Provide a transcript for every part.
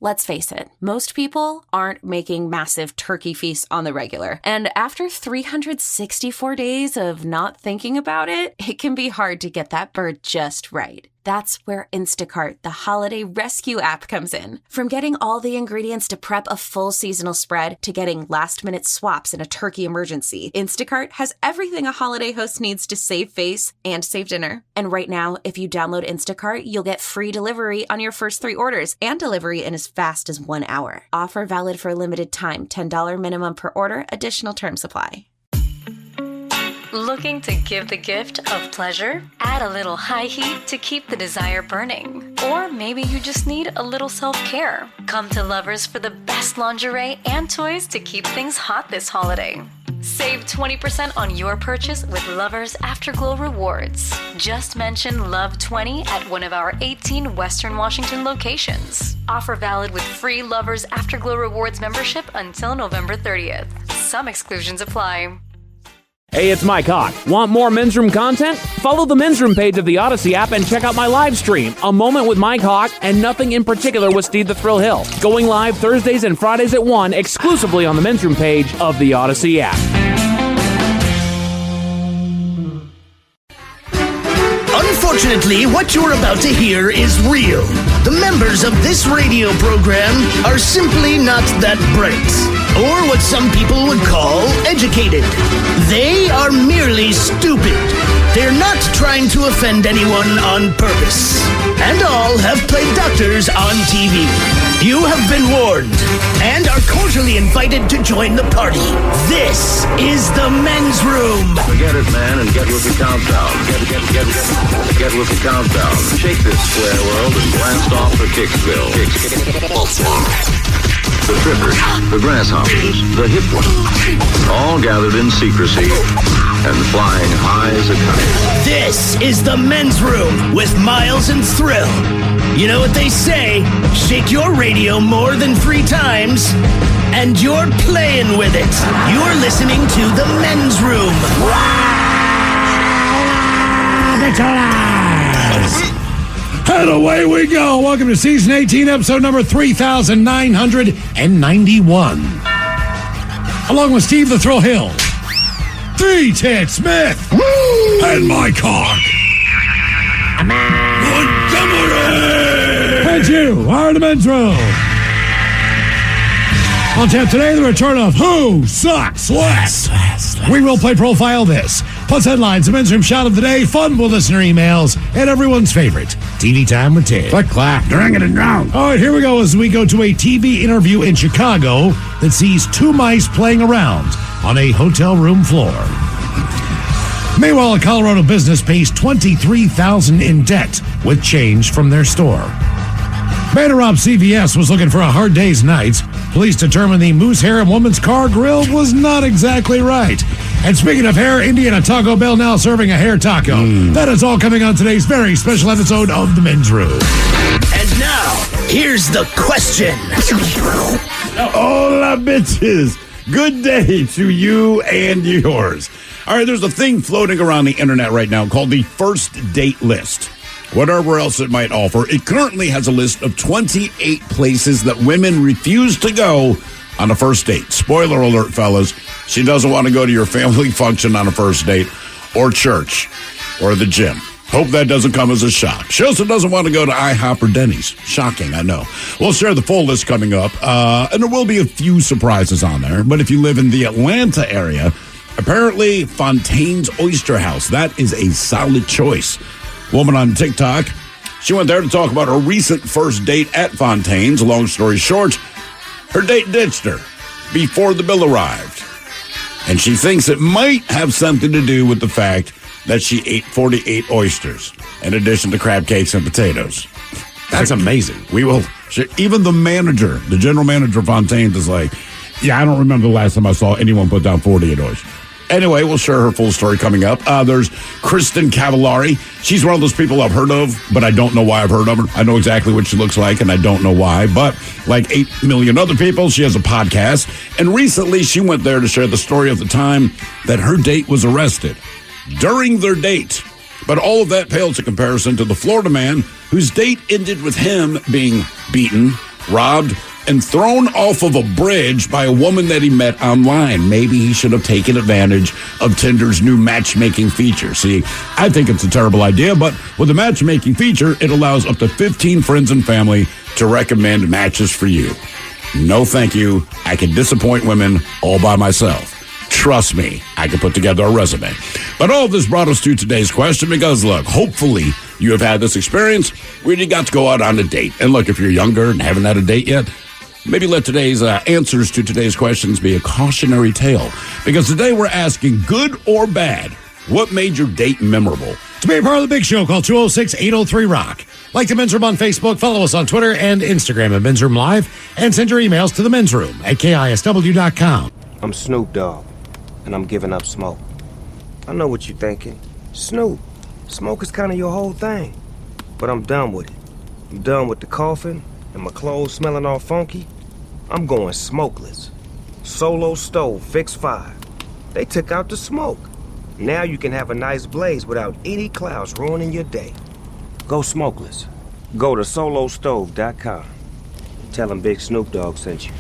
Let's face it, most people aren't making massive turkey feasts on the regular. And after 364 days of not thinking about it, it can be hard to get that bird just right. That's where Instacart, the holiday rescue app, comes in. From getting all the ingredients to prep a full seasonal spread to getting last-minute swaps in a turkey emergency, Instacart has everything a holiday host needs to save face and save dinner. And right now, if you download Instacart, you'll get free delivery on your first 3 orders and delivery in as fast as 1 hour. Offer valid for a limited time. $10 minimum per order. Additional terms apply. Looking to give the gift of pleasure? Add a little high heat to keep the desire burning. Or maybe you just need a little self-care. Come to Lovers for the best lingerie and toys to keep things hot this holiday. Save 20% on your purchase with Lovers Afterglow Rewards. Just mention LOVE20 at one of our 18 Western Washington locations. Offer valid with free Lovers Afterglow Rewards membership until November 30th. Some exclusions apply. Hey, it's Mike Hawk. Want more Men's Room content? Follow the Men's Room page of the Odyssey app and check out my live stream, A Moment with Mike Hawk and Nothing in Particular with Steve the Thrill Hill. Going live Thursdays and Fridays at 1, exclusively on the Men's Room page of the Odyssey app. Unfortunately, what you're about to hear is real. The members of this radio program are simply not that bright, or what some people would call educated. They are merely stupid. They're not trying to offend anyone on purpose. And all have played doctors on TV. You have been warned and are cordially invited to join the party. This is the Men's Room. Forget it, man, and get with the countdown. Get with the countdown. Shake this square world and blast off for Kicksville. The trippers, the grasshoppers, the hip ones, all gathered in secrecy and flying high as a kite. This is the Men's Room with Miles and Thrill. You know what they say, shake your radio more than 3 times, and you're playing with it. You're listening to the Men's Room. And away we go. Welcome to Season 18, episode number 3991. Along with Steve the Thrill Hill, 3-Tit Smith, and Mike Hawk. Montgomery! And you are the Men's Room. On tap today, the return of Who Sucks Less. We will play Profile This, plus headlines, the Men's Room shot of the day, fun with listener emails, and everyone's favorite, TV Time with Ted. Click, clap, drink it and drown. All right, here we go as we go to a TV interview in Chicago that sees 2 mice playing around on a hotel room floor. Meanwhile, a Colorado business pays $23,000 in debt with change from their store. Banner Rob CVS was looking for a hard day's night. Police determined the moose hair in woman's car grill was not exactly right. And speaking of hair, Indiana Taco Bell now serving a hair taco. That is all coming on today's very special episode of The Men's Room. And now, here's the question. Hola, bitches. Good day to you and yours. All right, there's a thing floating around the internet right now called the First Date List. Whatever else it might offer, it currently has a list of 28 places that women refuse to go on a first date. Spoiler alert, fellas. She doesn't want to go to your family function on a first date, or church, or the gym. Hope that doesn't come as a shock. She also doesn't want to go to IHOP or Denny's. Shocking, I know. We'll share the full list coming up, and there will be a few surprises on there. But if you live in the Atlanta area, apparently Fontaine's Oyster House, that is a solid choice. Woman on TikTok, she went there to talk about her recent first date at Fontaine's. Long story short, her date ditched her before the bill arrived. And she thinks it might have something to do with the fact that she ate 48 oysters, in addition to crab cakes and potatoes. That's amazing. Even the manager, the general manager of Fontaine's is like, yeah, I don't remember the last time I saw anyone put down 48 oysters. Anyway, we'll share her full story coming up. There's Kristen Cavallari. She's one of those people I've heard of, but I don't know why I've heard of her. I know exactly what she looks like, and I don't know why. But like 8 million other people, she has a podcast. And recently, she went there to share the story of the time that her date was arrested during their date. But all of that pales in comparison to the Florida man whose date ended with him being beaten, robbed, and thrown off of a bridge by a woman that he met online. Maybe he should have taken advantage of Tinder's new matchmaking feature. See, I think it's a terrible idea, but with the matchmaking feature, it allows up to 15 friends and family to recommend matches for you. No, thank you. I can disappoint women all by myself. Trust me, I can put together a resume. But all of this brought us to today's question because, look, hopefully you have had this experience where you got to go out on a date. And look, if you're younger and haven't had a date yet, maybe let today's answers to today's questions be a cautionary tale. Because today we're asking, good or bad, what made your date memorable? To be a part of the big show, call 206-803-ROCK. Like the Men's Room on Facebook, follow us on Twitter and Instagram at Men's Room Live, and send your emails to the Men's Room at KISW.com. I'm Snoop Dogg, and I'm giving up smoke. I know what you're thinking. Snoop, smoke is kind of your whole thing. But I'm done with it. I'm done with the coughing and my clothes smelling all funky. I'm going smokeless. Solo stove, fix 5. They took out the smoke. Now you can have a nice blaze without any clouds ruining your day. Go smokeless. Go to solostove.com. Tell them Big Snoop Dogg sent you.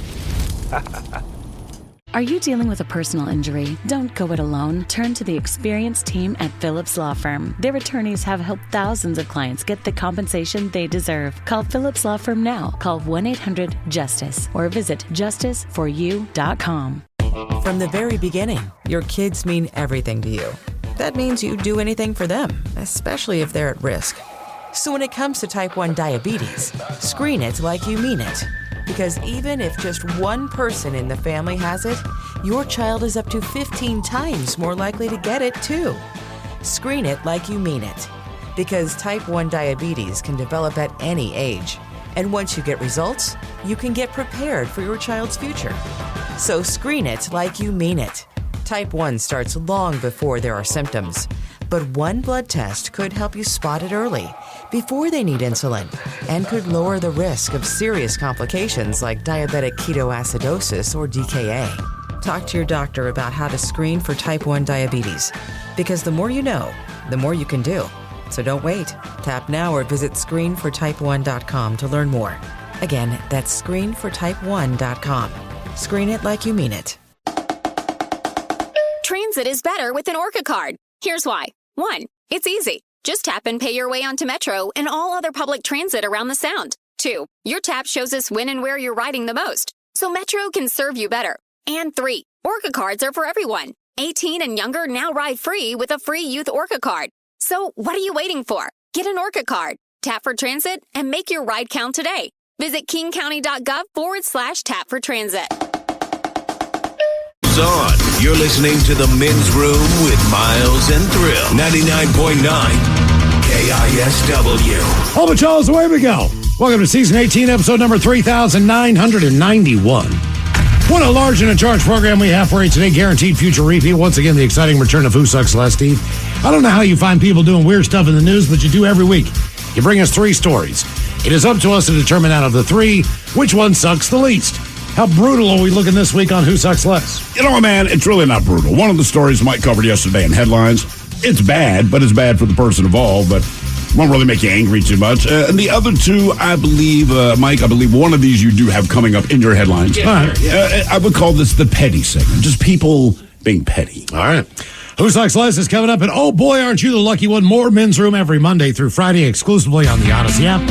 Are you dealing with a personal injury? Don't go it alone. Turn to the experienced team at Phillips Law Firm. Their attorneys have helped thousands of clients get the compensation they deserve. Call Phillips Law Firm now. Call 1-800-JUSTICE or visit justiceforyou.com. From the very beginning, your kids mean everything to you. That means you do anything for them, especially if they're at risk. So when it comes to type 1 diabetes, screen it like you mean it. Because even if just one person in the family has it, your child is up to 15 times more likely to get it, too. Screen it like you mean it. Because type 1 diabetes can develop at any age. And once you get results, you can get prepared for your child's future. So screen it like you mean it. Type 1 starts long before there are symptoms. But one blood test could help you spot it early, before they need insulin, and could lower the risk of serious complications like diabetic ketoacidosis or DKA. Talk to your doctor about how to screen for type 1 diabetes, because the more you know, the more you can do. So don't wait. Tap now or visit screenfortype1.com to learn more. Again, that's screenfortype1.com. Screen it like you mean it. Transit is better with an Orca card. Here's why. 1, it's easy. Just tap and pay your way onto Metro and all other public transit around the Sound. 2, your tap shows us when and where you're riding the most, so Metro can serve you better. And 3, Orca cards are for everyone. 18 and younger now ride free with a free youth Orca card. So what are you waiting for? Get an Orca card, tap for transit, and make your ride count today. Visit kingcounty.gov/tap for transit. On. You're listening to the Men's Room with Miles and Thrill. 99.9 KISW. All but y'all, away we go. Welcome to season 18, episode number 3,991. What a large and in charge program we have for you today. Guaranteed future repeat. Once again, the exciting return of Who Sucks Less, Steve. I don't know how you find people doing weird stuff in the news, but you do every week. You bring us 3 stories. It is up to us to determine out of the 3, which one sucks the least. How brutal are we looking this week on Who Sucks Less? You know, man, it's really not brutal. One of the stories Mike covered yesterday in headlines, it's bad, but it's bad for the person involved, but won't really make you angry too much. And the other 2, I believe, Mike, I believe one of these you do have coming up in your headlines. Yeah, I would call this the petty segment, just people being petty. All right. Who Sucks Less is coming up, and oh boy, aren't you the lucky one. More Men's Room every Monday through Friday exclusively on the Odyssey app.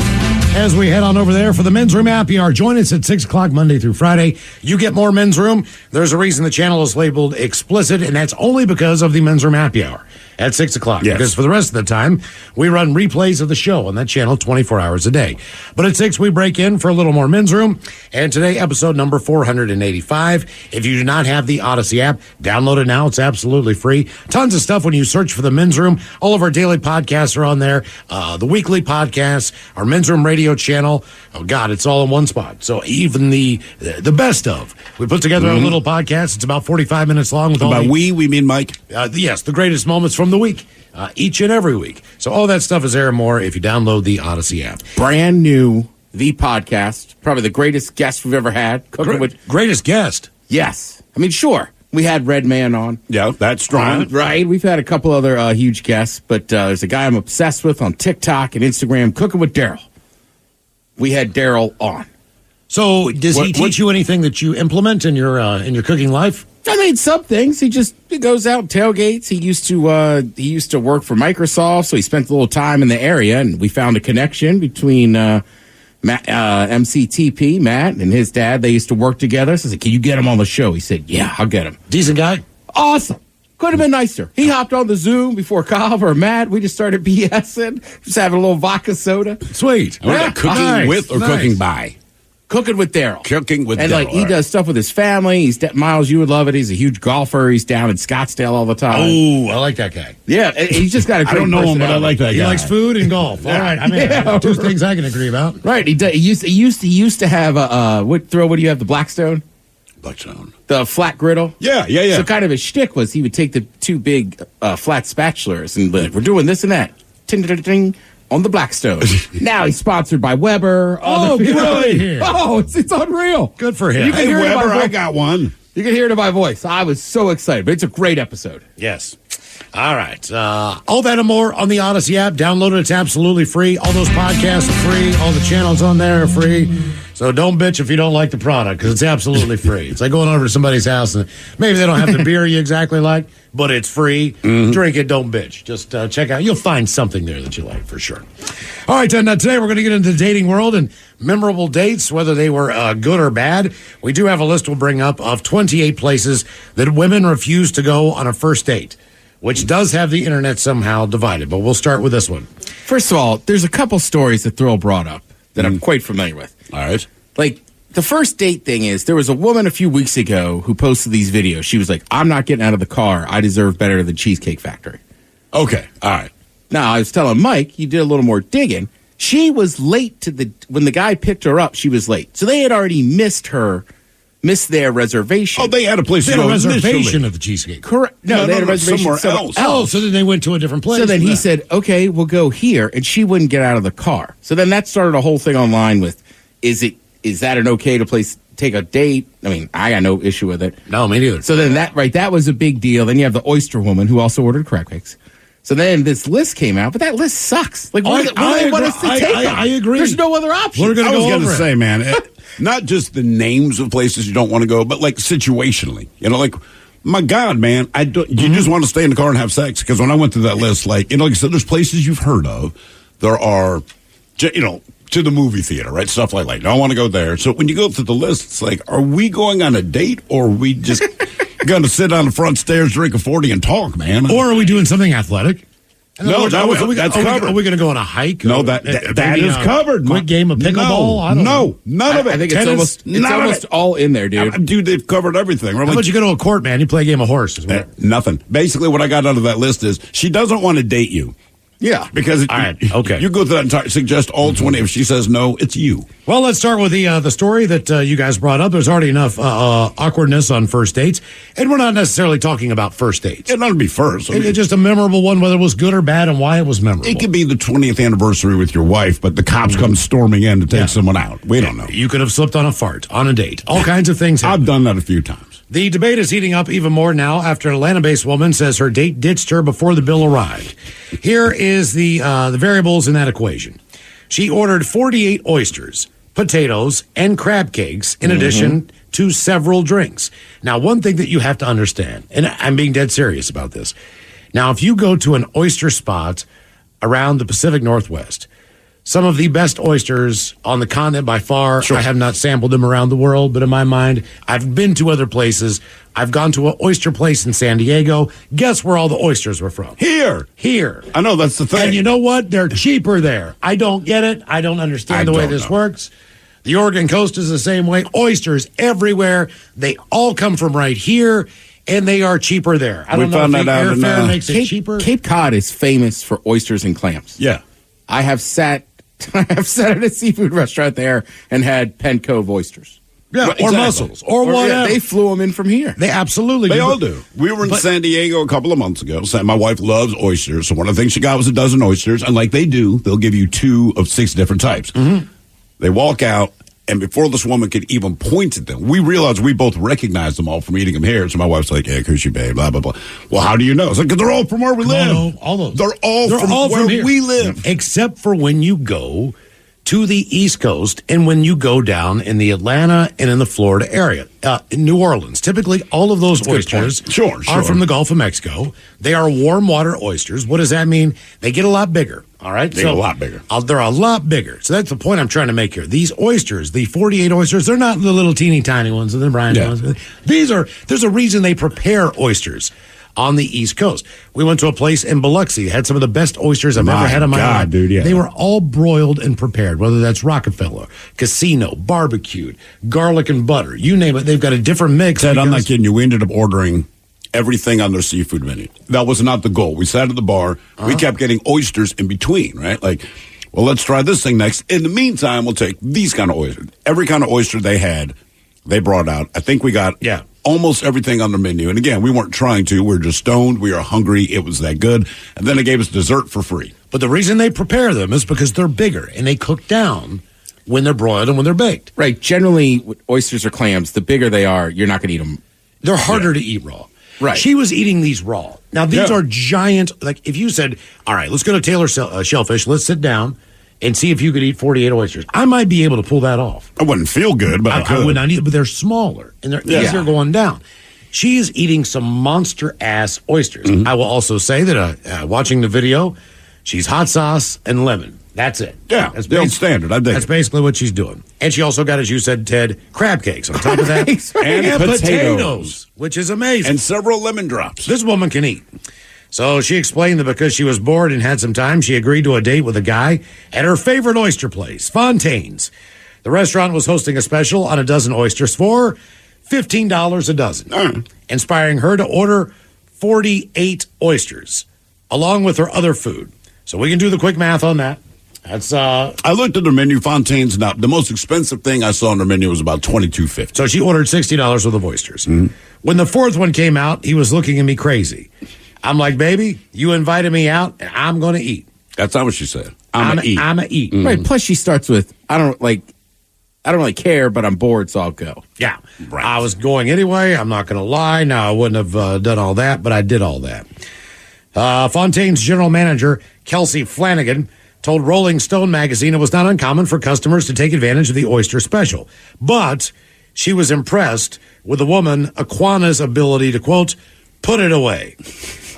As we head on over there for the Men's Room Happy Hour, join us at 6 o'clock Monday through Friday. You get more Men's Room. There's a reason the channel is labeled explicit, and that's only because of the Men's Room Happy Hour at 6 o'clock. Yes. Because for the rest of the time, we run replays of the show on that channel 24 hours a day. But at 6, we break in for a little more Men's Room. And today, episode number 485. If you do not have the Odyssey app, download it now. It's absolutely free. Tons of stuff when you search for the Men's Room. All of our daily podcasts are on there. The weekly podcasts, our Men's Room radio channel. Oh God, it's all in one spot. So even the best of, we put together a little podcast. It's about 45 minutes long. With all by we mean Mike? Yes, the greatest moments from the week, each and every week. So all that stuff is there and more if you download the Odyssey app. Brand new, the podcast, probably the greatest guest we've ever had. Greatest guest? Yes. I mean, sure. We had Redman on. Yeah, that's strong. Right. We've had a couple other huge guests, but there's a guy I'm obsessed with on TikTok and Instagram, Cooking with Daryl. We had Daryl on. So does he teach you anything that you implement in your cooking life? I mean, some things. He goes out and tailgates. He used to work for Microsoft, so he spent a little time in the area, and we found a connection between MCTP, Matt, and his dad. They used to work together. So I said, "Can you get him on the show?" He said, "Yeah, I'll get him." Decent guy. Awesome. Could have been nicer. He hopped on the Zoom before Kyle or Matt. We just started BSing, just having a little vodka soda. Sweet. Cooking with or cooking by? Cooking with Daryl. Cooking with and Daryl. And he does stuff with his family. Miles, you would love it. He's a huge golfer. He's down in Scottsdale all the time. Oh, I like that guy. Yeah, he's just got a great I don't know him, but I like that guy. He likes food and golf. All right. I mean, two things I can agree about. Right. He used to have what do you have? The Blackstone? Blackstone. The flat griddle? Yeah. So kind of his shtick was he would take the two big flat spatulas and be like, we're doing this and that. Ting-ting-ting. On the Blackstone. Now he's sponsored by Weber. Really? Oh, it's unreal. Good for him. You can Hey, hear it in my Weber, voice. I got one. You can hear it in my voice. I was so excited, but it's a great episode. Yes. All right. All that and more on the Odyssey app. Download it. It's absolutely free. All those podcasts are free. All the channels on there are free. So don't bitch if you don't like the product, because it's absolutely free. It's like going over to somebody's house and maybe they don't have the beer you exactly like, but it's free. Drink it. Don't bitch. Just check out. You'll find something there that you like for sure. All right. And today we're going to get into the dating world and memorable dates, whether they were good or bad. We do have a list we'll bring up of 28 places that women refuse to go on a first date, which does have the internet somehow divided. But we'll start with this one. First of all, there's a couple stories that Thrill brought up that I'm quite familiar with. All right. Like, the first date thing is, there was a woman a few weeks ago who posted these videos. She was like, I'm not getting out of the car. I deserve better than Cheesecake Factory. Okay. All right. Now, I was telling Mike, you did a little more digging. She was late when the guy picked her up, she was late. So they had already missed their reservation. Oh, they had a place They to had go a reservation initially. of the cheesecake. Correct. No, they had a reservation somewhere else. Oh, so then they went to a different place. So then he said, okay, we'll go here. And she wouldn't get out of the car. So then that started a whole thing online with, is that an okay to take a date? I mean, I got no issue with it. No, me neither. So then that was a big deal. Then you have the oyster woman who also ordered crab cakes. So then this list came out, but that list sucks. Like, what do they want us to take? I agree. There's no other option. I was going to say, man, not just the names of places you don't want to go, but like situationally. You know, like, my God, man, you just want to stay in the car and have sex? Because when I went through that list, like, like I said, there's places you've heard of. There are, to the movie theater, right? Stuff like that. No, I want to go there. So when you go through the list, it's like, are we going on a date, or are we just going to sit on the front stairs, drink a 40 and talk, man? Or are we doing something athletic? No, that's covered. Are we going to go on a hike? No, that is covered. Quick game of pickleball? No, none of it. I think it's almost all in there, dude. Dude, they've covered everything. How about you go to a court, man? You play a game of horse. Nothing. Basically, what I got out of that list is she doesn't want to date you. Yeah. Because okay. You go through that entire, suggest all 20. If she says no, it's you. Well, let's start with the story that you guys brought up. There's already enough awkwardness on first dates, and we're not necessarily talking about first dates. It doesn't be first. It's just a memorable one, whether it was good or bad, and why it was memorable. It could be the 20th anniversary with your wife, but the cops come storming in to take someone out. We don't know. You could have slipped on a fart on a date. All kinds of things happen. I've done that a few times. The debate is heating up even more now after an Atlanta-based woman says her date ditched her before the bill arrived. Here is the variables in that equation. She ordered 48 oysters, potatoes, and crab cakes in addition to several drinks. Now, one thing that you have to understand, and I'm being dead serious about this. Now, if you go to an oyster spot around the Pacific Northwest, some of the best oysters on the continent by far. Sure. I have not sampled them around the world, but in my mind, I've been to other places. I've gone to an oyster place in San Diego. Guess where all the oysters were from? Here. I know, that's the thing. And you know what? They're cheaper there. I don't get it. I don't understand the way this works. The Oregon coast is the same way. Oysters everywhere. They all come from right here, and they are cheaper there. I don't know if the airfare makes it cheaper. Cape Cod is famous for oysters and clams. Yeah. I have sat at a seafood restaurant there and had Penn Cove oysters. Yeah, or mussels, or whatever. Yeah, they flew them in from here. They absolutely do. They all do. We were in San Diego a couple of months ago. My wife loves oysters, so one of the things she got was a dozen oysters. And like they do, they'll give you 2 of 6 different types. They walk out, and before this woman could even point at them, we realized we both recognized them all from eating them here. So my wife's like, "Hey, Cushy Babe, blah, blah, blah." Well, how do you know? It's like, because they're all from where we live. No, all those. They're all from where here. we live. Except for when you go to the East Coast, and when you go down in the Atlanta and in the Florida area, in New Orleans, typically all of those oysters are from the Gulf of Mexico. They are warm water oysters. What does that mean? They get a lot bigger. All right, They're a lot bigger. They're a lot bigger. So that's the point I'm trying to make here. These oysters, the 48 oysters, they're not the little teeny tiny ones, the brine ones. There's a reason they prepare oysters on the East Coast. We went to a place in Biloxi, had some of the best oysters I've ever had in my life. Dude, yeah. They were all broiled and prepared, whether that's Rockefeller, Casino, barbecued, garlic and butter, you name it. They've got a different mix. Ted, I'm not kidding you. We ended up ordering everything on their seafood menu. That was not the goal. We sat at the bar. We kept getting oysters in between, right? Like, well, let's try this thing next. In the meantime, we'll take these kind of oysters. Every kind of oyster they had, they brought out. I think we got almost everything on the menu. And again, we weren't trying to. We were just stoned. We were hungry. It was that good. And then they gave us dessert for free. But the reason they prepare them is because they're bigger and they cook down when they're broiled and when they're baked. Right. Generally, with oysters or clams, the bigger they are, you're not going to eat them. They're harder to eat raw. Right. She was eating these raw. Now, these are giant. Like, if you said, all right, let's go to Taylor's Shellfish, let's sit down and see if you could eat 48 oysters. I might be able to pull that off. I wouldn't feel good, but I could. I would not eat, but they're smaller and they're easier going down. She is eating some monster-ass oysters. I will also say that watching the video, she's hot sauce and lemon. That's it. Yeah, that's the old standard. I dig That's basically what she's doing. And she also got, as you said, Ted, crab cakes on top of that. and potatoes, which is amazing. And several lemon drops. This woman can eat. So she explained that because she was bored and had some time, she agreed to a date with a guy at her favorite oyster place, Fontaine's. The restaurant was hosting a special on a dozen oysters for $15 a dozen, inspiring her to order 48 oysters, along with her other food. So we can do the quick math on that. That's I looked at their menu. Fontaine's not the most expensive thing I saw on their menu was about $22.50. So she ordered $60 worth of oysters. When the fourth one came out, he was looking at me crazy. I'm like, baby, you invited me out, and I'm going to eat. That's not what she said. I'm gonna eat. Right. Plus, she starts with, I don't really care, but I'm bored, so I'll go. Yeah. Right. I was going anyway. I'm not going to lie. Now, I wouldn't have done all that, but I did all that. Fontaine's general manager, Kelsey Flanagan, told Rolling Stone magazine it was not uncommon for customers to take advantage of the oyster special. But she was impressed with the woman, Aquana's ability to, quote, put it away.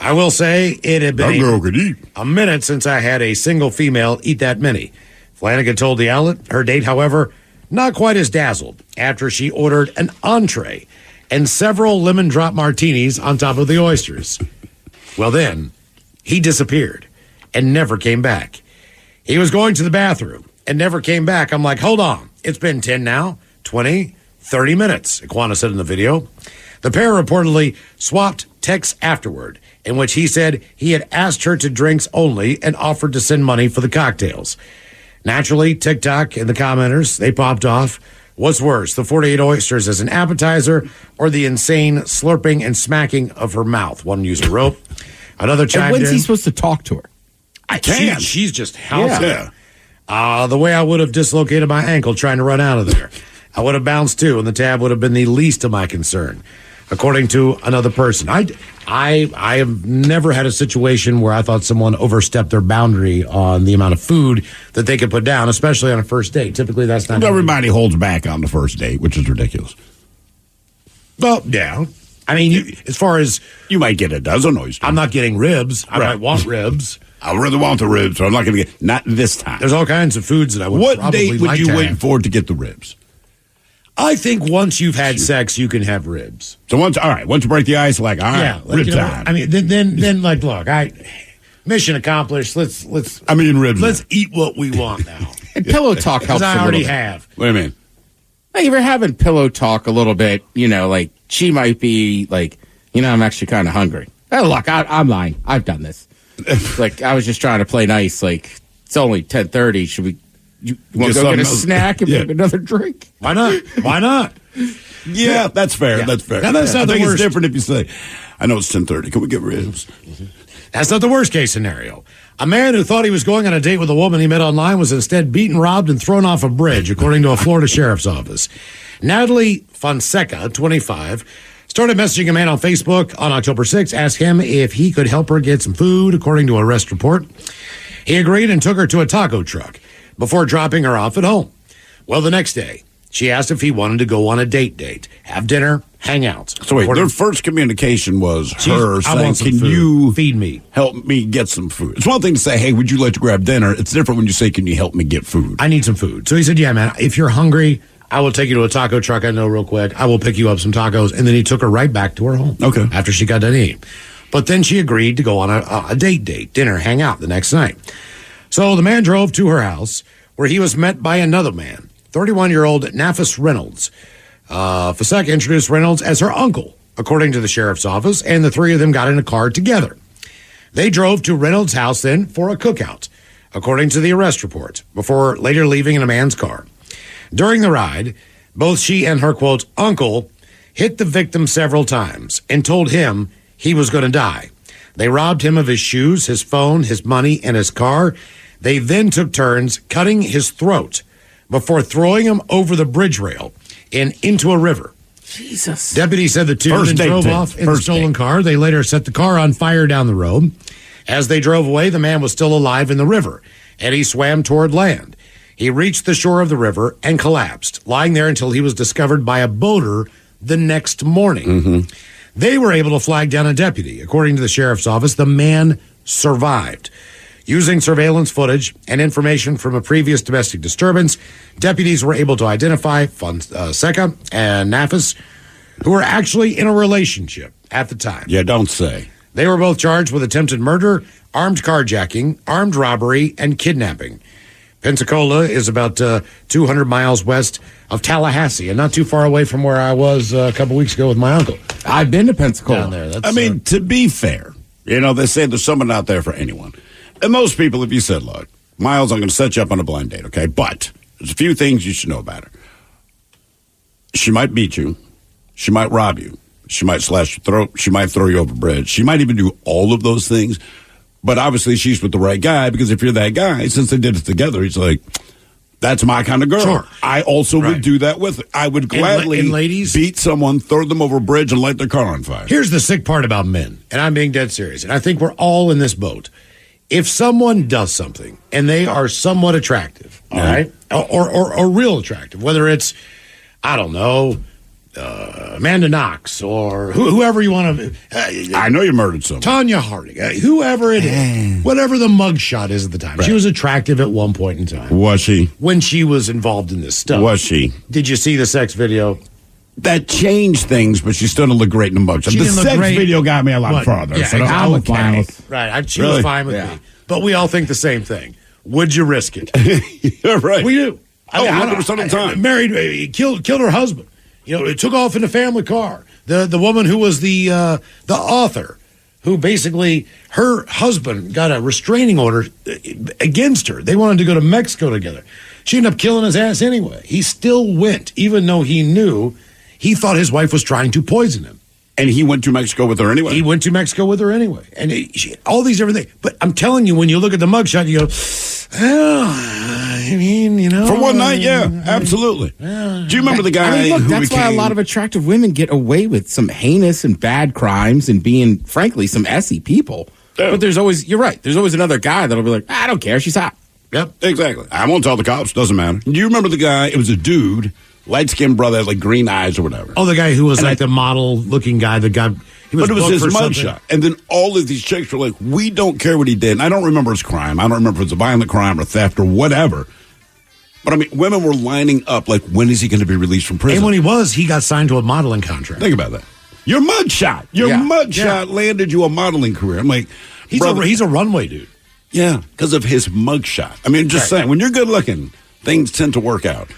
I will say it had been a minute since I had a single female eat that many. Flanagan told the outlet her date, however, not quite as dazzled after she ordered an entree and several lemon drop martinis on top of the oysters. Well, then, he disappeared and never came back. He was going to the bathroom and never came back. I'm like, hold on. It's been 10 now, 20, 30 minutes, Aquana said in the video. The pair reportedly swapped texts afterward, in which he said he had asked her to drinks only and offered to send money for the cocktails. Naturally, TikTok and the commenters, they popped off. What's worse, the 48 oysters as an appetizer or the insane slurping and smacking of her mouth? One user wrote. Another chimed in. And when's he supposed to talk to her? I can't. She's just housing. The way I would have dislocated my ankle trying to run out of there. I would have bounced too, and the tab would have been the least of my concern, according to another person. I have never had a situation where I thought someone overstepped their boundary on the amount of food that they could put down, especially on a first date. Typically, that's not. Everybody holds back on the first date, which is ridiculous. Well, yeah. I mean, as far as you might get a dozen oysters, I'm not getting ribs. I might want ribs. I really want the ribs, so I'm not going to get. Not this time. There's all kinds of foods that I would. What probably date would like you to wait have. for to get the ribs? I think once you've had sex, you can have ribs. So once you break the ice, like all right, rib time. I mean, then like, look, mission accomplished. Let's. I mean, ribs. Let's eat what we want now. And pillow talk helps. I already have. What do you mean? Like, if you're having pillow talk a little bit, like she might be like, I'm actually kind of hungry. Oh, look, I'm lying. I've done this. Like, I was just trying to play nice. Like, it's only 10:30. Should we? You want to go get a snack and make another drink? Why not? Why not? Yeah, that's fair. Yeah. That's fair. Now, that's not the worst. It's different if you say, I know it's 10:30. Can we get ribs? That's not the worst case scenario. A man who thought he was going on a date with a woman he met online was instead beaten, robbed, and thrown off a bridge, according to a Florida sheriff's office. Natalie Fonseca, 25, started messaging a man on Facebook on October 6th, asked him if he could help her get some food, according to a arrest report. He agreed and took her to a taco truck. before dropping her off at home. Well, the next day, she asked if he wanted to go on a date, have dinner, hang out. So wait, their first communication was her saying, can you feed me? Help me get some food. It's one thing to say, hey, would you like to grab dinner? It's different when you say, can you help me get food? I need some food. So he said, yeah, man, if you're hungry, I will take you to a taco truck I know real quick. I will pick you up some tacos. And then he took her right back to her home. Okay. After she got done eating. But then she agreed to go on a date, dinner, hang out the next night. So the man drove to her house where he was met by another man, 31-year-old Nafis Reynolds. Fasek introduced Reynolds as her uncle, according to the sheriff's office, and the three of them got in a car together. They drove to Reynolds' house then for a cookout, according to the arrest report, before later leaving in a man's car. During the ride, both she and her, quote, uncle hit the victim several times and told him he was going to die. They robbed him of his shoes, his phone, his money, and his car. They then took turns cutting his throat before throwing him over the bridge rail and into a river. Jesus. Deputies said the two then drove off in the stolen car. They later set the car on fire down the road. As they drove away, the man was still alive in the river, and he swam toward land. He reached the shore of the river and collapsed, lying there until he was discovered by a boater the next morning. Mm-hmm. They were able to flag down a deputy. According to the sheriff's office, the man survived. Using surveillance footage and information from a previous domestic disturbance, deputies were able to identify Fonseca and Nafis, who were actually in a relationship at the time. Yeah, don't say. They were both charged with attempted murder, armed carjacking, armed robbery, and kidnapping. Pensacola is about 200 miles west of Tallahassee and not too far away from where I was a couple weeks ago with my uncle. I've been to Pensacola. Down there. I mean, to be fair, they say there's someone out there for anyone. And most people, if you said, look, Miles, I'm going to set you up on a blind date, okay? But there's a few things you should know about her. She might beat you. She might rob you. She might slash your throat. She might throw you over a bridge. She might even do all of those things. But obviously, she's with the right guy, because if you're that guy, since they did it together, he's like, that's my kind of girl. Sure. I also would do that with her. I would gladly beat someone, throw them over a bridge, and light their car on fire. Here's the sick part about men, and I'm being dead serious, and I think we're all in this boat. If someone does something, and they are somewhat attractive, all right, or real attractive, whether it's, I don't know, Amanda Knox or whoever you want to. I know you murdered someone. Tanya Harding, whoever it is, whatever the mugshot is at the time. Right. She was attractive at one point in time. Was she? When she was involved in this stuff. Was she? Did you see the sex video? That changed things, but she still didn't look great in the mugshot. The sex video got me a lot farther. Yeah, so I'm okay. fine with, right. She was fine with me. But we all think the same thing. Would you risk it? You're right. We do. 100% of the time. Married, killed her husband. It took off in a family car. The woman who was the author, who basically, her husband got a restraining order against her. They wanted to go to Mexico together. She ended up killing his ass anyway. He still went, even though he knew, he thought his wife was trying to poison him. And he went to Mexico with her anyway? He went to Mexico with her anyway. And all these different things. But I'm telling you, when you look at the mugshot, you go, For one night, yeah, absolutely. Do you remember the guy who that's why a lot of attractive women get away with some heinous and bad crimes and being, frankly, some essy people. Yeah. But there's always, you're right, there's always another guy that'll be like, I don't care, she's hot. Yep, exactly. I won't tell the cops, doesn't matter. Do you remember the guy, it was a dude, light-skinned brother, like green eyes or whatever. Oh, the guy who was the model-looking guy that got... But it was his mugshot. And then all of these chicks were like, we don't care what he did. And I don't remember his crime. I don't remember if it's a violent crime or theft or whatever. But, I mean, women were lining up like, when is he going to be released from prison? And when he got signed to a modeling contract. Think about that. Your mugshot. Your mugshot landed you a modeling career. I'm like, he's a runway dude. Yeah, because of his mugshot. I mean, just saying, when you're good looking, things tend to work out.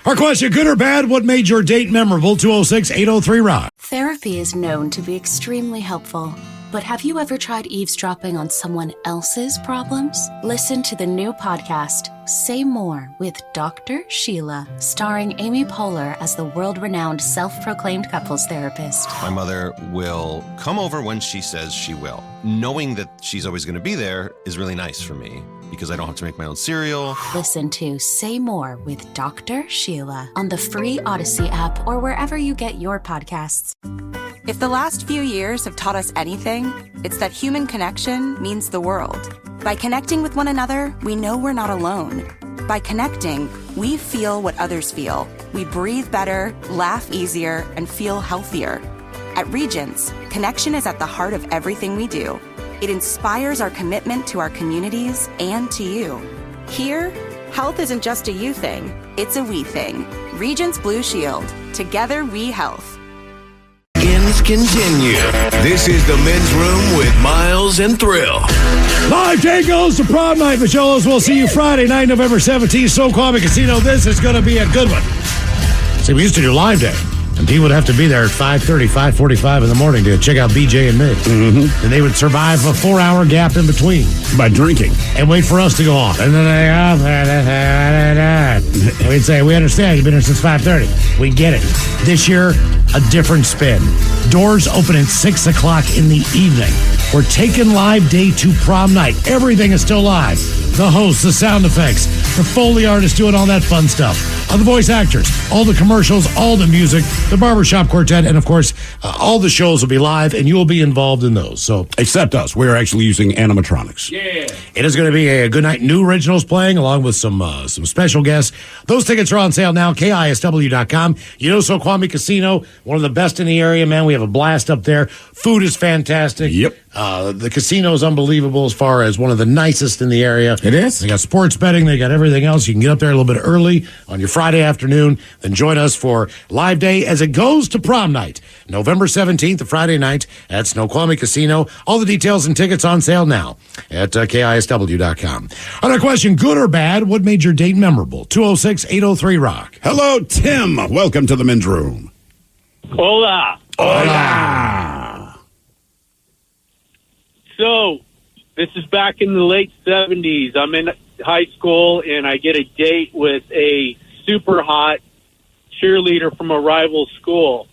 Our question, good or bad, what made your date memorable? 206-803-ROCK. Therapy is known to be extremely helpful. But have you ever tried eavesdropping on someone else's problems? Listen to the new podcast, Say More with Dr. Sheila, starring Amy Poehler as the world-renowned self-proclaimed couples therapist. My mother will come over when she says she will. Knowing that she's always going to be there is really nice for me because I don't have to make my own cereal. Listen to Say More with Dr. Sheila on the free Odyssey app or wherever you get your podcasts. If the last few years have taught us anything, it's that human connection means the world. By connecting with one another, we know we're not alone. By connecting, we feel what others feel. We breathe better, laugh easier, and feel healthier. At Regents, connection is at the heart of everything we do. It inspires our commitment to our communities and to you. Here, health isn't just a you thing, it's a we thing. Regents Blue Shield. Together we health. Continue. This is the Men's Room with Miles and Thrill. Live day goes to prom night, Macholos. We'll see you Friday night, November 17th, Snoqualmie Casino. This is going to be a good one. See, we used to do live day, and people would have to be there at 5:30, 5:45 in the morning to check out BJ and me. Mm-hmm. And they would survive a 4-hour gap in between. By drinking. And wait for us to go on. And then we'd say, we understand, you've been here since 5:30. We get it. This year, a different spin. Doors open at 6 o'clock in the evening. We're taking live day to prom night. Everything is still live. The hosts, the sound effects, the Foley artists doing all that fun stuff. The voice actors, all the commercials, all the music, the barbershop quartet, and of course, all the shows will be live, and you will be involved in those. So, except us, we're actually using animatronics. Yeah, it is going to be a good night. New originals playing, along with some special guests. Those tickets are on sale now. KISW.com. You know, Snoqualmie Casino, one of the best in the area, man. We have a blast up there. Food is fantastic. Yep. The casino is unbelievable as far as one of the nicest in the area. It is. They got sports betting. They got everything else. You can get up there a little bit early on your Friday afternoon, then join us for live day as it goes to prom night. November 17th, a Friday night at Snoqualmie Casino. All the details and tickets on sale now at KISW.com. On our question, good or bad, what made your date memorable? 206-803-ROCK. Hello, Tim. Welcome to the Men's Room. Hola. Hola. So, this is back in the late 70s. I'm in high school, and I get a date with a super hot cheerleader from a rival school.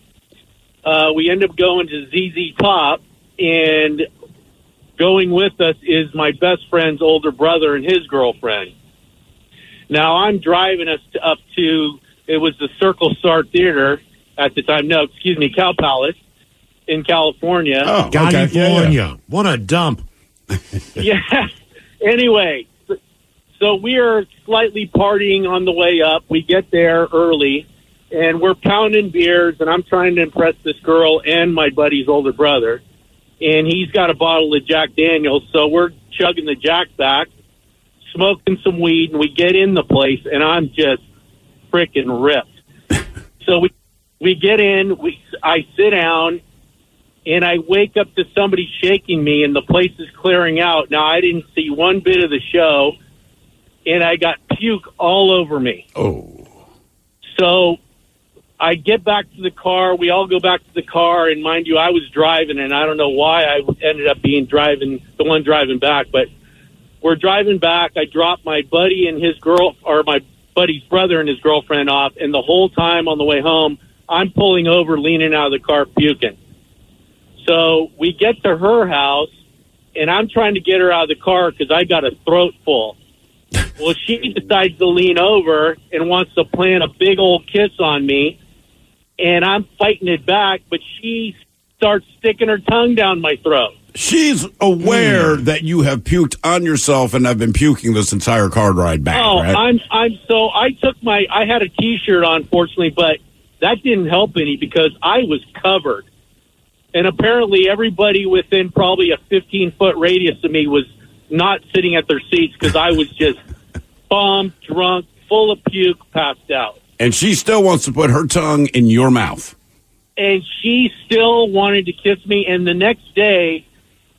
We end up going to ZZ Top, and going with us is my best friend's older brother and his girlfriend. Now, I'm driving us up to, it was the Circle Star Theater at the time. No, excuse me, Cow Palace in California. Oh, California. Yeah. What a dump. Yeah. Anyway, so we are slightly partying on the way up. We get there early, and we're pounding beers, and I'm trying to impress this girl and my buddy's older brother. And he's got a bottle of Jack Daniels, so we're chugging the Jack back, smoking some weed, and we get in the place, and I'm just freaking ripped. So we get in, I sit down, and I wake up to somebody shaking me, and the place is clearing out. Now, I didn't see one bit of the show, and I got puke all over me. Oh. So I get back to the car. We all go back to the car, and mind you, I was driving, and I don't know why I ended up being the one driving back, but we're driving back. I dropped my buddy and my buddy's brother and his girlfriend off, and the whole time on the way home, I'm pulling over, leaning out of the car, puking. So we get to her house, and I'm trying to get her out of the car because I got a throat full. Well, she decides to lean over and wants to plant a big old kiss on me, and I'm fighting it back, but she starts sticking her tongue down my throat. She's aware that you have puked on yourself and have been puking this entire car ride back, right? I had a T-shirt on, fortunately, but that didn't help any because I was covered. And apparently everybody within probably a 15-foot radius of me was not sitting at their seats because I was just bombed, drunk, full of puke, passed out. And she still wants to put her tongue in your mouth. And she still wanted to kiss me. And the next day,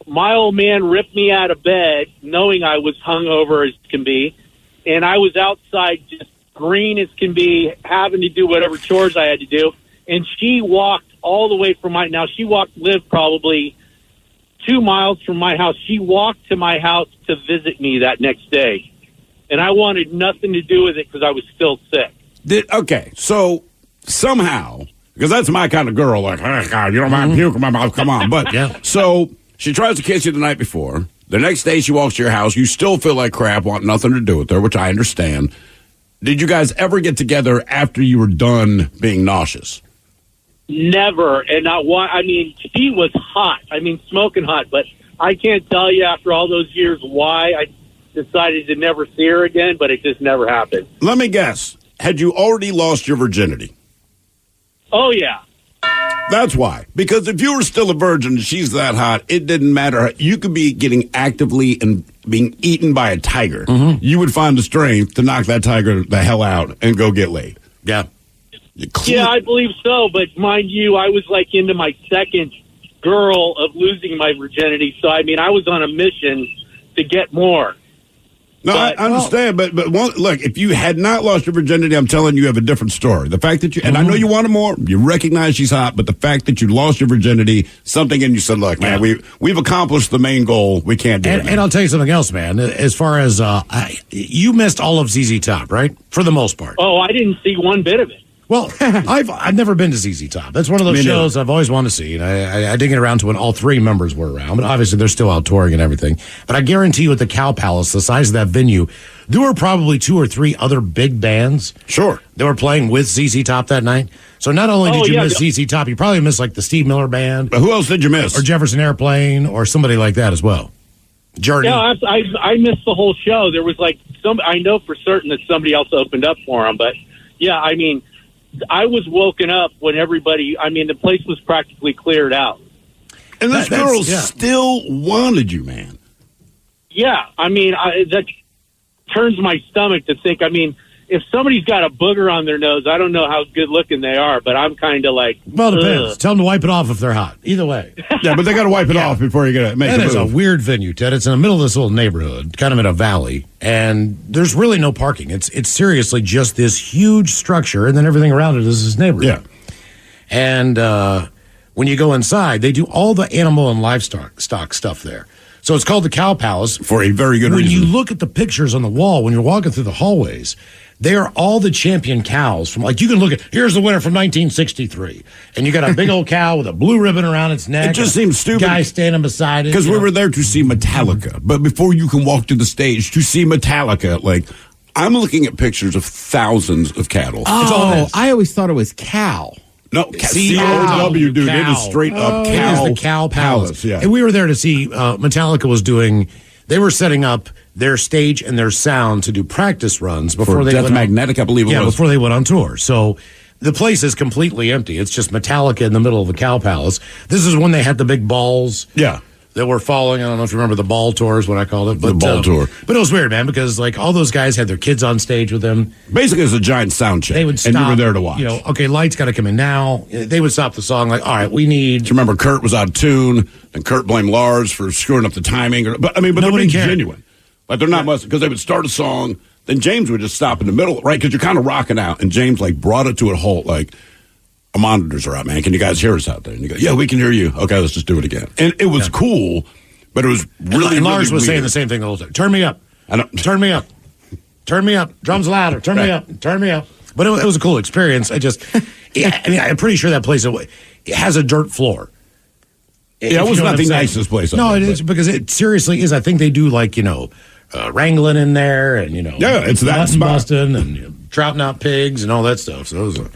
my old man ripped me out of bed, knowing I was hungover as can be. And I was outside just green as can be, having to do whatever chores I had to do. And she walked all the way from lived probably 2 miles from my house. She walked to my house to visit me that next day. And I wanted nothing to do with it because I was still sick. Okay, so somehow, because that's my kind of girl, like, oh, God, you don't mind puking in my mouth, come on. But, yeah. So she tries to kiss you the night before. The next day she walks to your house. You still feel like crap, want nothing to do with her, which I understand. Did you guys ever get together after you were done being nauseous? Never. And she was hot. Smoking hot. But I can't tell you after all those years why. decided to never see her again, but it just never happened. Let me guess. Had you already lost your virginity? Oh, yeah. That's why. Because if you were still a virgin and she's that hot, it didn't matter. You could be getting actively and being eaten by a tiger. Mm-hmm. You would find the strength to knock that tiger the hell out and go get laid. Yeah. Yeah, I believe so. But mind you, I was like into my second girl of losing my virginity. So, I mean, I was on a mission to get more. No, I understand, but look, if you had not lost your virginity, I'm telling you, you have a different story. The fact that and I know you wanted more, you recognize she's hot, but the fact that you lost your virginity, something in you said, look, man, we've accomplished the main goal. We can't do it. And I'll tell you something else, man. As far as you missed all of ZZ Top, right? For the most part. Oh, I didn't see one bit of it. Well, I've never been to ZZ Top. That's one of those shows I've always wanted to see. And I didn't get around to when all three members were around. But obviously, they're still out touring and everything. But I guarantee you at the Cow Palace, the size of that venue, there were probably 2 or 3 other big bands. Sure. They were playing with ZZ Top that night. So not only did you miss ZZ Top, you probably missed like the Steve Miller Band. But who else did you miss? Or Jefferson Airplane or somebody like that as well. Journey. Yeah, I missed the whole show. There was like I know for certain that somebody else opened up for them. But yeah, I mean, I was woken up when the place was practically cleared out. And this girl still wanted you, man. Yeah, I mean, that turns my stomach to think, I mean, if somebody's got a booger on their nose, I don't know how good looking they are, but I'm kind of like, well, it depends. Tell them to wipe it off if they're hot. Either way. Yeah, but they got to wipe it off before you get it. That is a weird venue, Ted. It's in the middle of this little neighborhood, kind of in a valley, and there's really no parking. It's seriously just this huge structure, and then everything around it is this neighborhood. Yeah. And when you go inside, they do all the animal and livestock stuff there. So it's called the Cow Palace. For a very good reason. reason. When you look at the pictures on the wall, when you're walking through the hallways, they are all the champion cows from, like, you can look at, here's the winner from 1963. And you got a big old cow with a blue ribbon around its neck. It just seems stupid. Guy standing beside it. Because we were there to see Metallica. But before you can walk to the stage to see Metallica, like, I'm looking at pictures of thousands of cattle. Oh, I always thought it was cow. No, C-O-W, dude. It is straight up cow. It is the Cow Palace. Yeah. And we were there to see Metallica was doing, they were setting up their stage and their sound to do practice runs before they Death went Magnetic, I believe it was. before they went on tour. So the place is completely empty. It's just Metallica in the middle of the Cow Palace. This is when they had the big balls. Yeah. That were falling. I don't know if you remember the ball tour is what I called it. But, the ball tour. But it was weird, man, because like all those guys had their kids on stage with them. Basically, it's a giant sound check. They would stop. And you were there to watch. You know, okay, lights got to come in now. They would stop the song like, all right, we need. Do you remember Kurt was out of tune, and Kurt blamed Lars for screwing up the timing? But they're being genuine. Like, they're not much, because they would start a song, then James would just stop in the middle, right? Because you're kind of rocking out, and James, like, brought it to a halt, like, our monitors are out, man. Can you guys hear us out there? And you go, yeah, we can hear you. Okay, let's just do it again. And it was cool. But it was really, and Lars was weird. saying the same thing the whole time. Turn me up. Turn me up. Turn me up. Drums louder. Turn me up. Turn me up. But it was a cool experience. I'm pretty sure that place it has a dirt floor. Yeah, it was not the nicest place. No, it is because it seriously is. I think they do like, wrangling in there and, yeah, it's that mutton spot. busting and trouting out pigs and all that stuff. So it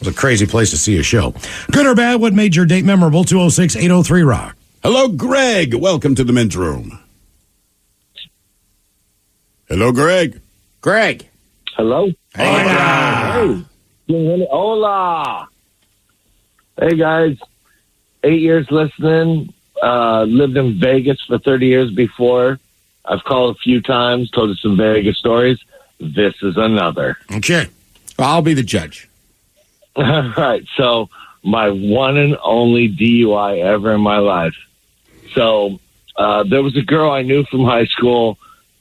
was a crazy place to see a show. Good or bad, what made your date memorable? 206-803-ROCK. Hello, Greg. Welcome to the men's room. Hello, Greg. Greg. Hello. Hey. Hola. Hey, guys. 8 years listening. Lived in Vegas for 30 years before. I've called a few times, told you some Vegas stories. This is another. Okay. Well, I'll be the judge. All right. So my one and only DUI ever in my life. So there was a girl I knew from high school,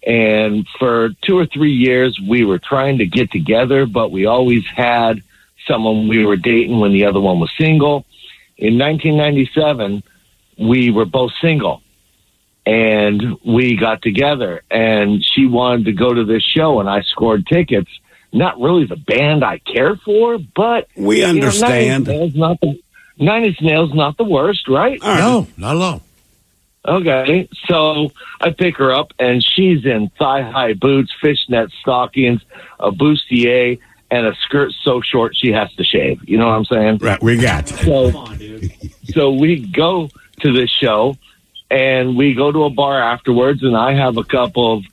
and for 2 or 3 years we were trying to get together, but we always had someone we were dating when the other one was single. In 1997, we were both single, and we got together, and she wanted to go to this show, and I scored tickets. Not really the band I cared for, but we understand. Nine Inch Nails not the worst, right? No, not at all. Okay, so I pick her up, and she's in thigh-high boots, fishnet stockings, a bustier, and a skirt so short she has to shave. You know what I'm saying? Right, we got you. So, come on, dude. So we go to this show, and we go to a bar afterwards, and I have a couple of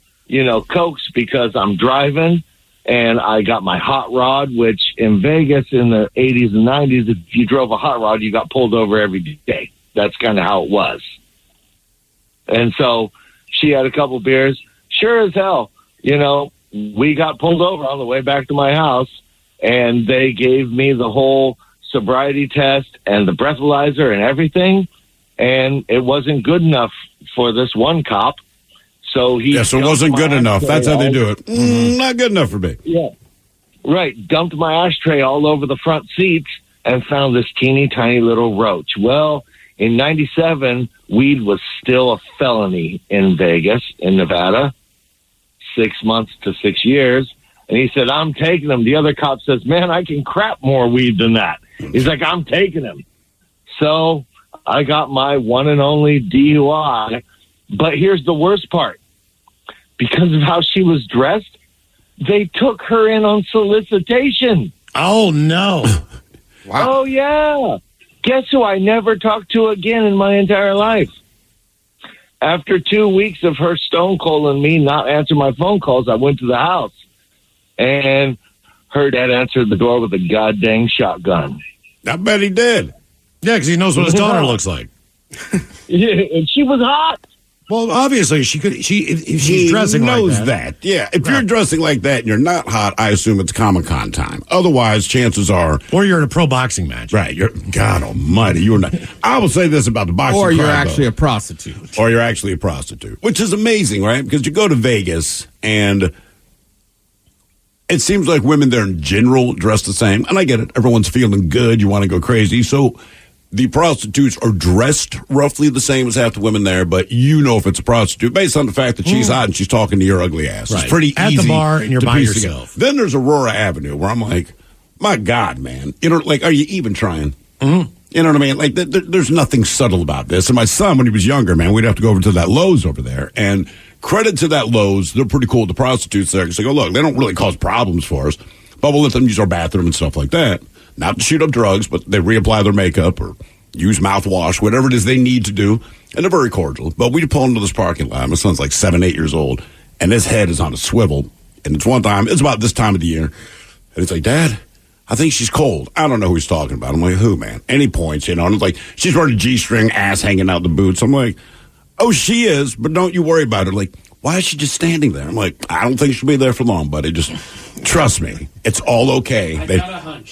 cokes because I'm driving and I got my hot rod, which in Vegas in the 80s and 90s, if you drove a hot rod, you got pulled over every day. That's kind of how it was. And so she had a couple beers. Sure as hell, we got pulled over on the way back to my house, and they gave me the whole sobriety test and the breathalyzer and everything, and it wasn't good enough for this one cop. So it wasn't good enough. That's how they do it. Not good enough for me. Yeah. Right. Dumped my ashtray all over the front seats and found this teeny tiny little roach. Well, in 97, weed was still a felony in Vegas, in Nevada, 6 months to 6 years. And he said, I'm taking them. The other cop says, man, I can crap more weed than that. He's like, I'm taking him. So I got my one and only DUI. But here's the worst part. Because of how she was dressed, they took her in on solicitation. Oh, no. Wow. Oh, yeah. Guess who I never talked to again in my entire life? After 2 weeks of her stone colding me, not answering my phone calls, I went to the house. And her dad answered the door with a goddamn shotgun. I bet he did. Yeah, because he knows what his daughter looks like. Yeah, and she was hot. Well, obviously, if she's dressing knows like that. Yeah, if you're dressing like that and you're not hot, I assume it's Comic-Con time. Otherwise, chances are... Or you're in a pro boxing match. Right. God almighty, you're not... I will say this about the boxing Or you're crowd, actually though. a prostitute. Or you're actually a prostitute. Which is amazing, right? Because you go to Vegas and... It seems like women there in general dress the same. And I get it. Everyone's feeling good. You want to go crazy. So... The prostitutes are dressed roughly the same as half the women there, but if it's a prostitute based on the fact that she's hot and she's talking to your ugly ass. Right. It's pretty At easy. the bar and you're to by piece yourself. together. Then there's Aurora Avenue where I'm like, my God, man. Are you even trying? Mm-hmm. You know what I mean? Like, there's nothing subtle about this. And my son, when he was younger, man, we'd have to go over to that Lowe's over there. And credit to that Lowe's, they're pretty cool with the prostitutes there. Because they go, look, they don't really cause problems for us, but we'll let them use our bathroom and stuff like that. Not to shoot up drugs, but they reapply their makeup or use mouthwash, whatever it is they need to do. And they're very cordial. But we pull into this parking lot. My son's like 7, 8 years old. And his head is on a swivel. And it's about this time of the year. And he's like, Dad, I think she's cold. I don't know who he's talking about. I'm like, who, man? And he points, and it's like, she's wearing a G-string, ass hanging out the boots. I'm like, oh, she is, but don't you worry about her. Like, why is she just standing there? I'm like, I don't think she'll be there for long, buddy. Just trust me. It's all okay.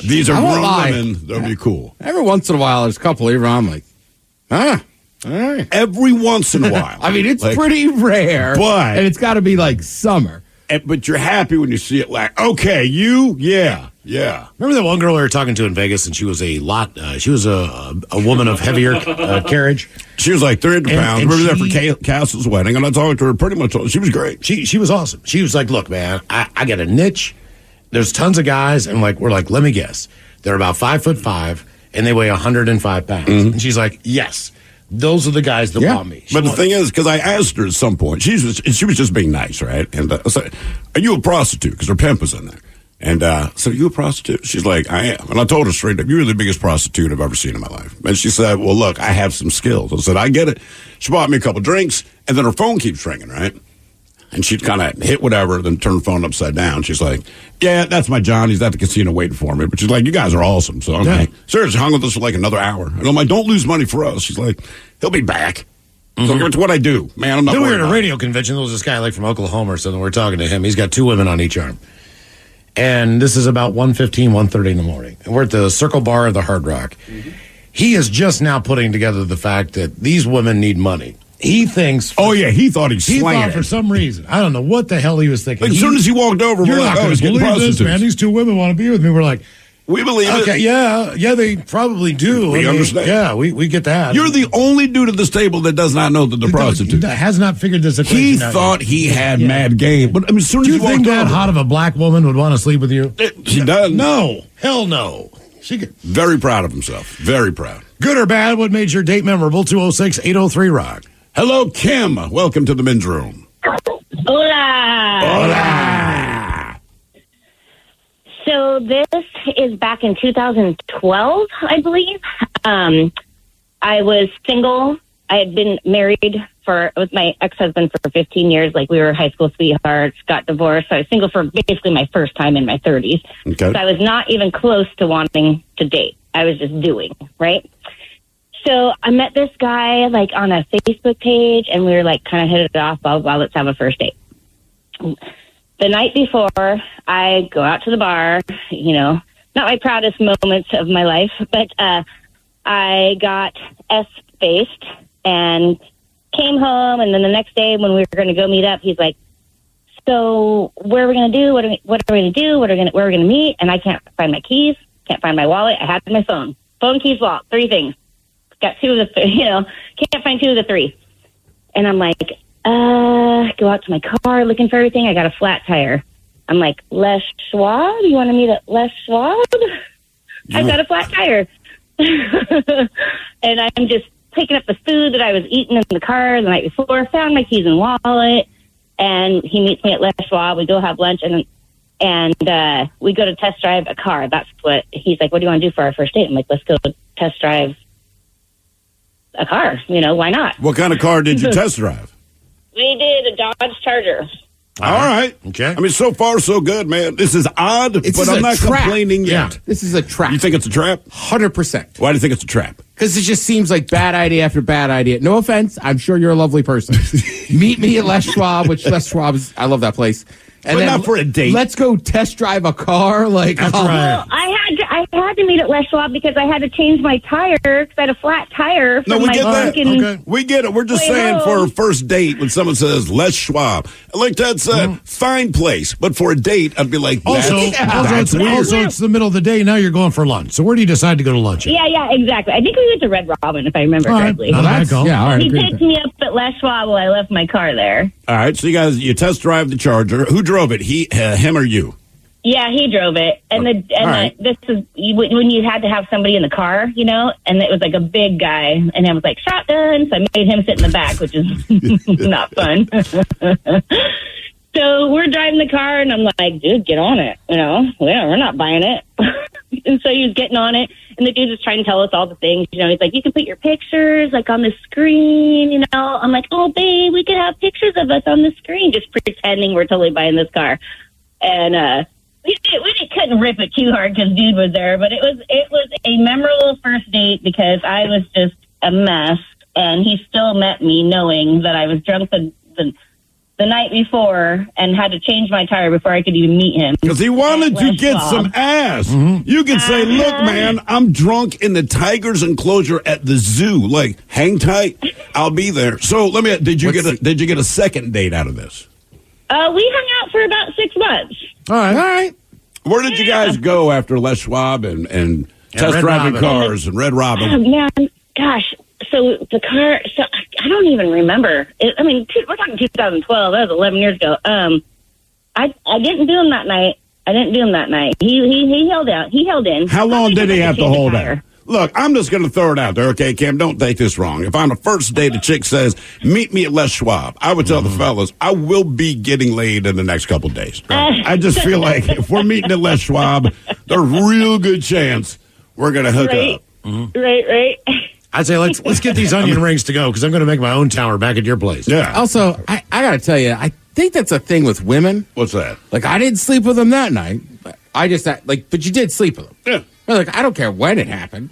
These are grown women. They'll be cool. Every once in a while, there's a couple here I'm like, all right. Every once in a while. I mean, it's pretty rare, and it's got to be like summer. But you're happy when you see it like, okay, yeah. Remember that one girl we were talking to in Vegas, and she was a woman of heavier carriage. She was like 300 pounds. We were there for Castle's wedding, and I talked to her pretty much. She was great. She was awesome. She was like, look, man, I got a niche. There's tons of guys, and we're like, let me guess. They're about 5'5", and they weigh 105 pounds. Mm-hmm. And she's like, yes. Those are the guys that want me. But the thing is, because I asked her at some point, she was just being nice, right? And I said, are you a prostitute? Because her pimp was in there. And I said, are you a prostitute? She's like, I am. And I told her straight up, you're the biggest prostitute I've ever seen in my life. And she said, well, look, I have some skills. I said, I get it. She bought me a couple drinks, and then her phone keeps ringing, right? And she'd kind of hit whatever, then turn the phone upside down. She's like, yeah, that's my John. He's at the casino waiting for me. But she's like, you guys are awesome. So I'm like, seriously, hung with us for like another hour. And I'm like, don't lose money for us. She's like, he'll be back. So it's what I do, man. I'm not Then we were worried at a about radio convention. There was this guy from Oklahoma or something. We were talking to him. He's got 2 women on each arm. And this is about 1:15, 1:30 in the morning. And we're at the Circle Bar of the Hard Rock. Mm-hmm. He is just now putting together the fact that these women need money. He thinks... he thought he thought for some reason. I don't know what the hell he was thinking. Like, as soon as he walked over, you're we're not like, going to believe this, man. These 2 women want to be with me. We're like... We believe it. Okay, yeah, they probably do. We understand. Yeah, we get that. You're the only dude at this table that does not know that they're prostitutes. Has not figured this equation He out thought yet. he had mad game. But I mean, as soon as do you he think walked that over, hot of a black woman would want to sleep with you? She does. No. Hell no. She could. Very proud of himself. Very proud. Good or bad, what made your date memorable? 206-803-ROCK. Hello, Kim. Welcome to the men's room. Hola. Hola. So this is back in 2012, I believe. I was single. I had been married with my ex-husband for 15 years. Like, we were high school sweethearts, got divorced. So I was single for basically my first time in my 30s. Okay. So I was not even close to wanting to date. I was just doing, right? So I met this guy, like, on a Facebook page, and we were, like, kind of hit it off, blah, blah, blah, let's have a first date. The night before, I go out to the bar, you know, not my proudest moments of my life, but I got S-faced and came home, and then the next day when we were going to go meet up, he's like, so where are we going to do? What are we going to do? Where are we going to meet? And I can't find my keys, can't find my wallet. I had my phone, keys, wallet, 3 things. Got 2 of the, can't find 2 of the 3. And I'm like, go out to my car looking for everything. I got a flat tire. I'm like, Les Schwab? You want to meet at Les Schwab? I got a flat tire. And I'm just picking up the food that I was eating in the car the night before, found my keys and wallet, and he meets me at Les Schwab. We go have lunch, and we go to test drive a car. That's what he's like, what do you want to do for our first date? I'm like, let's go test drive a car. Why not? What kind of car did you test drive? We did a Dodge Charger. All right. Okay. I mean, so far, so good, man. This is odd, but I'm not complaining yet. Yeah. This is a trap. You think it's a trap? 100%. Why do you think it's a trap? Because it just seems like bad idea after bad idea. No offense. I'm sure you're a lovely person. Meet me at Les Schwab, which Les Schwab is, I love that place. And but then not for a date. Let's go test drive a car. Like, That's right. Well, I had to meet at Les Schwab because I had to change my tire because I had a flat tire. No, from we my get that. drunken Okay. We get it. We're just way saying home. for a first date when someone says Les Schwab, like Ted said, fine place. But for a date, I'd be like, Also, that's weird. it's the middle of the day. Now you're going for lunch. So where do you decide to go to lunch at? Yeah, exactly. I think we went to Red Robin, if I remember All right. correctly. Not a bad call. Yeah, all right. He Agree picked with that. me up at Les Schwab while I left my car there. All right, so you test drive the Charger. Who drove it? Him or you? Yeah, he drove it, and right. this is when you had to have somebody in the car, and it was like a big guy, and I was like shotgun, so I made him sit in the back, which is not fun. So we're driving the car, and I'm like, dude, get on it, we're not buying it. And so he was getting on it, and the dude was trying to tell us all the things, he's like, you can put your pictures like on the screen, I'm like, oh babe, we could have pictures of us on the screen, just pretending we're totally buying this car, and we couldn't rip it too hard because dude was there, but it was a memorable first date because I was just a mess, and he still met me knowing that I was drunk the night before and had to change my tire before I could even meet him. Because he wanted to get some ass. You could say, look, man, I'm drunk in the tiger's enclosure at the zoo. Like, hang tight. I'll be there. So did you get a second date out of this? We hung out for about 6 months. All right. Where did you guys go after Les Schwab and test Red driving Robin. cars and Red Robin? Oh, man, gosh. So the car, I don't even remember. We're talking 2012. That was 11 years ago. I didn't do him that night. He held out. He held in. How long did he have to hold out? out? Look, I'm just going to throw it out there, okay, Cam? Don't take this wrong. If on the first date a chick says, meet me at Les Schwab, I would tell the fellas, I will be getting laid in the next couple days. I just feel like if we're meeting at Les Schwab, there's a real good chance we're going to hook up. Right. I'd say let's get these onion rings to go because I'm going to make my own tower back at your place. Yeah. Also, I got to tell you, I think that's a thing with women. What's that? Like, I didn't sleep with him that night. But you did sleep with him. Yeah. Like, I don't care when it happened.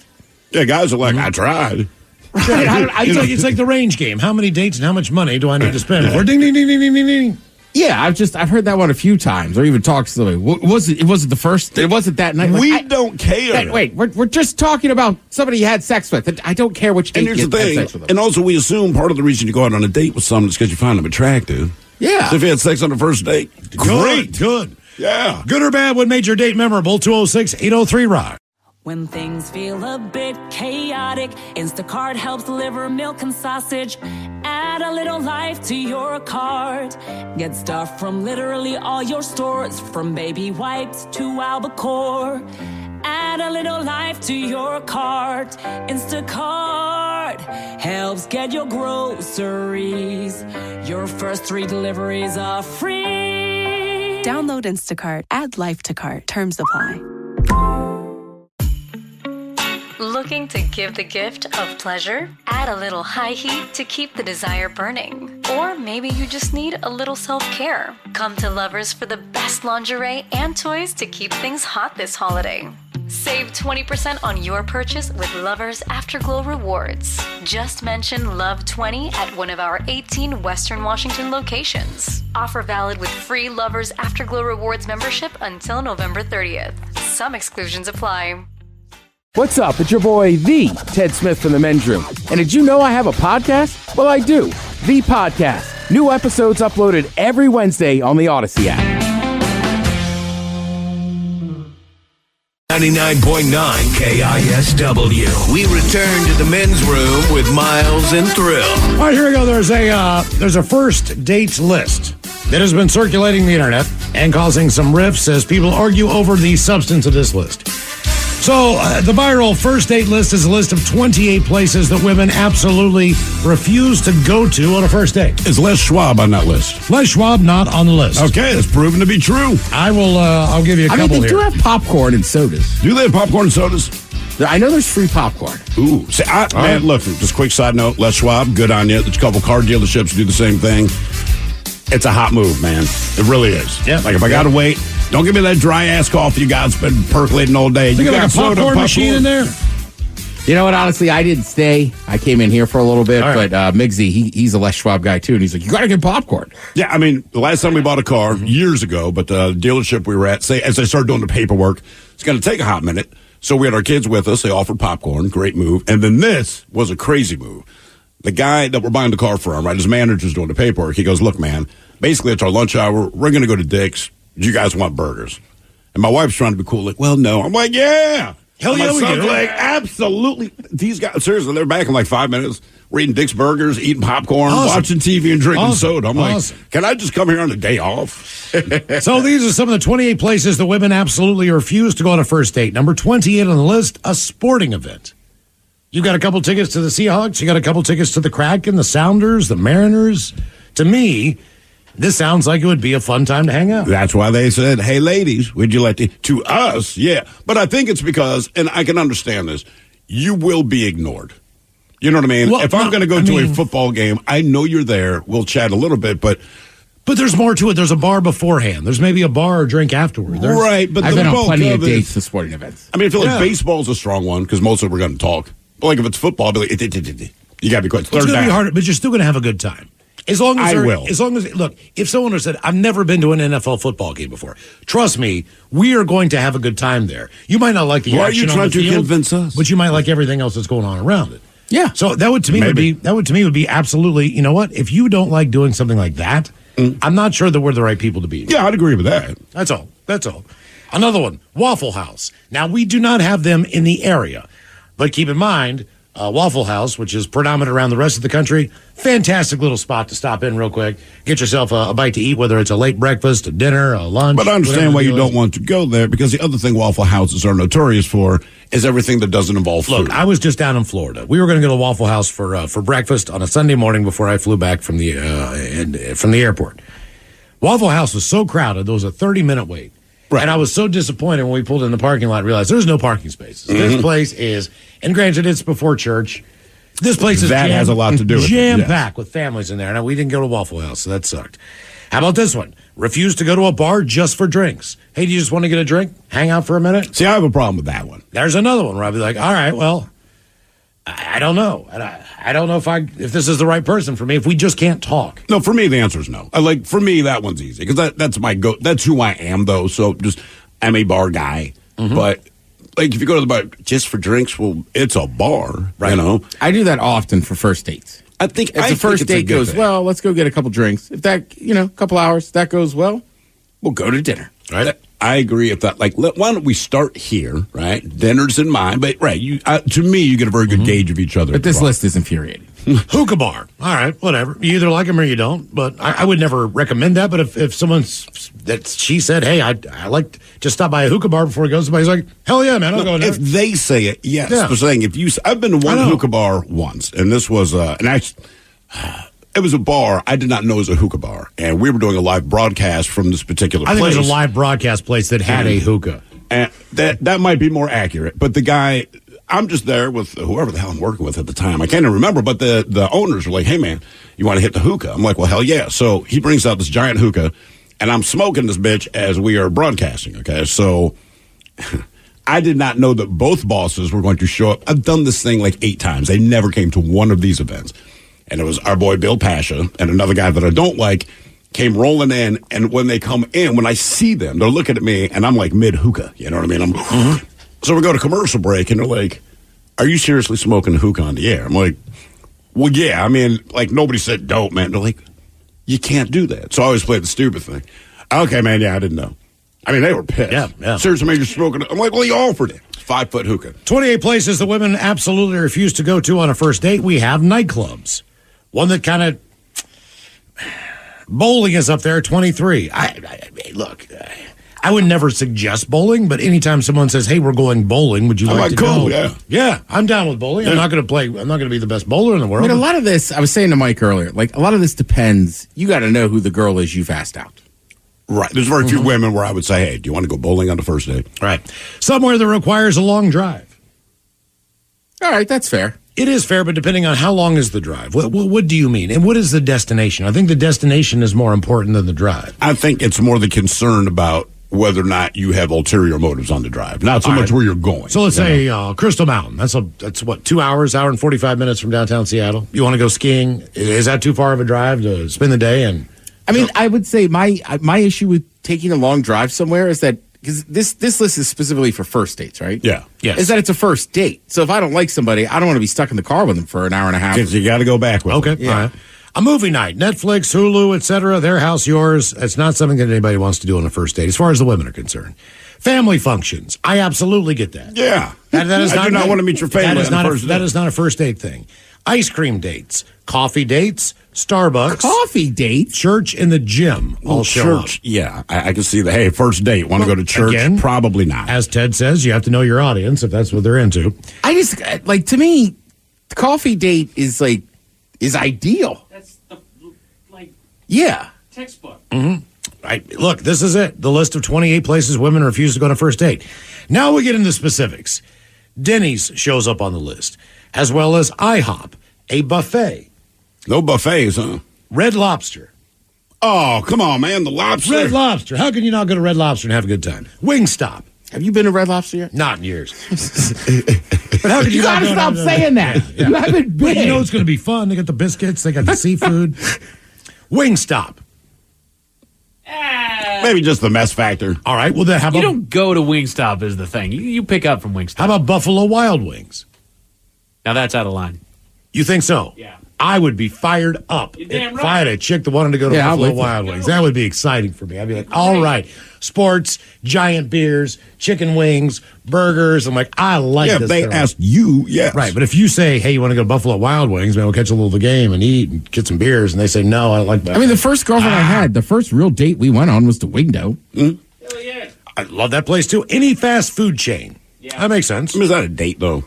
Yeah, guys are like, I tried. Right. It's like the range game. How many dates and how much money do I need to spend for? Ding, ding, ding, ding, ding, ding, ding. Yeah, I've heard that one a few times, or even talked to somebody. It wasn't the first. It wasn't that night. We don't care. Wait, we're just talking about somebody you had sex with. I don't care which date And here's you the had thing, sex with them. and also we assume part of the reason you go out on a date with someone is because you find them attractive. Yeah. So if you had sex on the first date, great. Good. Yeah. Good or bad, what made your date memorable? 206-803-ROCK. When things feel a bit chaotic, Instacart helps deliver milk and sausage. Add a little life to your cart. Get stuff from literally all your stores, from baby wipes to albacore. Add a little life to your cart. Instacart helps get your groceries. Your first 3 deliveries are free. Download Instacart. Add life to cart. Terms apply. Look Looking to give the gift of pleasure? Add a little high heat to keep the desire burning. Or maybe you just need a little self-care. Come to Lovers for the best lingerie and toys to keep things hot this holiday. Save 20% on your purchase with Lovers Afterglow Rewards. Just mention Love20 at one of our 18 Western Washington locations. Offer valid with free Lovers Afterglow Rewards membership until November 30th. Some exclusions apply. What's up? It's your boy, the Ted Smith from the Men's Room. And did you know I have a podcast? Well, I do. The Podcast. New episodes uploaded every Wednesday on the Odyssey app. 99.9 KISW. We return to the Men's Room with Miles and Thrill. All right, here we go. There's a first dates list that has been circulating the internet and causing some rifts as people argue over the substance of this list. So, the viral first date list is a list of 28 places that women absolutely refuse to go to on a first date. Is Les Schwab on that list? Les Schwab not on the list. Okay, that's proven to be true. I'll give you a couple they here. do have popcorn and sodas. Do they have popcorn and sodas? I know there's free popcorn. Ooh. See, man, look, just quick side note, Les Schwab, good on you. There's a couple car dealerships do the same thing. It's a hot move, man. It really is. Yeah. Like, if I got to wait, don't give me that dry-ass coffee you got. It's been percolating all day. You got like a popcorn machine in there? You know what? Honestly, I didn't stay. I came in here for a little bit, but Miggsy, he's a Les Schwab guy, too, and he's like, you got to get popcorn. Yeah, I mean, the last time we bought a car, years ago, but the dealership we were at, as they started doing the paperwork, it's going to take a hot minute. So we had our kids with us. They offered popcorn. Great move. And then this was a crazy move. The guy that we're buying the car from, right, his manager's doing the paperwork. He goes, look, man, basically it's our lunch hour. We're going to go to Dick's. Do you guys want burgers? And my wife's trying to be cool, like, well, no. I'm like, yeah. Hell yeah, my we son's do. like, absolutely. These guys, seriously, they're back in like 5 minutes. We're eating Dick's burgers, eating popcorn, watching TV, and drinking soda. I'm like, can I just come here on a day off? So these are some of the 28 places that women absolutely refuse to go on a first date. Number 28 on the list, a sporting event. You got a couple tickets to the Seahawks. You got a couple tickets to the Kraken, the Sounders, the Mariners. To me, this sounds like it would be a fun time to hang out. That's why they said, hey, ladies, would you like to us? Yeah. But I think it's because, and I can understand this, you will be ignored. You know what I mean? Well, if I'm going to go to a football game, I know you're there. We'll chat a little bit, but there's more to it. There's a bar beforehand. There's maybe a bar or drink afterward. Right, but I've the been on bulk plenty of of it- dates to sporting events. I mean, I feel like baseball's a strong one because most of we're going to talk. But like if it's football, I'll be like, you got to be quiet. It's going to be hard, but you're still going to have a good time. As long as look, if someone has said, I've never been to an NFL football game before, trust me, we are going to have a good time there. You might not like the Why are action you on trying the to field, convince us? but you might like everything else that's going on around it. Yeah. So that would to me would be absolutely, you know what? If you don't like doing something like that, I'm not sure that we're the right people to be. Yeah, I'd agree with that. That's all. Another one, Waffle House. Now, we do not have them in the area, but keep in mind, Waffle House, which is predominant around the rest of the country, fantastic little spot to stop in real quick. Get yourself a bite to eat, whether it's a late breakfast, a dinner, a lunch. But I understand why you don't want to go there because the other thing Waffle Houses are notorious for is everything that doesn't involve food. Look, I was just down in Florida. We were going to go to Waffle House for breakfast on a Sunday morning before I flew back from the airport. Waffle House was so crowded, there was a 30-minute wait. Right. And I was so disappointed when we pulled in the parking lot and realized there's no parking spaces. Mm-hmm. This place is, and granted, it's before church. This place is has a lot to do with it. jam-packed with families in there. Now, we didn't go to Waffle House, so that sucked. How about this one? Refuse to go to a bar just for drinks. Hey, do you just want to get a drink? Hang out for a minute? See, I have a problem with that one. There's another one where I'd be like, all right, well, I don't know. I don't know if this is the right person for me, if we just can't talk. No, for me, the answer is no. For me, that one's easy because that's my go. That's who I am, though. So I'm a bar guy. Mm-hmm. But like, if you go to the bar just for drinks, well, it's a bar, right? You know. I do that often for first dates. I think if the first date goes well, let's go get a couple drinks. If that, a couple hours, that goes well, we'll go to dinner. Right. I agree with that. Like, why don't we start here, right? Dinner's in mind, but right, to me, you get a very good gauge of each other. But this list is infuriating. Hookah bar. All right, whatever. You either like them or you don't. But I would never recommend that. But if she said, hey, I like to stop by a hookah bar before he goes, somebody's like, hell yeah, man, I'll go in there. If they say it, yes. Yeah. They're saying I've been to one hookah bar once, and this was it was a bar I did not know it was a hookah bar, and we were doing a live broadcast from this particular place. I think it was a live broadcast place that had a hookah. And that might be more accurate, but the guy, I'm just there with whoever the hell I'm working with at the time. I can't even remember, but the owners were like, hey, man, you want to hit the hookah? I'm like, well, hell yeah. So he brings out this giant hookah, and I'm smoking this bitch as we are broadcasting, okay? So I did not know that both bosses were going to show up. I've done this thing like 8 times. They never came to one of these events. And it was our boy Bill Pasha and another guy that I don't like came rolling in. And when they come in, when I see them, they're looking at me, and I'm like mid-hookah. You know what I mean? So we go to commercial break, and they're like, are you seriously smoking a hookah on the air? I'm like, well, yeah. I mean, like, nobody said dope, man. They're like, you can't do that. So I always play the stupid thing. Okay, man, yeah, I didn't know. I mean, they were pissed. Yeah. Seriously, man, you're smoking. I'm like, well, he offered it. 5-foot hookah. 28 places the women absolutely refuse to go to on a first date. We have nightclubs. One that kind of... Bowling is up there, 23. Look, I would never suggest bowling, but anytime someone says, hey, we're going bowling, would you like to go? Yeah, I'm down with bowling. Yeah. I'm not going to be the best bowler in the world. I mean, a lot of this, I was saying to Mike earlier, like, a lot of this depends. You got to know who the girl is you've asked out. Right. There's very few women where I would say, hey, do you want to go bowling on the first date? Right. Somewhere that requires a long drive. All right, that's fair. It is fair, but depending on how long is the drive. What do you mean? And what is the destination? I think the destination is more important than the drive. I think it's more the concern about whether or not you have ulterior motives on the drive, not so much where you're going. So let's say Crystal Mountain. That's what, 2 hours, hour and 45 minutes from downtown Seattle. You want to go skiing? Is that too far of a drive to spend the day? And I mean, I would say my issue with taking a long drive somewhere is that, because this list is specifically for first dates, right? Yeah. Yes. Is that it's a first date. So if I don't like somebody, I don't want to be stuck in the car with them for an hour and a half. Because you got to go back with them. Yeah. All right. A movie night, Netflix, Hulu, etc. Their house, yours. It's not something that anybody wants to do on a first date, as far as the women are concerned. Family functions. I absolutely get that. Yeah. That is I do not want to meet your family on the first date. That is not a first date thing. Ice cream dates, coffee dates, Starbucks. Coffee dates? Church and the gym all show up. Yeah, I can see that. Hey, first date, want to go to church? Again, probably not. As Ted says, you have to know your audience if that's what they're into. I just, like, to me, the coffee date is ideal. That's Yeah. Textbook. Look, this is it. The list of 28 places women refuse to go on a first date. Now we get into specifics. Denny's shows up on the list, as well as IHOP, a buffet. No buffets, huh? Red Lobster. Oh, come on, man. The Lobster. Red Lobster. How can you not go to Red Lobster and have a good time? Wingstop. Have you been to Red Lobster yet? Not in years. But how can you gotta stop saying that. Yeah. You haven't been. But you know it's going to be fun. They got the biscuits. They got the seafood. Wingstop. Maybe just the mess factor. All right. Well, then how about... You don't go to Wingstop is the thing. You pick up from Wingstop. How about Buffalo Wild Wings? Now that's out of line. You think so? Yeah. I would be fired up if I had a chick that wanted to go to Buffalo Wild Wings. That would be exciting for me. I'd be like, all right, sports, giant beers, chicken wings, burgers. I'm like, I like this. Yeah, they asked you, yes. Right, but if you say, hey, you want to go to Buffalo Wild Wings, man, we'll catch a little of the game and eat and get some beers, and they say, no, I don't like that. I mean, the first girlfriend I had, the first real date we went on was to Wingdo. Hell yeah. I love that place, too. Any fast food chain. Yeah. That makes sense. I mean, is that a date, though?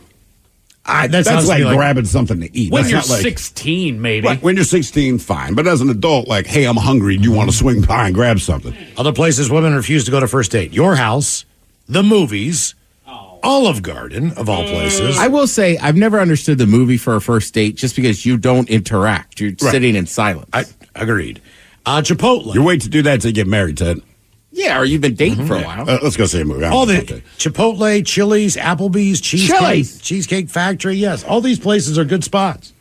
That's like grabbing something to eat. When that's you're not like, 16, maybe. Right, when you're 16, fine. But as an adult, like, hey, I'm hungry. Do you want to swing by and grab something? Other places women refuse to go to first date. Your house, the movies, Olive Garden, of all places. I will say, I've never understood the movie for a first date just because you don't interact. You're sitting in silence. Agreed. Chipotle. You wait to do that till you get married, Ted. Yeah, or you've been dating for a while. Let's go see a movie. All the Chipotle, Chili's, Applebee's, Cheesecake Factory. Yes, all these places are good spots.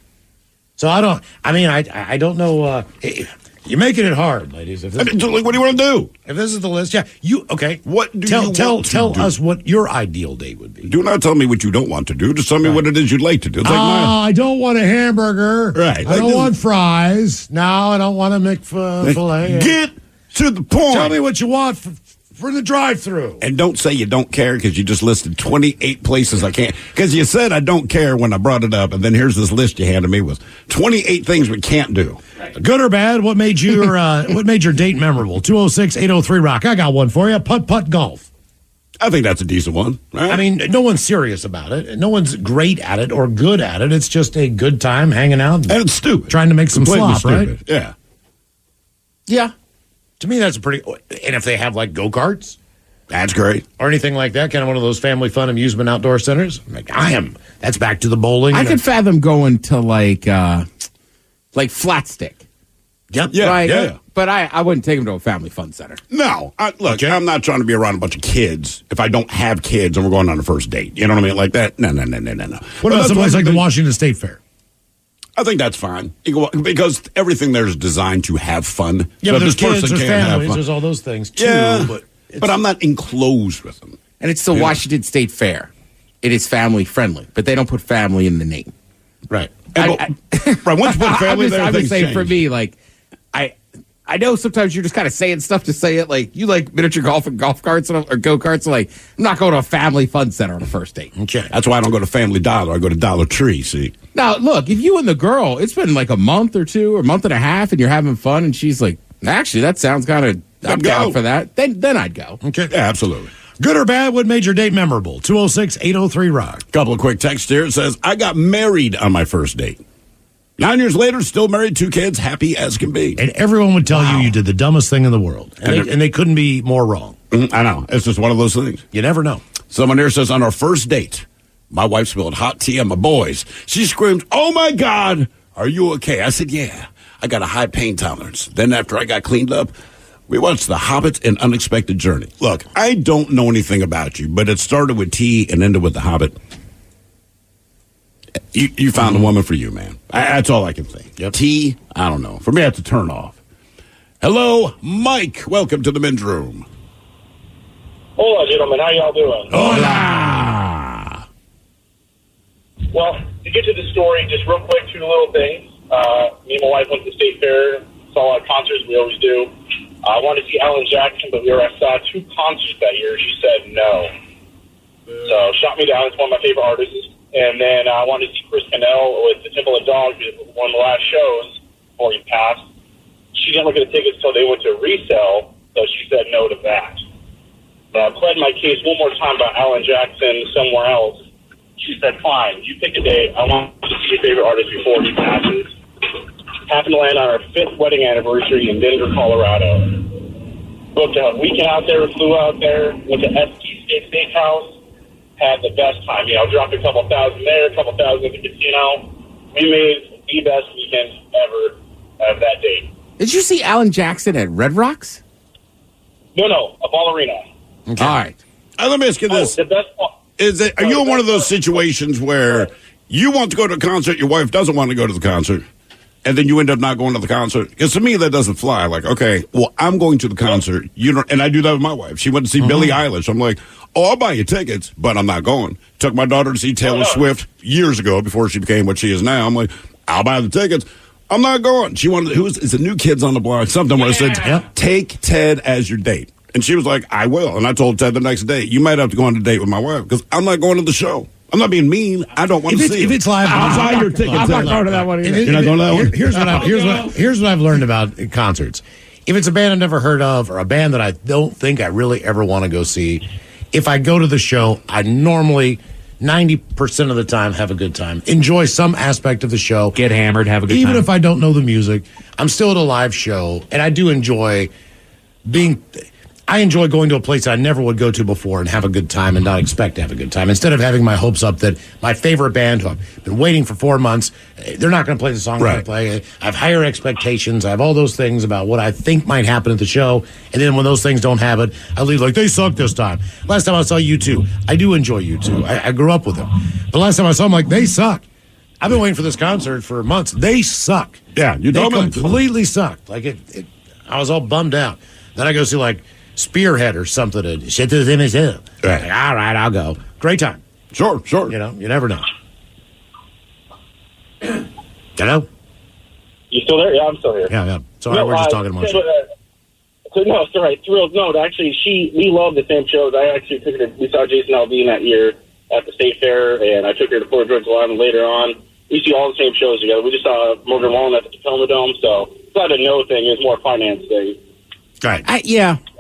So I don't know. You're making it hard, ladies. If this, what do you want to do? If this is the list, yeah. What do tell us what your ideal date would be. Do not tell me what you don't want to do. Just tell me what it is you'd like to do. It's like I don't want a hamburger. Right. I don't want fries. No, I don't want a McFilet. Get to the point. Tell me what you want for the drive-thru. And don't say you don't care because you just listed 28 places I can't. Because you said I don't care when I brought it up, and then here's this list you handed me with 28 things we can't do. Good or bad? What made your date memorable? 206-803-ROCK. I got one for you. Putt-putt golf. I think that's a decent one. Right? I mean, no one's serious about it. No one's great at it or good at it. It's just a good time hanging out. And it's stupid. Trying to make some slop, stupid. right? Yeah. Yeah. To me, that's a pretty... And if they have, like, go-karts, That's great. Or anything like that, kind of one of those family fun amusement outdoor centers. Like, that's back to the bowling. I could fathom going to like Flat Stick. Yep. Yeah, right? yeah. But I wouldn't take them to a family fun center. No. Look, I'm not trying to be around a bunch of kids if I don't have kids and we're going on a first date. You know what I mean? Like that? No. What about someplace like the Washington State Fair? I think that's fine. Because everything there is designed to have fun. Yeah, so but there's this person kids, there's can't have families, fun. there's all those things, too. Yeah, but I'm not enclosed with them. And it's the Washington State Fair. It is family friendly, but they don't put family in the name. Right. Right. Once you put family there, I'm just things saying change. for me, like, I know sometimes you're just kind of saying stuff to say it. Like, you like miniature golf and golf carts or go-karts. So like, I'm not going to a family fun center on a first date. Okay. That's why I don't go to Family Dollar. I go to Dollar Tree, see? Now, look, if you and the girl, it's been like a month or two or a month and a half and you're having fun and she's like, actually, that sounds kind of, I'm down for that. Then I'd go. Okay. Yeah, absolutely. Good or bad, what made your date memorable? 206-803-ROCK. Couple of quick texts here. It says, I got married on my first date. 9 years later, still married, 2 kids, happy as can be. And everyone would tell you did the dumbest thing in the world. And they couldn't be more wrong. I know. It's just one of those things. You never know. Someone here says, on our first date, my wife spilled hot tea on my boys. She screamed, oh, my God, are you okay? I said, yeah, I got a high pain tolerance. Then after I got cleaned up, we watched The Hobbit: An Unexpected Journey. Look, I don't know anything about you, but it started with tea and ended with The Hobbit. You found a woman for you, man. That's all I can say. Yep. Tea, I don't know. For me, that's a turn off. Hello, Mike. Welcome to the men's room. Hola, gentlemen. How y'all doing? Hola. Well, to get to the story, just real quick, 2 little things. Me and my wife went to the State Fair, saw a lot of concerts. We always do. I wanted to see Alan Jackson, but I saw 2 concerts that year. She said no. So, shot me down. It's one of my favorite artists. And then I wanted to see Chris Cannell with the Temple of Dogs, one of the last shows before he passed. She didn't look at the tickets until they went to resale, so she said no to that. I pled my case one more time about Alan Jackson somewhere else. She said, fine, you pick a date. I want to see your favorite artist before he passes. Happened to land on our 5th wedding anniversary in Denver, Colorado. Booked a weekend out there, flew out there, went to ST Steakhouse. Had the best time. Dropped a couple thousand there, a couple thousand at the casino. We made the best weekend ever of that date. Did you see Alan Jackson at Red Rocks? No, a ballerina. Okay. All right. Let me ask you this. The best Are you in one of those situations where you want to go to a concert, your wife doesn't want to go to the concert, and then you end up not going to the concert? Because to me, that doesn't fly. Like, okay, well, I'm going to the concert. And I do that with my wife. She went to see Billie Eilish. I'm like, I'll buy you tickets, but I'm not going. Took my daughter to see Taylor Swift years ago before she became what she is now. I'm like, I'll buy the tickets. I'm not going. She wanted, it's the New Kids on the Block, something where I said, take Ted as your date. And she was like, I will. And I told Ted the next day, you might have to go on a date with my wife because I'm not going to the show. I'm not being mean. I don't want to see it. If it's live, I'll buy your tickets. I'm not going to that one either. You're not going to that one? Here's what I've learned about concerts. If it's a band I've never heard of or a band that I don't think I really ever want to go see, if I go to the show, I normally 90% of the time have a good time. Enjoy some aspect of the show. Get hammered, have a good time. Even if I don't know the music, I'm still at a live show, and I do enjoy I enjoy going to a place I never would go to before and have a good time and not expect to have a good time. Instead of having my hopes up that my favorite band, who I've been waiting for 4 months, they're not going to play the song I play. I have higher expectations. I have all those things about what I think might happen at the show. And then when those things don't happen, I leave like, they suck this time. Last time I saw U2, I do enjoy U2. I grew up with them. But last time I saw them, like, they suck. I've been waiting for this concert for months. They suck. Yeah, you They told me. completely sucked. Like, I was all bummed out. Then I go see, like, Spearhead or something. Shit to them as hell. Like, all right, I'll go. Great time. Sure. You know, you never know. Hello? You still there? Yeah, I'm still here. Yeah. Sorry, we're just talking amongst No, it's all right. Thrilled. No, actually, we love the same shows. I actually took her to, we saw Jason Aldean that year at the State Fair, and I took her to Fort George Line later on. We see all the same shows together. We just saw Morgan Wallen at the Tacoma Dome, so it's not a no thing. It's more a finance thing. Right.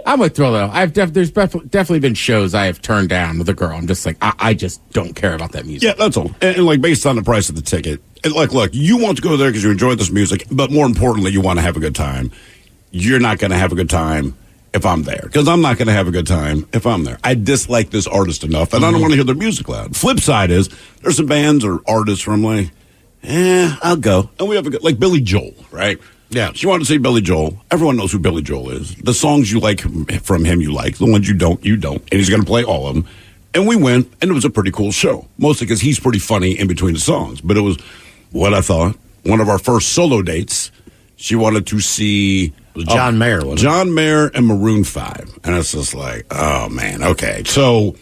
I'm with Thrill, though. There's definitely been shows I have turned down with a girl. I'm just like, I just don't care about that music. Yeah, that's all. And like, based on the price of the ticket, and like, look, you want to go there because you enjoy this music, but more importantly, you want to have a good time. You're not going to have a good time if I'm there, because I'm not going to have a good time if I'm there. I dislike this artist enough, and I don't want to hear their music loud. Flip side is, there's some bands or artists where I'm like, I'll go. And we have a good, like Billy Joel, right? Yeah. She wanted to see Billy Joel. Everyone knows who Billy Joel is. The songs you like from him, you like. The ones you don't. And he's going to play all of them. And we went, and it was a pretty cool show. Mostly because he's pretty funny in between the songs. But it was what I thought. One of our first solo dates, she wanted to see John Mayer, wasn't it? John Mayer and Maroon 5. And it's just like, oh, man, okay. So,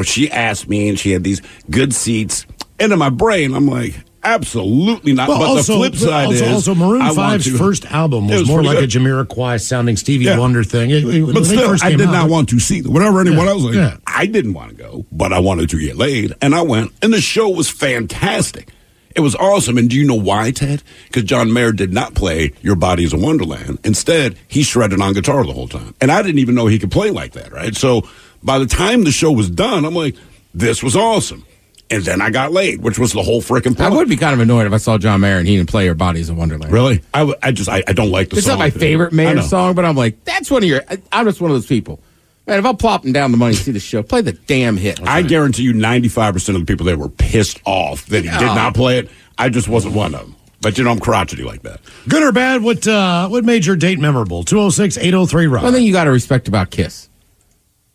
she asked me, and she had these good seats. And in my brain, I'm like, absolutely not. Well, but also, the flip side also Maroon 5's first album was more like a Jamiroquai sounding Stevie Wonder thing. But still, I did not want to see them. Whatever anyone else was like, Yeah. I didn't want to go, but I wanted to get laid. And I went, and the show was fantastic. It was awesome. And do you know why, Ted? Because John Mayer did not play Your Body is a Wonderland. Instead, he shredded on guitar the whole time. And I didn't even know he could play like that, right? So by the time the show was done, I'm like, this was awesome. And then I got laid, which was the whole freaking plot. I would be kind of annoyed if I saw John Mayer and he didn't play Your Body is a Wonderland. Really? I don't like the It's song. not my favorite Mayer song, but I'm like, that's one of your... I'm just one of those people. Man, if I'm plopping down the money to see the show, play the damn hit. I guarantee you 95% of the people there were pissed off that he did not play it. I just wasn't one of them. But, I'm crotchety like that. Good or bad, what made your date memorable? 206-803-ROCK. One thing you got to respect about KISS.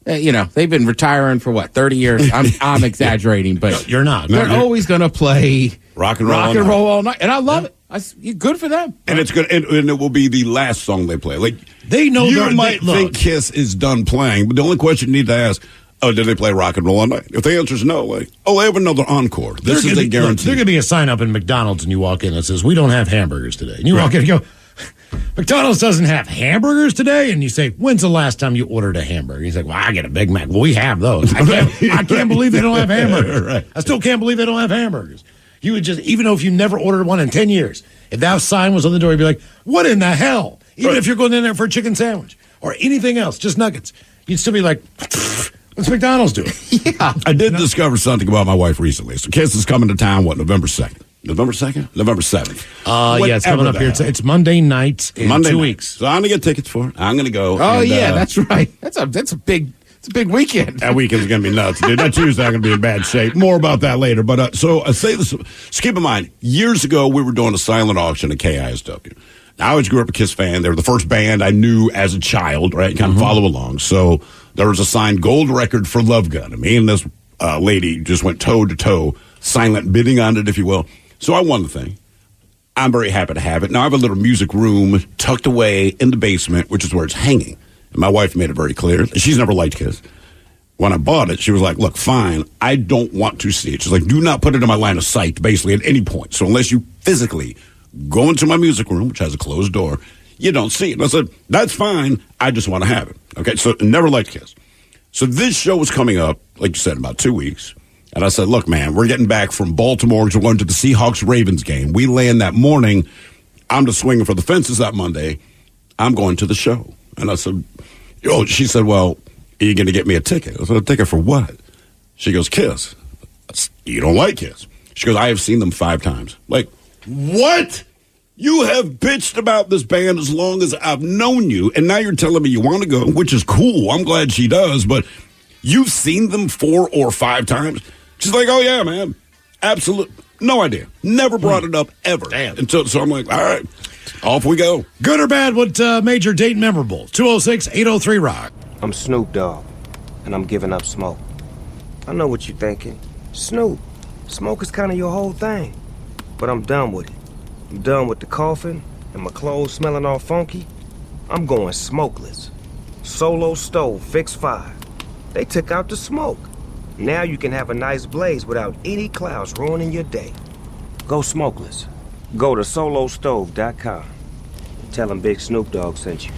They've been retiring for 30 years. I'm exaggerating, but you're not. They're always going to play rock and roll all night, and I love it. Good for them, and it's good, and it will be the last song they play. Like they know, you might think KISS is done playing, but the only question you need to ask: did they play rock and roll all night? If the answer is no, they have another encore. This is a guarantee. There's going to be a sign up in McDonald's, and you walk in that says, "We don't have hamburgers today." And you walk in and go, McDonald's doesn't have hamburgers today? And you say, when's the last time you ordered a hamburger? He's like, well, I get a Big Mac. Well, we have those. I can't believe they don't have hamburgers. Right. I still can't believe they don't have hamburgers. You would just, even though if you never ordered one in 10 years, if that sign was on the door, you'd be like, what in the hell? Even if you're going in there for a chicken sandwich or anything else, just nuggets, you'd still be like, what's McDonald's doing? Yeah. I did discover something about my wife recently. So KISS is coming to town, November 2nd? November 2nd? November 7th. Yeah, it's coming up here. It's Monday night in 2 weeks. So I'm going to get tickets for it. I'm going to go. Oh, yeah, that's right. That's a big weekend. That weekend's going to be nuts, dude. That Tuesday I'm going to be in bad shape. More about that later. But so I say this. So keep in mind, years ago we were doing a silent auction at KISW. Now, I always grew up a KISS fan. They were the first band I knew as a child, right? Kind of follow along. So there was a signed gold record for Love Gun. And me and this lady just went toe to toe, silent bidding on it, if you will. So I won the thing. I'm very happy to have it. Now I have a little music room tucked away in the basement, which is where it's hanging. And my wife made it very clear. She's never liked KISS. When I bought it, she was like, look, fine, I don't want to see it. She's like, do not put it in my line of sight, basically, at any point. So unless you physically go into my music room, which has a closed door, you don't see it. And I said, that's fine. I just want to have it. Okay, so never liked KISS. So this show was coming up, like you said, in about 2 weeks. And I said, look, man, we're getting back from Baltimore to going to the Seahawks-Ravens game. We land that morning. I'm just swinging for the fences that Monday. I'm going to the show. And I said, she said, well, are you going to get me a ticket? I said, a ticket for what? She goes, KISS. You don't like KISS. She goes, I have seen them 5 times. Like, what? You have bitched about this band as long as I've known you, and now you're telling me you want to go, which is cool. I'm glad she does, but you've seen them 4 or 5 times? She's like, oh, yeah, man. Absolutely. No idea. Never brought it up ever. Damn. And so I'm like, all right, off we go. Good or bad, what made your date memorable? 206-803-ROCK. I'm Snoop Dogg, and I'm giving up smoke. I know what you're thinking. Snoop, smoke is kind of your whole thing. But I'm done with it. I'm done with the coughing and my clothes smelling all funky. I'm going smokeless. Solo stove, fix 5. They took out the smoke. Now you can have a nice blaze without any clouds ruining your day. Go smokeless. Go to solostove.com. Tell them Big Snoop Dogg sent you.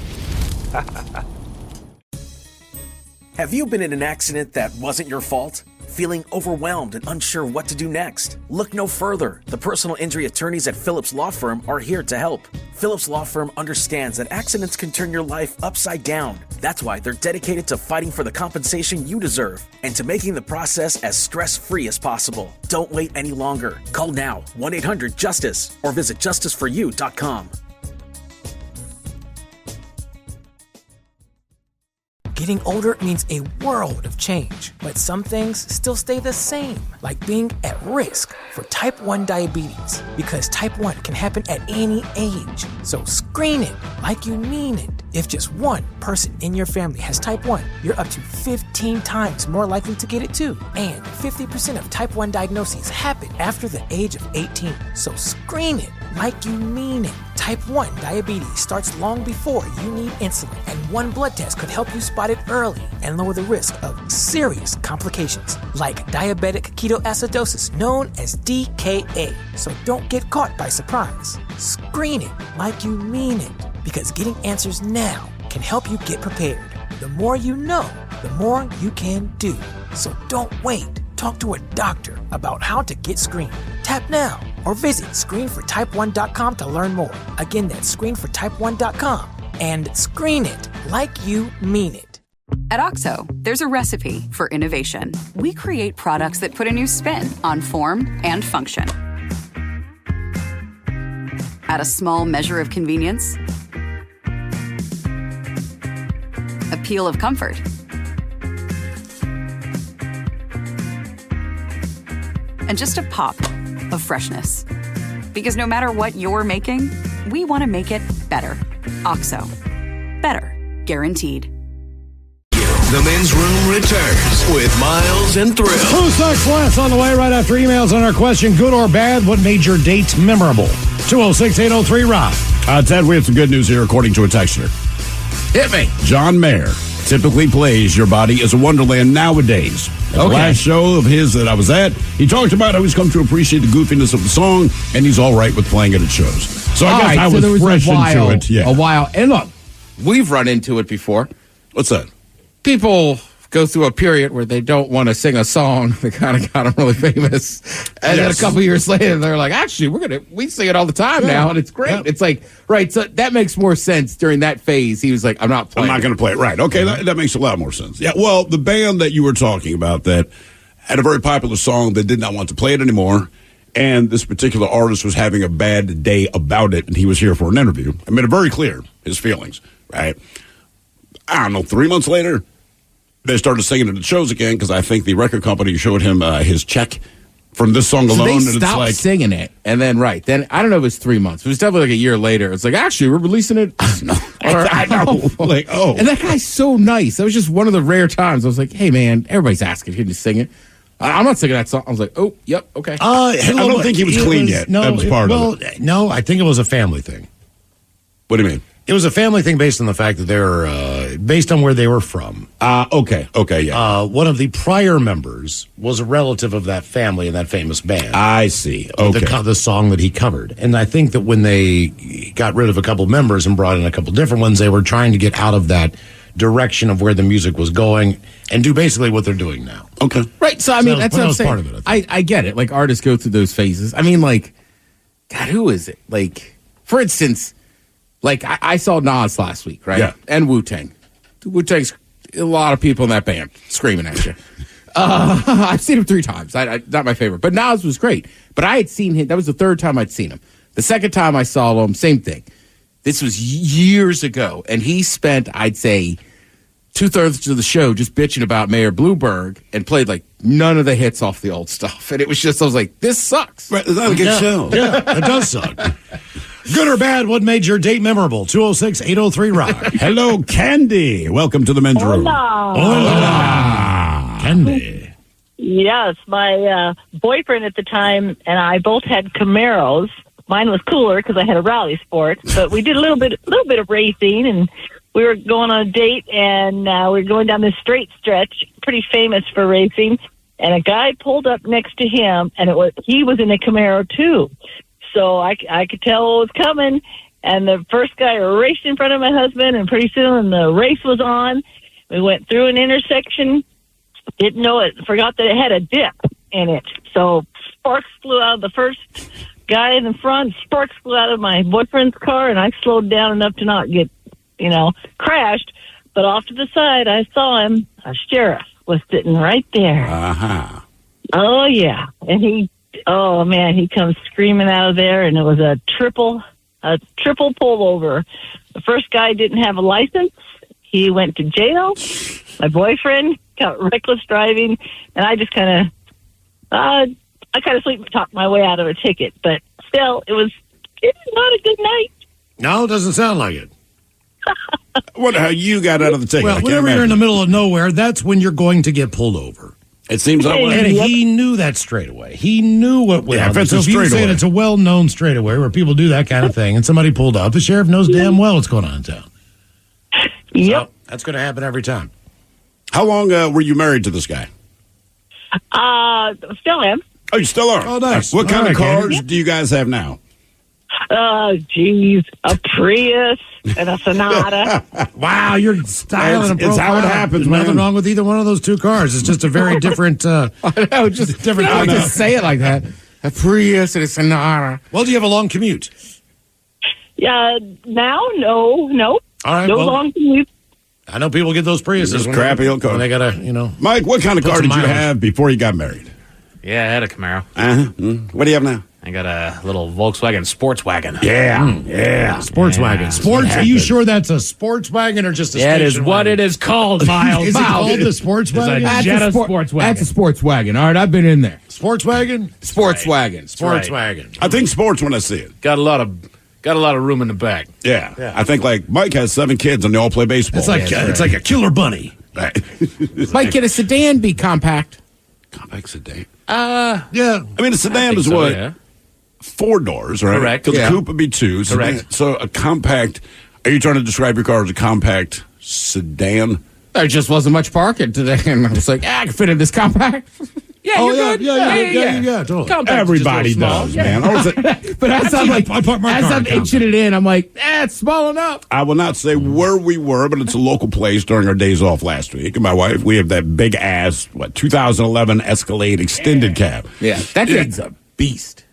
Have you been in an accident that wasn't your fault? Feeling overwhelmed and unsure what to do next? Look no further. The personal injury attorneys at Phillips Law Firm are here to help. Phillips Law Firm understands that accidents can turn your life upside down. That's why they're dedicated to fighting for the compensation you deserve and to making the process as stress-free as possible. Don't wait any longer. Call now, 1-800-JUSTICE, or visit justiceforyou.com. Getting older means a world of change, but some things still stay the same, like being at risk for type 1 diabetes, because type 1 can happen at any age. So screen it like you mean it. If just one person in your family has type 1, you're up to 15 times more likely to get it too. And 50% of type 1 diagnoses happen after the age of 18. So screen it like you mean it. Type 1 diabetes starts long before you need insulin, and one blood test could help you spot it early and lower the risk of serious complications like diabetic ketoacidosis, known as DKA. So don't get caught by surprise. Screen it like you mean it, because getting answers now can help you get prepared. The more you know, the more you can do. So don't wait. Talk to a doctor about how to get screened. Tap now or visit screenfortype1.com to learn more. Again, that's screenfortype1.com, and screen it like you mean it. At OXO, there's a recipe for innovation. We create products that put a new spin on form and function. Add a small measure of convenience, a peel of comfort, and just a pop of freshness. Because no matter what you're making, we want to make it better. OXO. Better. Guaranteed. The Men's Room returns with Miles and Thrill. Who sucks less on the way right after emails on our question, good or bad, what made your date memorable? 206-803-ROCK. Ted, we have some good news here according to a texter. Hit me. John Mayer typically plays Your Body is a Wonderland nowadays. At the last show of his that I was at, he talked about how he's come to appreciate the goofiness of the song, and he's all right with playing it at shows. So I guess I was fresh into it. Yeah. A while. And look, we've run into it before. What's that? People go through a period where they don't want to sing a song that kind of got them really famous. And then a couple years later, they're like, actually, we sing it all the time now, and it's great. Yeah. It's like, right, so that makes more sense during that phase. He was like, I'm not going to play it. Right. Okay, that makes a lot more sense. Yeah, well, the band that you were talking about that had a very popular song that did not want to play it anymore, and this particular artist was having a bad day about it, and he was here for an interview. I made it very clear, his feelings, right? I don't know, 3 months later, they started singing it at shows again because I think the record company showed him his check from this song alone. So they stopped singing it, and then then I don't know if it was 3 months. It was definitely like a year later. It's like, actually, we're releasing it. I know. Like, oh. And that guy's so nice. That was just one of the rare times I was like, hey, man, everybody's asking him to sing it. I'm not singing that song. I was like, oh, yep, okay. I don't think he was clean yet. No, that was part of it. No, I think it was a family thing. What do you mean? It was a family thing based on the fact that they're based on where they were from. Okay, yeah. One of the prior members was a relative of that family in that famous band. I see. Okay. The song that he covered. And I think that when they got rid of a couple members and brought in a couple different ones, they were trying to get out of that direction of where the music was going and do basically what they're doing now. Okay. Right, so I mean, that's what I'm saying. Part of it, I get it. Like, artists go through those phases. I mean, like, God, who is it? Like, for instance... Like, I saw Nas last week, right? Yeah. And Wu-Tang. Wu-Tang's a lot of people in that band screaming at you. I've seen him 3 times. Not my favorite. But Nas was great. But I had seen him. That was the 3rd time I'd seen him. The 2nd time I saw him, same thing. This was years ago. And he spent, I'd say, 2/3 of the show just bitching about Mayor Blueberg and played, like, none of the hits off the old stuff. And it was just, I was like, this sucks. Right, it's not a good show. Yeah, it does suck. Good or bad, what made your date memorable? 206-803-ROCK. Hello, Candy. Welcome to the Men's Room. Hola. Candy. Yes, my boyfriend at the time and I both had Camaros. Mine was cooler because I had a rally sport, but we did a little bit of racing, and we were going on a date, and we were going down this straight stretch, pretty famous for racing, and a guy pulled up next to him, and he was in a Camaro too. So I could tell what was coming, and the first guy raced in front of my husband, and pretty soon the race was on. We went through an intersection, didn't know it, forgot that it had a dip in it. So sparks flew out of the first guy in the front, sparks flew out of my boyfriend's car, and I slowed down enough to not get, crashed. But off to the side, I saw him, a sheriff was sitting right there. Uh-huh. Oh, yeah. And he comes screaming out of there, and it was a triple pullover. The first guy didn't have a license. He went to jail. My boyfriend got reckless driving, and I just kind of sleep talked my way out of a ticket. But still, it was not a good night. No, it doesn't sound like it. What? How you got out of the ticket? Well, whenever you're in the middle of nowhere, that's when you're going to get pulled over. It seems that way. And he knew that straightaway. He knew what went on. So if you say it's a well-known straightaway where people do that kind of thing, and somebody pulled up, the sheriff knows damn well what's going on in town. Yep. So that's going to happen every time. How long were you married to this guy? Still am. Oh, you still are? Oh, nice. What kind of cars Yep. do you guys have now? Oh, geez. A Prius and a Sonata. Wow, you're styling It's how it happens, There's man. nothing wrong with either one of those two cars. It's just a very different... I know, just different. You don't have to say it like that. A Prius and a Sonata. Well, do you have a long commute? Yeah, now, no. All right, no well- long commute. I know people get those Priuses. Just crappy old car. When they got to, Mike, what kind of put car some did you mileage. have before you got married? Yeah, I had a Camaro. What do you have now? I got a little Volkswagen sports wagon. Yeah. Sports wagon. Sports? Are you sure that's a sports wagon or just a Yeah, it is station what wagon? it is called, Miles. Is it called the sports It's wagon? a Jetta sports wagon. That's a sports wagon. All right, I've been in there. Sports wagon? Sports wagon. Sports right. wagon. I think sports when I see it. Got a lot of room in the back. Yeah. I think like Mike has 7 kids and they all play baseball. It's like it's like a killer bunny. Might get a sedan be compact. Compact sedan. Yeah. I mean, a sedan is so, what? yeah. 4 doors, right? Correct. Because Yeah. a coupe would be 2. Correct. So a compact, are you trying to describe your car as a compact sedan? There just wasn't much parking today, and I was like, I can fit in this compact. Yeah, Oh, you're yeah, good. yeah, totally. Compact's just Everybody a little small. does, man. Or is it- But as I'm like, I park my as car I'm in inching it in, I'm like, it's small enough. I will not say where we were, but it's a local place during our days off last week. And my wife, we have that big ass, 2011 Escalade extended cab. Yeah, that thing's a beast.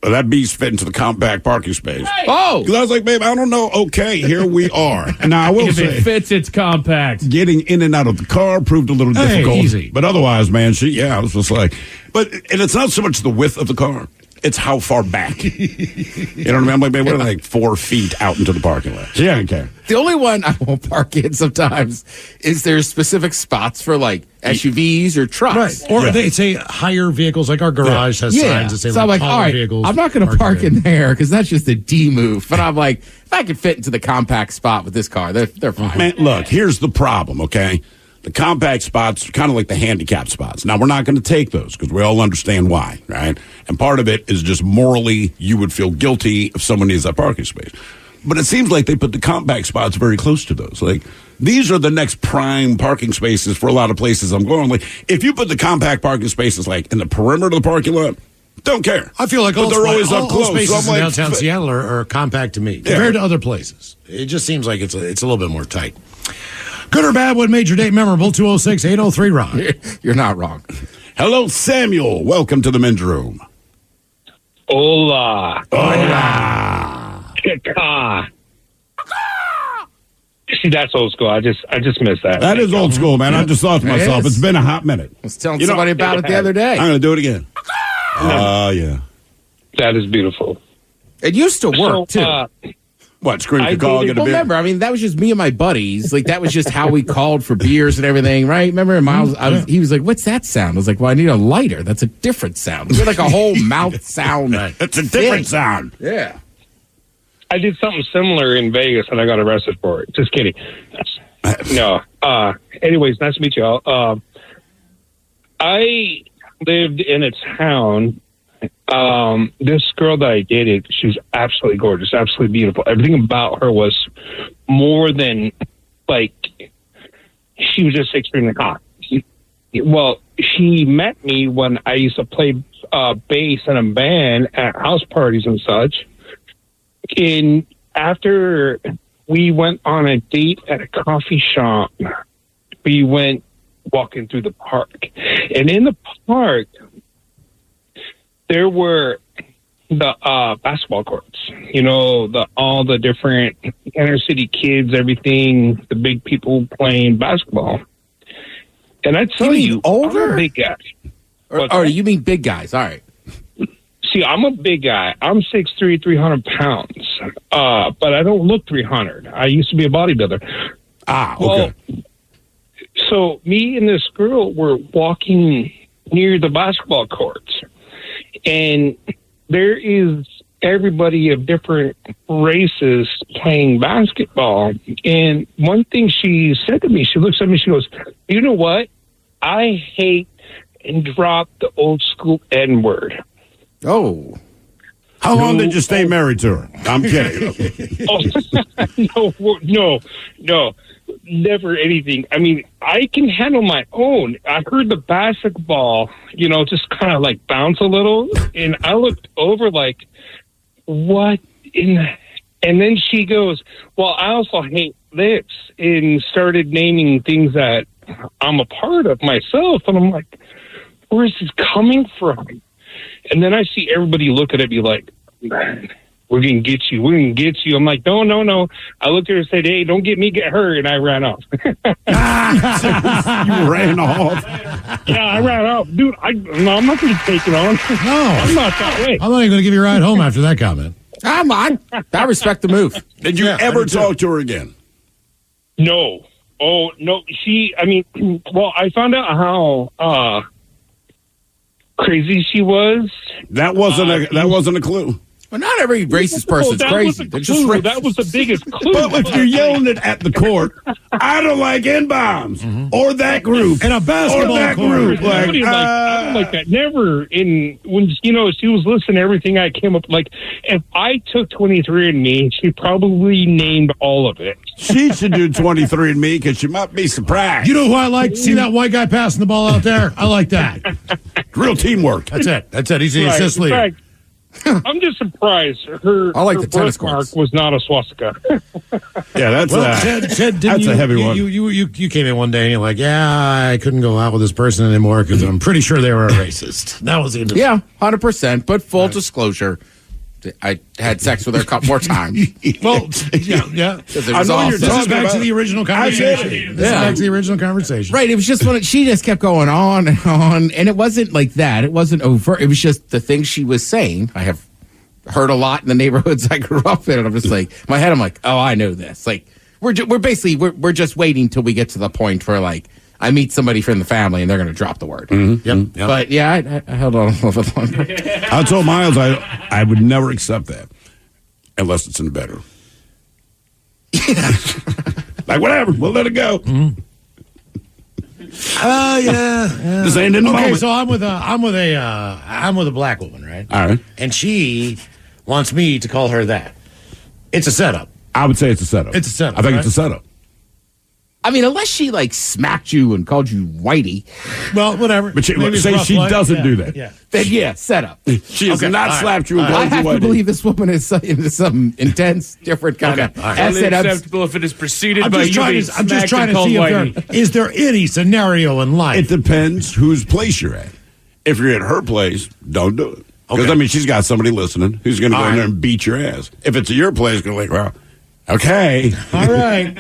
Well, that beast fit into the compact parking space. Oh, Because I was like, babe, I don't know. Okay, here we are. And now I will If say, it fits, it's compact. getting in and out of the car proved a little Hey, difficult. easy. But otherwise, man, I was just like, and it's not so much the width of the car, it's how far back. You know what I mean? I'm like, man, what are they, like 4 feet out into the parking lot? So yeah, I don't care. the only one I won't park in sometimes is there's specific spots for like SUVs or trucks. Right. Or they say higher vehicles, like our garage has signs that say so I'm like, taller all right, vehicles. I'm not going to park in there because that's just a D move. But I'm like, if I could fit into the compact spot with this car, they're fine. Man, look, here's the problem, okay? The compact spots are kind of like the handicap spots. Now, we're not going to take those because we all understand why, right? And part of it is just morally, you would feel guilty if someone needs that parking space. But it seems like they put the compact spots very close to those. Like, these are the next prime parking spaces for a lot of places I'm going. Like, if you put the compact parking spaces, like, in the perimeter of the parking lot, don't care. I feel like but all, they're always all, up close. all spaces So I'm in like, downtown Seattle are compact to me compared to other places. It just seems like it's a little bit more tight. Good or bad, what made your date memorable? 206-803-RON. You're not wrong. Hello, Samuel. Welcome to the men's room. Hola. Hola. Caca. See, that's old school. I just missed that. That is old school, man. I just thought to myself, it's been a hot minute. I was telling somebody about it the other day. I'm going to do it again. Oh, yeah. That is beautiful. It used to work, too. What, scream I to call, did- get a well, beer? remember, I mean, that was just me and my buddies. Like, that was just how we called for beers and everything, right? Remember, Miles, he was like, what's that sound? I was like, well, I need a lighter. That's a different sound. We had like a whole mouth sound. It's a different sound. Yeah. I did something similar in Vegas and I got arrested for it. Just kidding. No. Anyways, nice to meet you all. I lived in a town. This girl that I dated, she was absolutely gorgeous, absolutely beautiful. Everything about her was more than, like, she was just extremely hot. Well, she met me when I used to play bass in a band at house parties and such. And after we went on a date at a coffee shop, we went walking through the park. And in the park, there were the basketball courts, you know, all the different inner city kids, everything, the big people playing basketball. And I tell you, older? I'm a big guy. Or you mean big guys? All right. See, I'm a big guy. I'm 6'3", 300 pounds. But I don't look 300. I used to be a bodybuilder. Ah, okay. Well, so me and this girl were walking near the basketball courts, and there is everybody of different races playing basketball. And one thing she said to me, she looks at me, she goes, "You know what? I hate," and dropped the old school N-word. Oh. How long did you stay married to her? I'm kidding. No, never anything. I mean, I can handle my own. I heard the basketball, just kind of like bounce a little, and I looked over like, what in the... And then she goes, "Well, I also hate this," and started naming things that I'm a part of myself. And I'm like, where is this coming from? And then I see everybody looking at me like, "Man, we're going to get you. We're going to get you." I'm like, no. I looked at her and said, "Hey, don't get me, get her." And I ran off. You ran off? Yeah, I ran off. Dude, I'm not going to take it on. No. I'm not that way. I'm not even going to give you a ride home after that comment. Come on. I respect the move. Did you ever talk to her again? No. Oh, no. Well, I found out how crazy she was. That wasn't a clue. Well, not every racist person's crazy. They're just racist. That was the biggest clue. But if you're yelling it at the court, "I don't like N-bombs," or that group, and a basketball or that court. group, I don't like that. Never. When she was listening to everything I came up like, if I took 23andMe, she probably named all of it. She should do 23andMe because she might be surprised. You know who I like? See that white guy passing the ball out there? I like that. Real teamwork. That's it. He's the assist leader. In fact, I'm just surprised her tennis birthmark was not a swastika. Yeah, that's Ted, that's a heavy one. You came in one day and you're like, "Yeah, I couldn't go out with this person anymore because I'm pretty sure they were a racist." That was the end of it. Yeah, 100%. But full disclosure, I had sex with her a couple more times. Well, yeah. This is back to the original conversation. Back to the original conversation. Right. It was just she just kept going on and on, and it wasn't like that. It wasn't overt. It was just the things she was saying. I have heard a lot in the neighborhoods I grew up in, and I'm just like, in my head, I'm like, oh, I know this. Like, we're just waiting till we get to the point where like I meet somebody from the family and they're going to drop the word. Mm-hmm. Yep. But yeah, I held on a little bit longer. I told Miles I would never accept that unless it's in the bedroom. Like, whatever, we'll let it go. Mm-hmm. Yeah. This ain't in the moment. Okay, so I'm with a black woman, right? All right. And she wants me to call her that. It's a setup. I would say it's a setup. It's a setup. I think right? it's a setup. I mean, unless she like smacked you and called you whitey. Well, whatever. But Maybe say she doesn't do that. Yeah. Then yeah, set up. She has not slapped you and I called you have to whitey. believe this woman is into some intense, different kind of Only acceptable if it is preceded I'm by just you trying being to, I'm just smacked trying and to see called if is there any scenario in life. It depends whose place you're at. If you're at her place, don't do it. Because, Okay. she's got somebody listening who's going to go in there and beat your ass. If it's at your place, go like, well, okay. All right.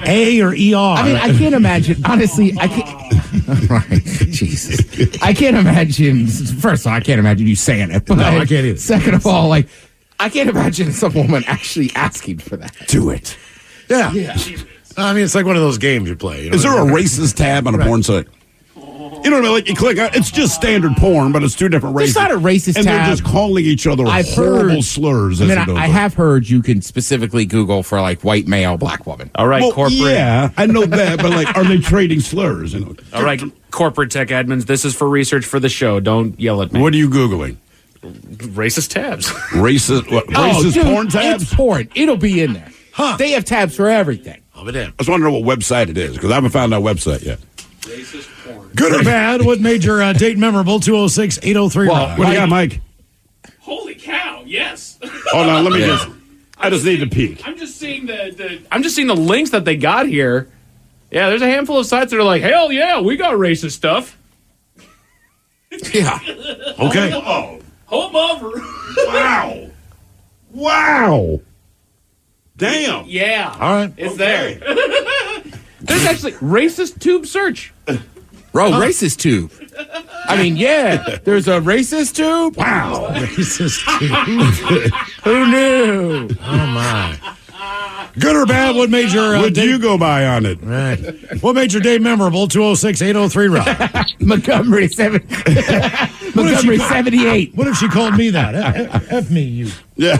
A or ER. I mean, I can't imagine. Honestly, I can't. Right. Jesus. I can't imagine. First of all, I can't imagine you saying it. But No, I can't either. Second of all, like, I can't imagine some woman actually asking for that. Do it. Yeah. I mean, it's like one of those games you play. You know? Is there a racist tab on a porn site? You know what I mean? Like you click on it's just standard porn, but it's two different races. It's not a racist and tab. they're just calling each other horrible slurs. I have heard you can specifically Google for like white male, black woman. All right, well, corporate. Yeah, I know that, but like, are they trading slurs? All right, corporate tech admins. This is for research for the show. Don't yell at me. What are you Googling? Racist tabs. Racist Dude, porn tabs? It's porn. It'll be in there. Huh? They have tabs for everything. I'll be damned. I was wondering what website it is because I haven't found that website yet. Racist porn. Good or bad? What made your date memorable? 206-803. What do you got, Mike? Holy cow! Yes. Hold on, let me just. I just need to peek. I'm just seeing the links that they got here. Yeah, there's a handful of sites that are like, hell yeah, we got racist stuff. Yeah. Okay. Home over. Wow. Wow. Damn. Yeah. All right. It's there. There's actually racist tube search. Bro, racist tube. I mean, yeah, there's a racist tube. Wow. Racist tube. Who knew? Oh, my. Good or bad, what made your Would you go by on it? Right. What made your day memorable? 206-803 Rob. Montgomery 78. What if she called me that? F me, you. Yeah.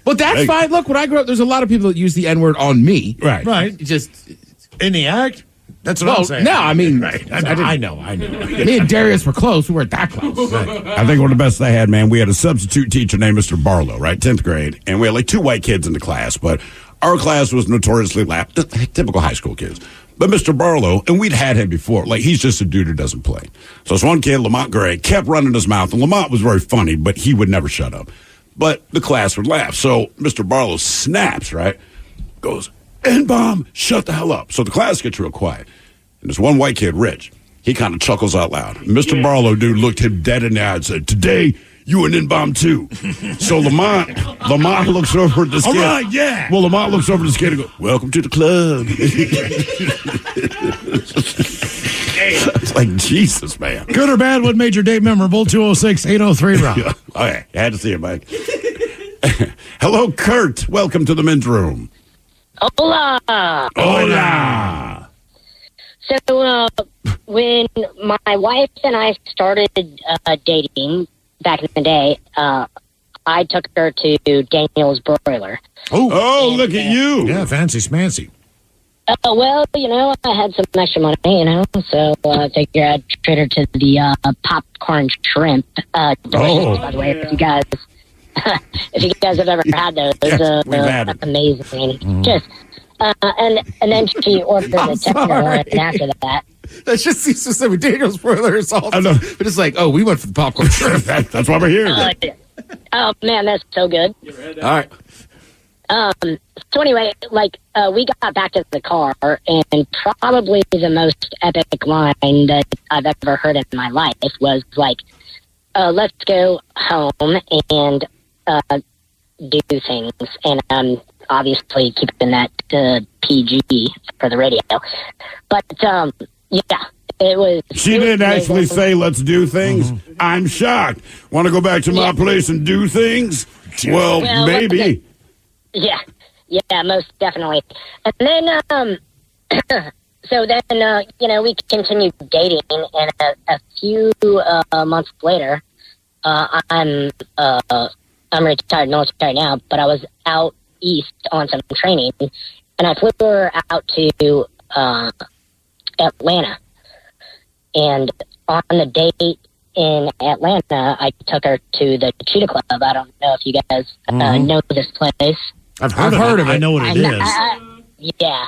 But that's fine. Look, when I grew up, there's a lot of people that use the N-word on me. Right. It just in the act. That's what I'm saying. No, I mean, right. I know. Me and Darius were close. We weren't that close. Right. I think one of the best I had, man, we had a substitute teacher named Mr. Barlow, right? 10th grade. And we had like 2 white kids in the class, but our class was notoriously typical high school kids. But Mr. Barlow, and we'd had him before, like he's just a dude who doesn't play. So this one kid, Lamont Gray, kept running his mouth, and Lamont was very funny, but he would never shut up. But the class would laugh. So Mr. Barlow snaps, right? Goes, N-bomb, shut the hell up. So the class gets real quiet. And this one white kid, Rich, he kind of chuckles out loud. Mr. Barlow, dude, looked him dead in the eye and said, today, you an N-bomb too. So Lamont looks over at this kid. All right, yeah. Well, Lamont looks over at this kid and goes, welcome to the club. It's like, Jesus, man. Good or bad, what made your day memorable? 206-803 Rob. Okay, I had to see it, Mike. Hello, Kurt. Welcome to the men's room. Hola. Hola. So, when my wife and I started dating back in the day, I took her to Daniel's Broiler. Oh, look at you. Yeah, fancy smancy. Well, I had some extra money, so I figured I'd treat her to the popcorn shrimp. Delicious, by the way, if you guys have ever had those, we've had it. Amazing. Mm-hmm. Just and then she ordered the tender one after that. That just seems specific. Daniel's Broiler is all. I know. But it's like, we went for the popcorn shrimp. That's why we're here. Oh man, that's so good. All right. So anyway, we got back to the car, and probably the most epic line that I've ever heard in my life was like, let's go home and do things. And I'm obviously keeping that PG for the radio. But, it was... She didn't actually say, let's do things. Mm-hmm. I'm shocked. Want to go back to my place and do things? Well maybe. Yeah, most definitely. And then, so then, we continued dating, and a few months later, I'm retired military now, but I was out east on some training, and I flew her out to Atlanta. And on the date in Atlanta, I took her to the Cheetah Club. I don't know if you guys know this place. I've heard of it. I know what it is. Yeah.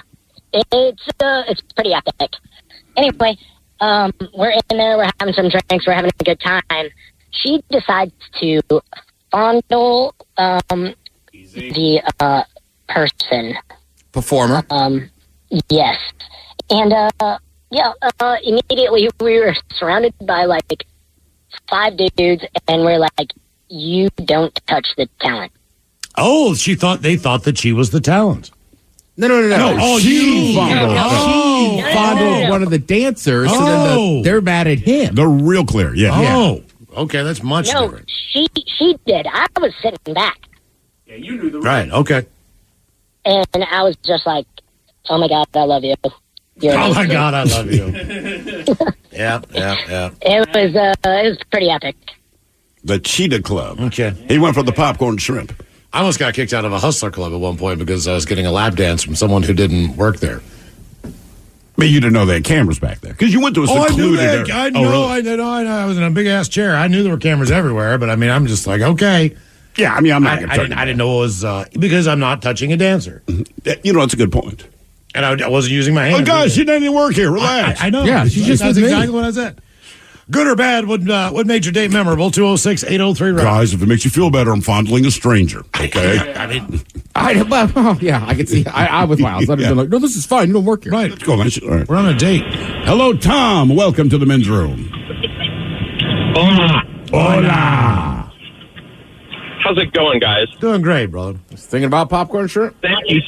It's pretty epic. Anyway, we're in there, we're having some drinks, we're having a good time. She decides to fondle the person. Performer. Yes. And immediately we were surrounded by like 5 dudes, and we're like, you don't touch the talent. Oh, they thought that she was the talent. No. Oh, she fondled. She fondled one of the dancers, so then they're mad at him. They're real clear, yeah. Oh, okay, that's much No, different. she did. I was sitting back. Yeah, you knew the Right, okay. And I was just like, oh my God, I love you. Oh my God, I love you. Yeah. It was pretty epic. The Cheetah Club. Okay. He went for the popcorn shrimp. I almost got kicked out of a hustler club at one point because I was getting a lap dance from someone who didn't work there. But you didn't know they had cameras back there because you went to a secluded I knew that. area. I know. I was in a big ass chair. I knew there were cameras everywhere, but I mean, I'm just like, okay. Yeah, I mean, I'm not. I didn't know it was because I'm not touching a dancer. That's a good point. And I wasn't using my hands. Oh, guys, she didn't even work here. Relax. I know. Yeah, she's just that's with me. exactly what I said. Good or bad, what made your date memorable? 206-803 Rob. Guys, if it makes you feel better, I'm fondling a stranger. Okay. I mean, I can see. I with Miles. I'd have been like, no, this is fine. You don't work here. Right. Let's go, man. All right. We're on a date. Hello, Tom. Welcome to the men's room. Hola. How's it going, guys? Doing great, brother. Just thinking about popcorn shrimp. Thank you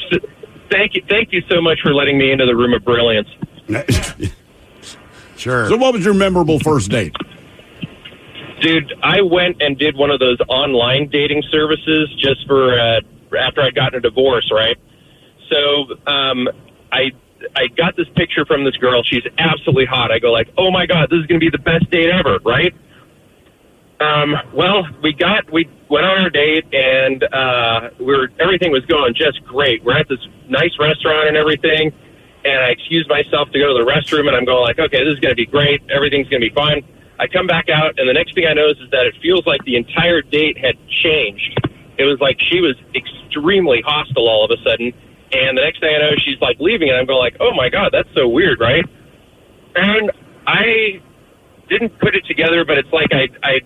so much for letting me into the room of brilliance. Sure. So what was your memorable first date? Dude, I went and did one of those online dating services just for after I'd gotten a divorce, right? So I got this picture from this girl. She's absolutely hot. I go like, oh my God, this is going to be the best date ever, right? Well, we went on our date, and everything was going just great. We're at this nice restaurant and everything, and I excused myself to go to the restroom, and I'm going like, okay, this is going to be great. Everything's going to be fine. I come back out, and the next thing I notice is that it feels like the entire date had changed. It was like she was extremely hostile all of a sudden, and the next thing I know, she's like leaving, and I'm going like, oh my God, that's so weird, right? And I didn't put it together, but it's like I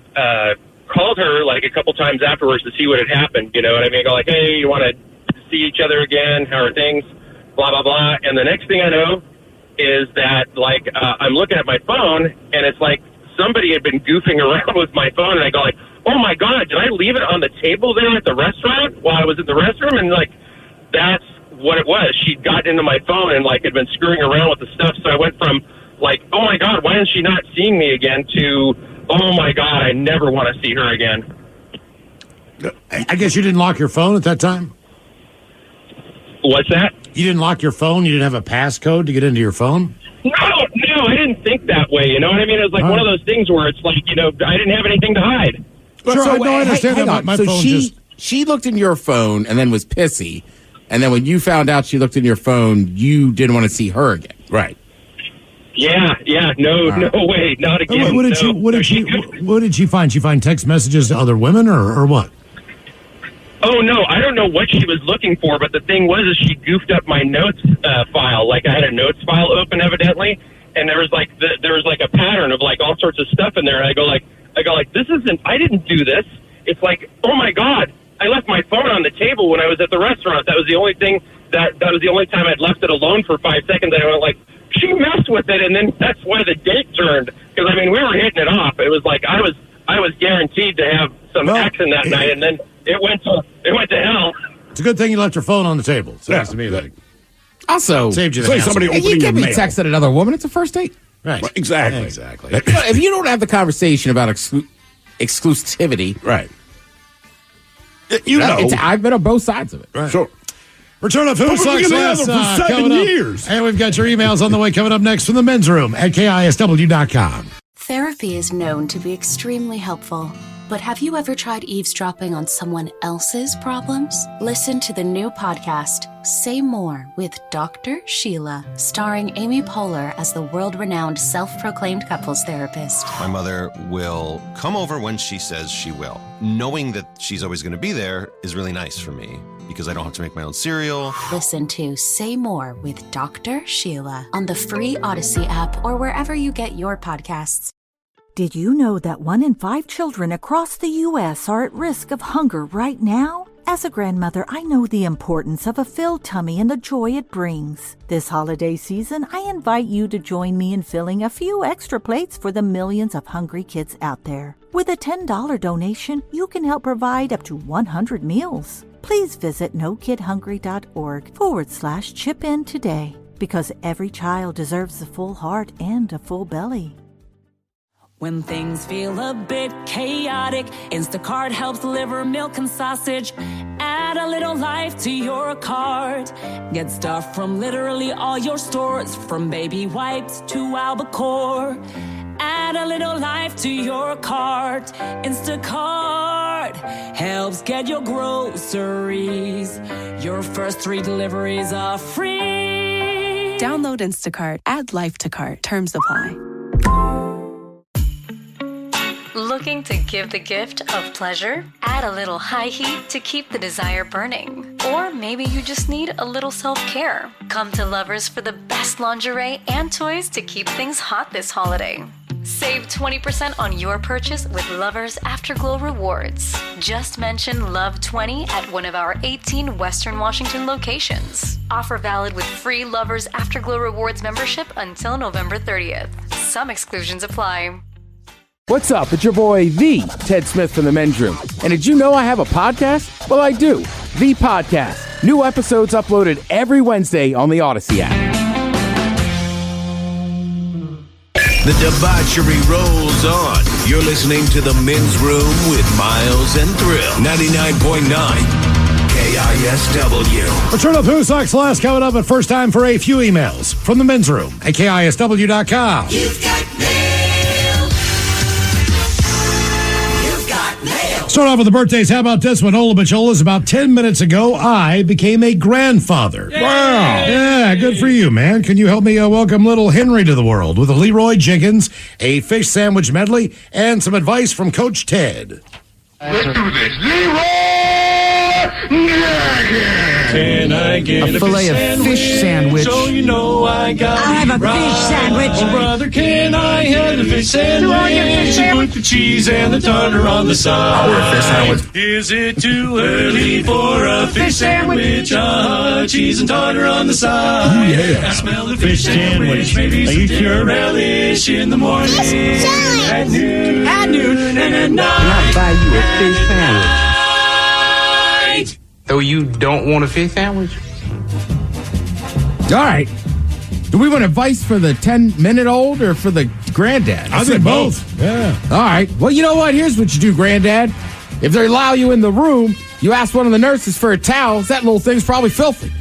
called her like a couple times afterwards to see what had happened. You know what I mean? I go like, hey, you want to see each other again? How are things? Blah, blah, blah. And the next thing I know is that like I'm looking at my phone, and it's like somebody had been goofing around with my phone, and I go like, oh my God, did I leave it on the table there at the restaurant while I was in the restroom? And like, that's what it was. She'd gotten into my phone and like had been screwing around with the stuff. So I went from like, oh my God, why is she not seeing me again, to, oh my God, I never want to see her again. I guess you didn't lock your phone at that time? What's that? You didn't lock your phone? You didn't have a passcode to get into your phone? No, I didn't think that way. You know what I mean? It was like one of those things where it's like, you know, I didn't have anything to hide. Sure, I understand hang that. on. My So phone she looked in your phone and then was pissy, and then when you found out she looked in your phone, you didn't want to see her again. Right. Yeah, no way, not again. What did she find? She find text messages to other women, or what? Oh no, I don't know what she was looking for, but the thing was, is she goofed up my notes file. Like I had a notes file open, evidently, and there was like a pattern of like all sorts of stuff in there. And I go like, this isn't. I didn't do this. It's like, oh my God, I left my phone on the table when I was at the restaurant. That was the only thing. That was the only time I'd left it alone for 5 seconds. And I went like, she messed with it, and then that's why the date turned. Because I mean, we were hitting it off. It was like I was guaranteed to have some action that night, and then it went to hell. It's a good thing you left your phone on the table. Sounds to me like. Also, saved you the say hassle. somebody opening you can't be texting another woman. It's a first date. Right. Well, exactly. If you don't have the conversation about exclusivity, right? You know, I've been on both sides of it. Right. Sure. Return of Who But we've Sucks been Less together for 7 coming up. years. And we've got your emails on the way coming up next from the men's room at KISW.com. Therapy is known to be extremely helpful. But have you ever tried eavesdropping on someone else's problems? Listen to the new podcast, Say More with Dr. Sheila, starring Amy Poehler as the world-renowned self-proclaimed couples therapist. My mother will come over when she says she will. Knowing that she's always going to be there is really nice for me because I don't have to make my own cereal. Listen to Say More with Dr. Sheila on the free Odyssey app or wherever you get your podcasts. Did you know that 1 in 5 children across the U.S. are at risk of hunger right now? As a grandmother, I know the importance of a filled tummy and the joy it brings. This holiday season, I invite you to join me in filling a few extra plates for the millions of hungry kids out there. With a $10 donation, you can help provide up to 100 meals. Please visit nokidhungry.org/chip in today, because every child deserves a full heart and a full belly. When things feel a bit chaotic, Instacart helps deliver milk and sausage. Add a little life to your cart. Get stuff from literally all your stores, from baby wipes to albacore. Add a little life to your cart. Instacart helps get your groceries. Your first 3 deliveries are free. Download Instacart. Add life to cart. Terms apply. Looking to give the gift of pleasure? Add a little high heat to keep the desire burning. Or maybe you just need a little self-care. Come to Lovers for the best lingerie and toys to keep things hot this holiday. Save 20% on your purchase with Lovers Afterglow Rewards. Just mention LOVE20 at one of our 18 Western Washington locations. Offer valid with free Lovers Afterglow Rewards membership until November 30th. Some exclusions apply. What's up? It's your boy, The Ted Smith from the Men's Room. And did you know I have a podcast? Well, I do. The Podcast. New episodes uploaded every Wednesday on the Odyssey app. The debauchery rolls on. You're listening to the Men's Room with Miles and Thrill. 99.9 KISW. Return of Who Sucks Last coming up, but first time for a few emails from the men's room at KISW.com. You've got mail. You've got mail. Start off with the birthdays. How about this one? Ola Bacholas. About 10 minutes ago, I became a grandfather. Wow. Yeah, good for you, man. Can you help me welcome little Henry to the world with a Leroy Jenkins, a fish sandwich medley, and some advice from Coach Ted? Let's do this. Leroy! Can I get a fillet of fish sandwich? So you know I got I'll have a fish sandwich. Oh, brother, can I have the fish sandwich? Put the cheese and the tartar on the side. I'll order a fish sandwich. Is it too early for a fish sandwich? Cheese and tartar on the side. Yeah. I smell the fish sandwich. Maybe some pure relish in the morning. At noon. And at night. Can I buy you a fish sandwich? So you don't want a fish sandwich? All right. Do we want advice for the 10-minute-old or for the granddad? I think both. Yeah. All right. Well, you know what? Here's what you do, granddad. If they allow you in the room, you ask one of the nurses for a towel. That little thing's probably filthy.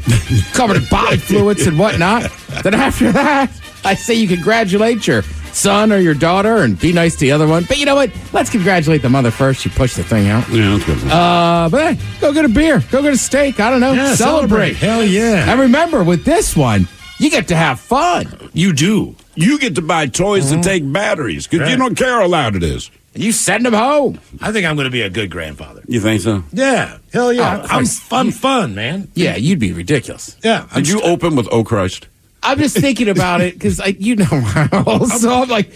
Covered in body fluids and whatnot. Then after that, I say you congratulate your son or your daughter and be nice to the other one. But you know what? Let's congratulate the mother first. She pushed the thing out. Yeah, that's good. But hey, go get a beer. Go get a steak. I don't know. Yeah, celebrate. Hell yeah. And remember, with this one, you get to have fun. You do. You get to buy toys that take batteries because you don't care how loud it is. You send them home. I think I'm going to be a good grandfather. You think so? Yeah. Hell yeah. I'm fun, man. Yeah, you'd be ridiculous. Yeah. Did you open with "Oh Christ"? I'm just thinking about it because, you know, Miles. So I'm like,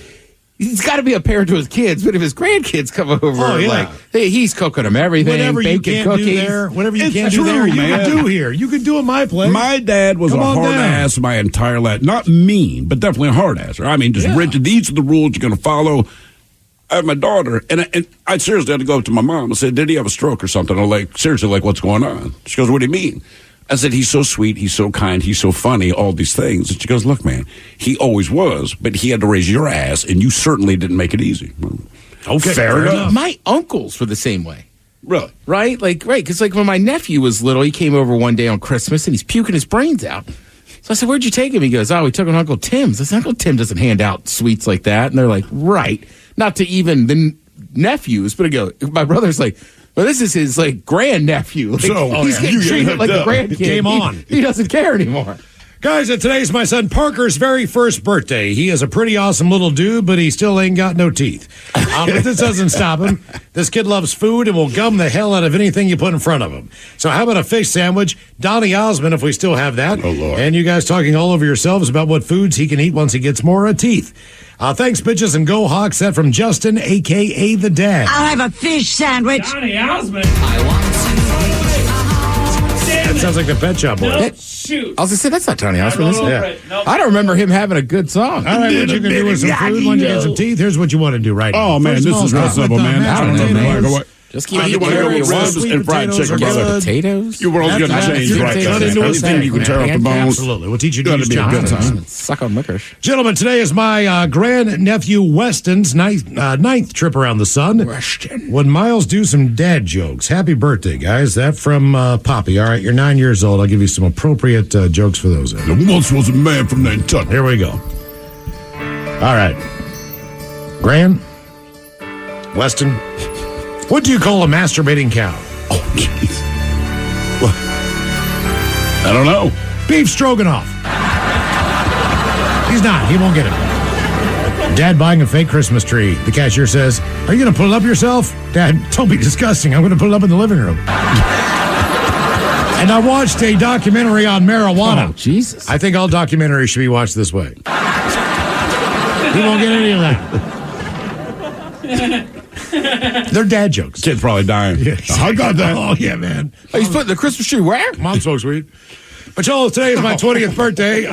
he's got to be a parent to his kids. But if his grandkids come over, like, hey, he's cooking them everything, whatever you baking can't cookies. do there, whatever you It's can't true, do there, you man. can do here. You can do at my place. My dad was Come a on hard down. ass my entire life. Not mean, but definitely a hard ass. I mean, just rigid. These are the rules you're going to follow. I have my daughter, and I seriously had to go up to my mom and say, "Did he have a stroke or something?" I'm like, seriously, like, what's going on? She goes, "What do you mean?" I said, "He's so sweet, he's so kind, he's so funny, all these things." And she goes, "Look, man, he always was, but he had to raise your ass, and you certainly didn't make it easy." Okay, fair enough. My uncles were the same way. Really? Right? Because when my nephew was little, he came over one day on Christmas, and he's puking his brains out. So I said, "Where'd you take him?" He goes, "Oh, we took him to Uncle Tim's." I said, "Uncle Tim doesn't hand out sweets like that." And they're like, "Right." Not to even the nephews, but I go, my brother's like, well, this is his, like, grandnephew. Like, So, he's getting treated like a grandkid. Game on. He doesn't care anymore. Guys, today's my son Parker's very first birthday. He is a pretty awesome little dude, but he still ain't got no teeth. But this doesn't stop him. This kid loves food and will gum the hell out of anything you put in front of him. So how about a fish sandwich? Donnie Osmond, if we still have that. Oh, Lord. And you guys talking all over yourselves about what foods he can eat once he gets more teeth. Thanks, bitches, and go Hawks. That from Justin, a.k.a. The Dad. I'll have a fish sandwich. Johnny Osmond. That sounds like the Pet Shop Boy. Shoot. I was going to say, that's not Tony Osmond, is it? Yeah. Right. Nope. I don't remember him having a good song. All right, what you can do with some food when you get some teeth, here's what you want to do right now. Oh, man, First this of all, is real start with simple, the man. mashed I don't know, man. potatoes. Just keep You eating want to go with carrots. ribs and fried potatoes chicken, are brother. good. Potatoes? Your world's going to After that, change you right can there. turn into a Anything you can tear off the bones. Absolutely. We'll teach you to Gotta use be a good chopsticks. time. Suck on licorice. Gentlemen, today is my grandnephew Weston's ninth trip around the sun. Weston. Would Miles do some dad jokes? Happy birthday, guys. That from Poppy. All right, you're 9 years old. I'll give you some appropriate jokes for those. There once was a man from Nantucket. Here we go. All right. Gran, Weston, what do you call a masturbating cow? Oh, jeez. Well, I don't know. Beef stroganoff. He's not. He won't get it. Dad buying a fake Christmas tree. The cashier says, "Are you going to pull it up yourself?" "Dad, don't be disgusting. I'm going to put it up in the living room." And I watched a documentary on marijuana. Oh, Jesus. I think all documentaries should be watched this way. He won't get any of that. They're dad jokes. Kid's probably dying. Yeah. I got that. Oh, yeah, man. Oh, he's putting the Christmas tree where? Mom's so sweet. But y'all, today is my 20th birthday.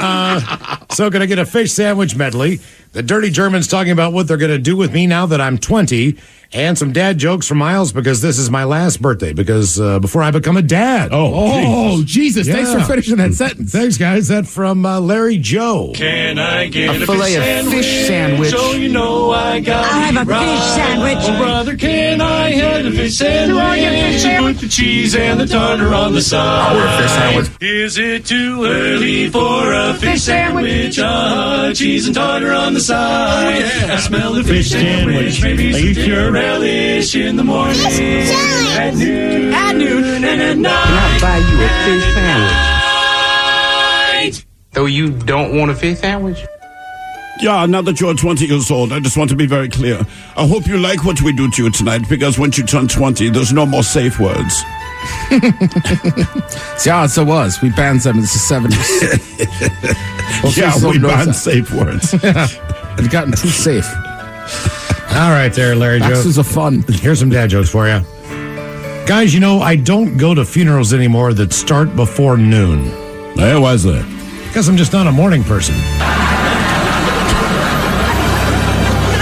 So can I get a fish sandwich medley? The Dirty Germans talking about what they're going to do with me now that I'm 20, and some dad jokes from Miles because this is my last birthday, because before I become a dad. Oh, Jesus. Thanks for finishing that sentence. Thanks, guys. That from Larry Joe. Can I get A filet of fish sandwich. So you know I got I'll have a fish sandwich. Oh, brother, can I have a fish sandwich? You want your fish sandwich? With the cheese and the tartar on the side. I'll order a fish sandwich. Is it too early for a fish sandwich? Cheese and tartar on the side. I smell the fish sandwich. Maybe some pure relish in the morning. At noon and at night. Can I buy you a fish sandwich? Though you don't want a fish sandwich? Yeah, now that you're 20 years old, I just want to be very clear. I hope you like what we do to you tonight, because once you turn 20, there's no more safe words. Yeah, so was. We banned them in the 70s. We banned safe words. It's gotten too safe. All right there, Larry Joe. This is a fun. Here's some dad jokes for you. Guys, I don't go to funerals anymore that start before noon. Hey, why is that? Because I'm just not a morning person.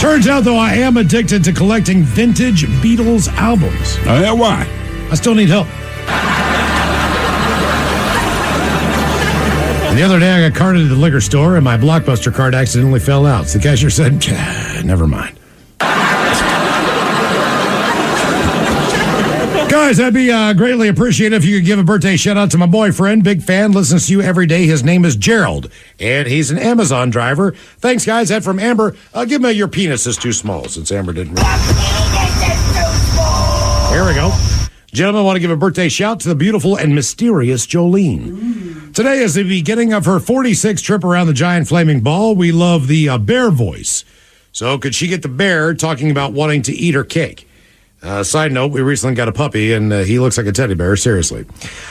Turns out, though, I am addicted to collecting vintage Beatles albums. Oh, yeah, why? I still need help. And the other day, I got carded at the liquor store, and my Blockbuster card accidentally fell out. So the cashier said, never mind. Guys, that'd be greatly appreciated if you could give a birthday shout-out to my boyfriend. Big fan, listens to you every day. His name is Gerald, and he's an Amazon driver. Thanks, guys. That from Amber. Give me your penis is too small, since Amber didn't really... Here we go. Gentlemen, I want to give a birthday shout to the beautiful and mysterious Jolene. Today is the beginning of her 46th trip around the giant flaming ball. We love the bear voice. So could she get the bear talking about wanting to eat her cake? Side note, we recently got a puppy, and he looks like a teddy bear, seriously.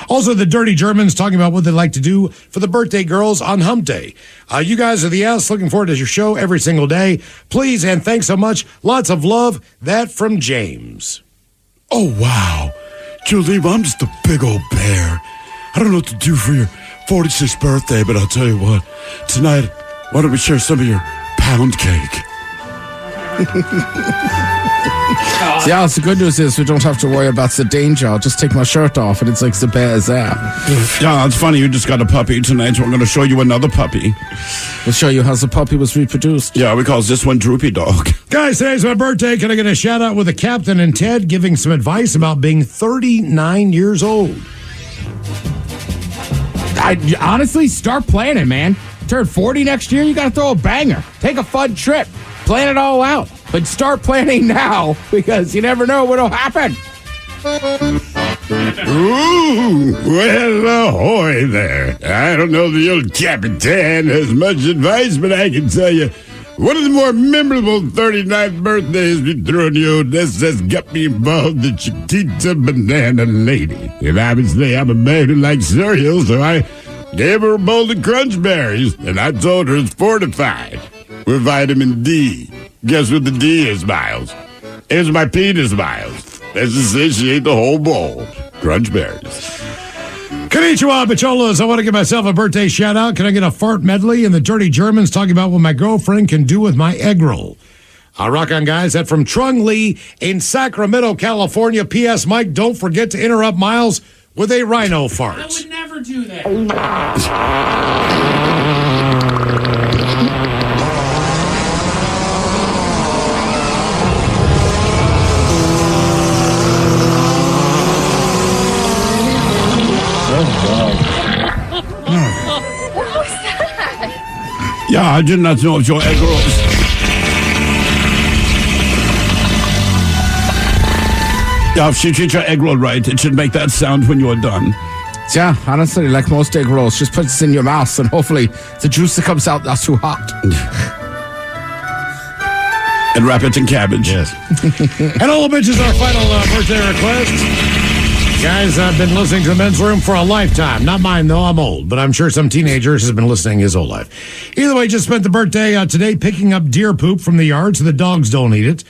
Also, the Dirty Germans talking about what they'd like to do for the birthday girls on Hump Day. You guys are the ass. Looking forward to your show every single day. Please, and thanks so much. Lots of love. That from James. Oh, wow. Julie, I'm just a big old bear. I don't know what to do for your 46th birthday, but I'll tell you what. Tonight, why don't we share some of your pound cake? Yeah, the good news is we don't have to worry about the danger. I'll just take my shirt off and it's like the bear is there. Yeah, it's funny. You just got a puppy tonight, so we're going to show you another puppy. We'll show you how the puppy was reproduced. Yeah, we call this one Droopy Dog. Guys, today's my birthday. Can I get a shout out with the captain and Ted giving some advice about being 39 years old? Honestly, start planning, man. Turn 40 next year, you got to throw a banger. Take a fun trip. Plan it all out. But start planning now, because you never know what'll happen. Ooh, well, ahoy there. I don't know the old Capitan has much advice, but I can tell you, one of the more memorable 39th birthdays we threw in the Odessa has got me involved the Chiquita Banana Lady. And obviously, I'm a man who likes cereal, so I gave her a bowl of Crunch Berries, and I told her it's fortified with vitamin D. Guess what the D is, Miles? It's my penis, Miles. That's to say she ate the whole bowl. Crunch Berries. Konnichiwa, Bacholas. I want to give myself a birthday shout out. Can I get a fart medley? And the Dirty Germans talking about what my girlfriend can do with my egg roll. Rock on, guys. That from Trung Lee in Sacramento, California. P.S. Mike, don't forget to interrupt Miles with a rhino fart. I would never do that. Yeah, I did not know of your egg rolls. Yeah, if you treat your egg roll right, it should make that sound when you're done. Yeah, honestly, like most egg rolls, just put this in your mouth and hopefully the juice that comes out not too hot. And wrap it in cabbage. Yes. And all the bitches, our final birthday request. Guys, I've been listening to the Men's Room for a lifetime. Not mine, though. I'm old. But I'm sure some teenagers has been listening his whole life. Either way, just spent the birthday today picking up deer poop from the yard so the dogs don't eat it.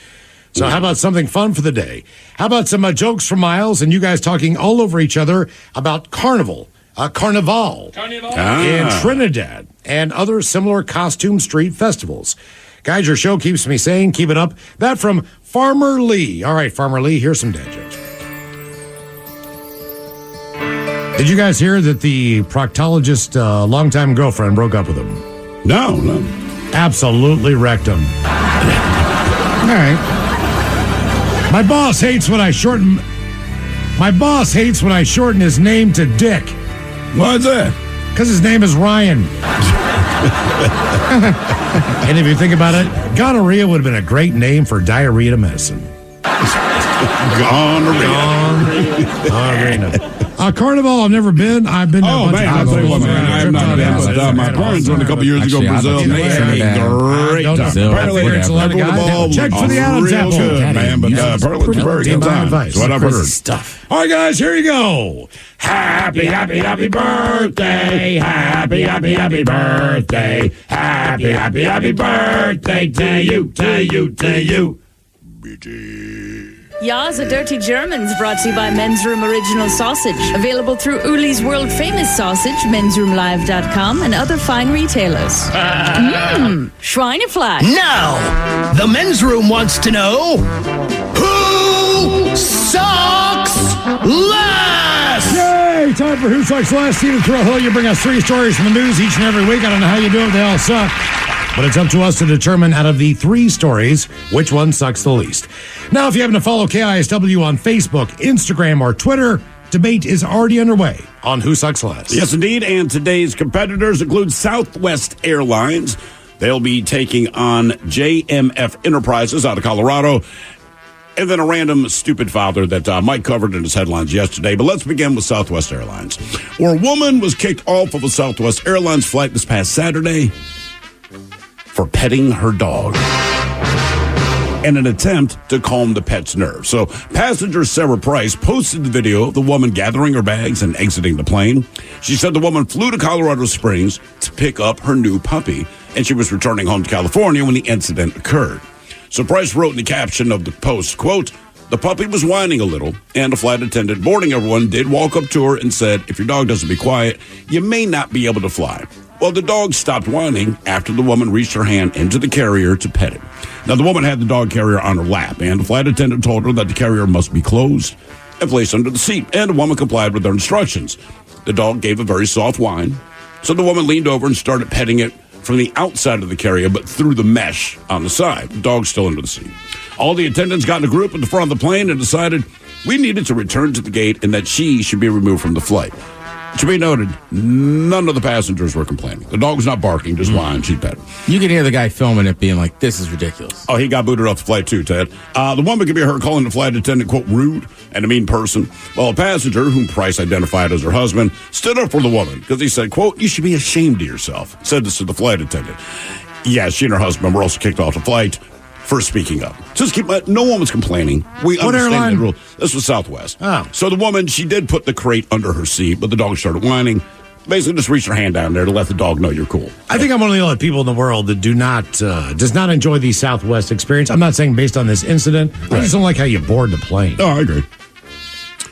So how about something fun for the day? How about some jokes from Miles and you guys talking all over each other about Carnival in Trinidad and other similar costume street festivals? Guys, your show keeps me sane. Keep it up. That from Farmer Lee. All right, Farmer Lee, here's some dad jokes. Did you guys hear that the proctologist longtime girlfriend broke up with him? No. Absolutely wrecked him. All right. My boss hates when I shorten his name to Dick. Why is that? Because his name is Ryan. And if you think about it, gonorrhea would have been a great name for diarrhea medicine. Gonorrhea. Carnival, I've never been. I've been to a bunch of I'll tell you what, man. I have not been, but my parents went a couple years ago in Brazil. They had a great time. Apparently, check for the Adam's apple. Good, man, but apparently it's a very good time. That's what I've heard. Stuff. All right, guys, here you go. Happy, happy, happy birthday. Happy, happy, happy birthday. Happy, happy, happy birthday to you, to you, to you. Ya's a Dirty Germans brought to you by Men's Room Original Sausage. Available through Uli's World Famous Sausage, mensroomlive.com, and other fine retailers. Schweinefleisch. Now, the men's room wants to know who sucks last? Yay! Time for Who Sucks Last. Stephen Thrill, you bring us 3 stories from the news each and every week. I don't know how you do it. They all suck. But it's up to us to determine out of the 3 stories which one sucks the least. Now, if you happen to follow KISW on Facebook, Instagram, or Twitter, debate is already underway on Who Sucks Last. Yes, indeed. And today's competitors include Southwest Airlines. They'll be taking on JMF Enterprises out of Colorado. And then a random stupid father that Mike covered in his headlines yesterday. But let's begin with Southwest Airlines, where a woman was kicked off of a Southwest Airlines flight this past Saturday for petting her dog in an attempt to calm the pet's nerves. So passenger Sarah Price posted the video of the woman gathering her bags and exiting the plane. She said the woman flew to Colorado Springs to pick up her new puppy, and she was returning home to California when the incident occurred. So Price wrote in the caption of the post, quote, "The puppy was whining a little, and a flight attendant boarding everyone did walk up to her and said, if your dog doesn't be quiet, you may not be able to fly." Well, the dog stopped whining after the woman reached her hand into the carrier to pet him. Now, the woman had the dog carrier on her lap, and the flight attendant told her that the carrier must be closed and placed under the seat, and the woman complied with their instructions. The dog gave a very soft whine, so the woman leaned over and started petting it from the outside of the carrier, but through the mesh on the side. The dog's still under the seat. All the attendants got in a group at the front of the plane and decided we needed to return to the gate and that she should be removed from the flight. To be noted, none of the passengers were complaining. The dog was not barking, just whining. She pet him. You can hear the guy filming it being like, this is ridiculous. Oh, he got booted off the flight too, Ted. The woman could be heard calling the flight attendant, quote, rude and a mean person. Well, a passenger, whom Price identified as her husband, stood up for the woman because he said, quote, "You should be ashamed of yourself." Said this to the flight attendant. Yeah, she and her husband were also kicked off the flight for speaking up. Just no one was complaining. We understand the rule. This was Southwest. Oh. So the woman, she did put the crate under her seat, but the dog started whining. Basically, just reach her hand down there to let the dog know you're cool. I think I'm one of the only people in the world that does not enjoy the Southwest experience. I'm not saying based on this incident. I just don't like how you board the plane. Oh, I agree.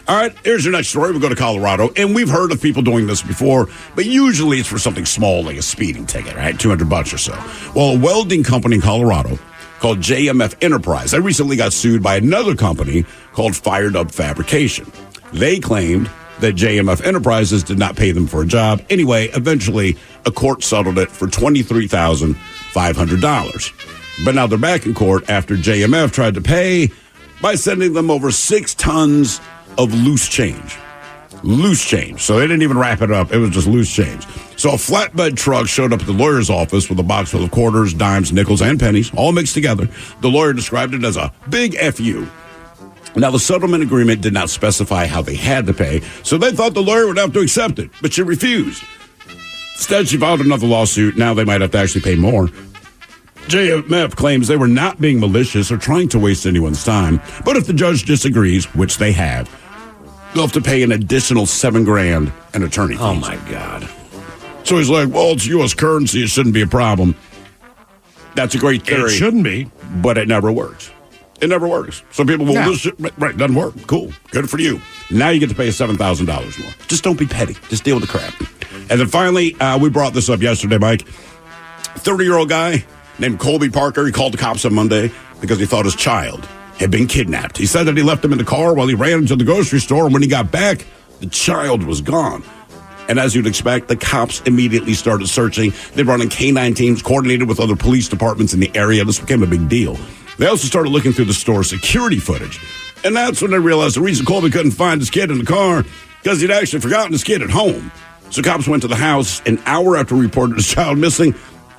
All right, here's your next story. We go to Colorado, and we've heard of people doing this before, but usually it's for something small like a speeding ticket, right? $200 or so. Well, a welding company in Colorado called JMF Enterprise, they recently got sued by another company called Fired Up Fabrication. They claimed that JMF Enterprises did not pay them for a job. Anyway, eventually, a court settled it for $23,500. But now they're back in court after JMF tried to pay by sending them over 6 tons of loose change. Loose change. So they didn't even wrap it up. It was just loose change. So a flatbed truck showed up at the lawyer's office with a box full of quarters, dimes, nickels, and pennies, all mixed together. The lawyer described it as a big FU. Now, the settlement agreement did not specify how they had to pay, so they thought the lawyer would have to accept it, but she refused. Instead, she filed another lawsuit. Now they might have to actually pay more. JMF claims they were not being malicious or trying to waste anyone's time, but if the judge disagrees, which they have, they'll have to pay an additional $7,000 in attorney fees. Oh, my God. So he's like, well, it's U.S. currency. It shouldn't be a problem. That's a great theory. It shouldn't be. But it never works. It never works. So people will, right, doesn't work. Cool. Good for you. Now you get to pay $7,000 more. Just don't be petty. Just deal with the crap. And then finally, we brought this up yesterday, Mike. 30-year-old guy named Colby Parker. He called the cops on Monday because he thought his child had been kidnapped. He said that he left him in the car while he ran into the grocery store, and when he got back, the child was gone. And as you'd expect, the cops immediately started searching. They brought in K-9 teams, coordinated with other police departments in the area. This became a big deal. They also started looking through the store's security footage. And that's when they realized the reason Colby couldn't find his kid in the car, because he'd actually forgotten his kid at home. So cops went to the house an hour after he reported his child missing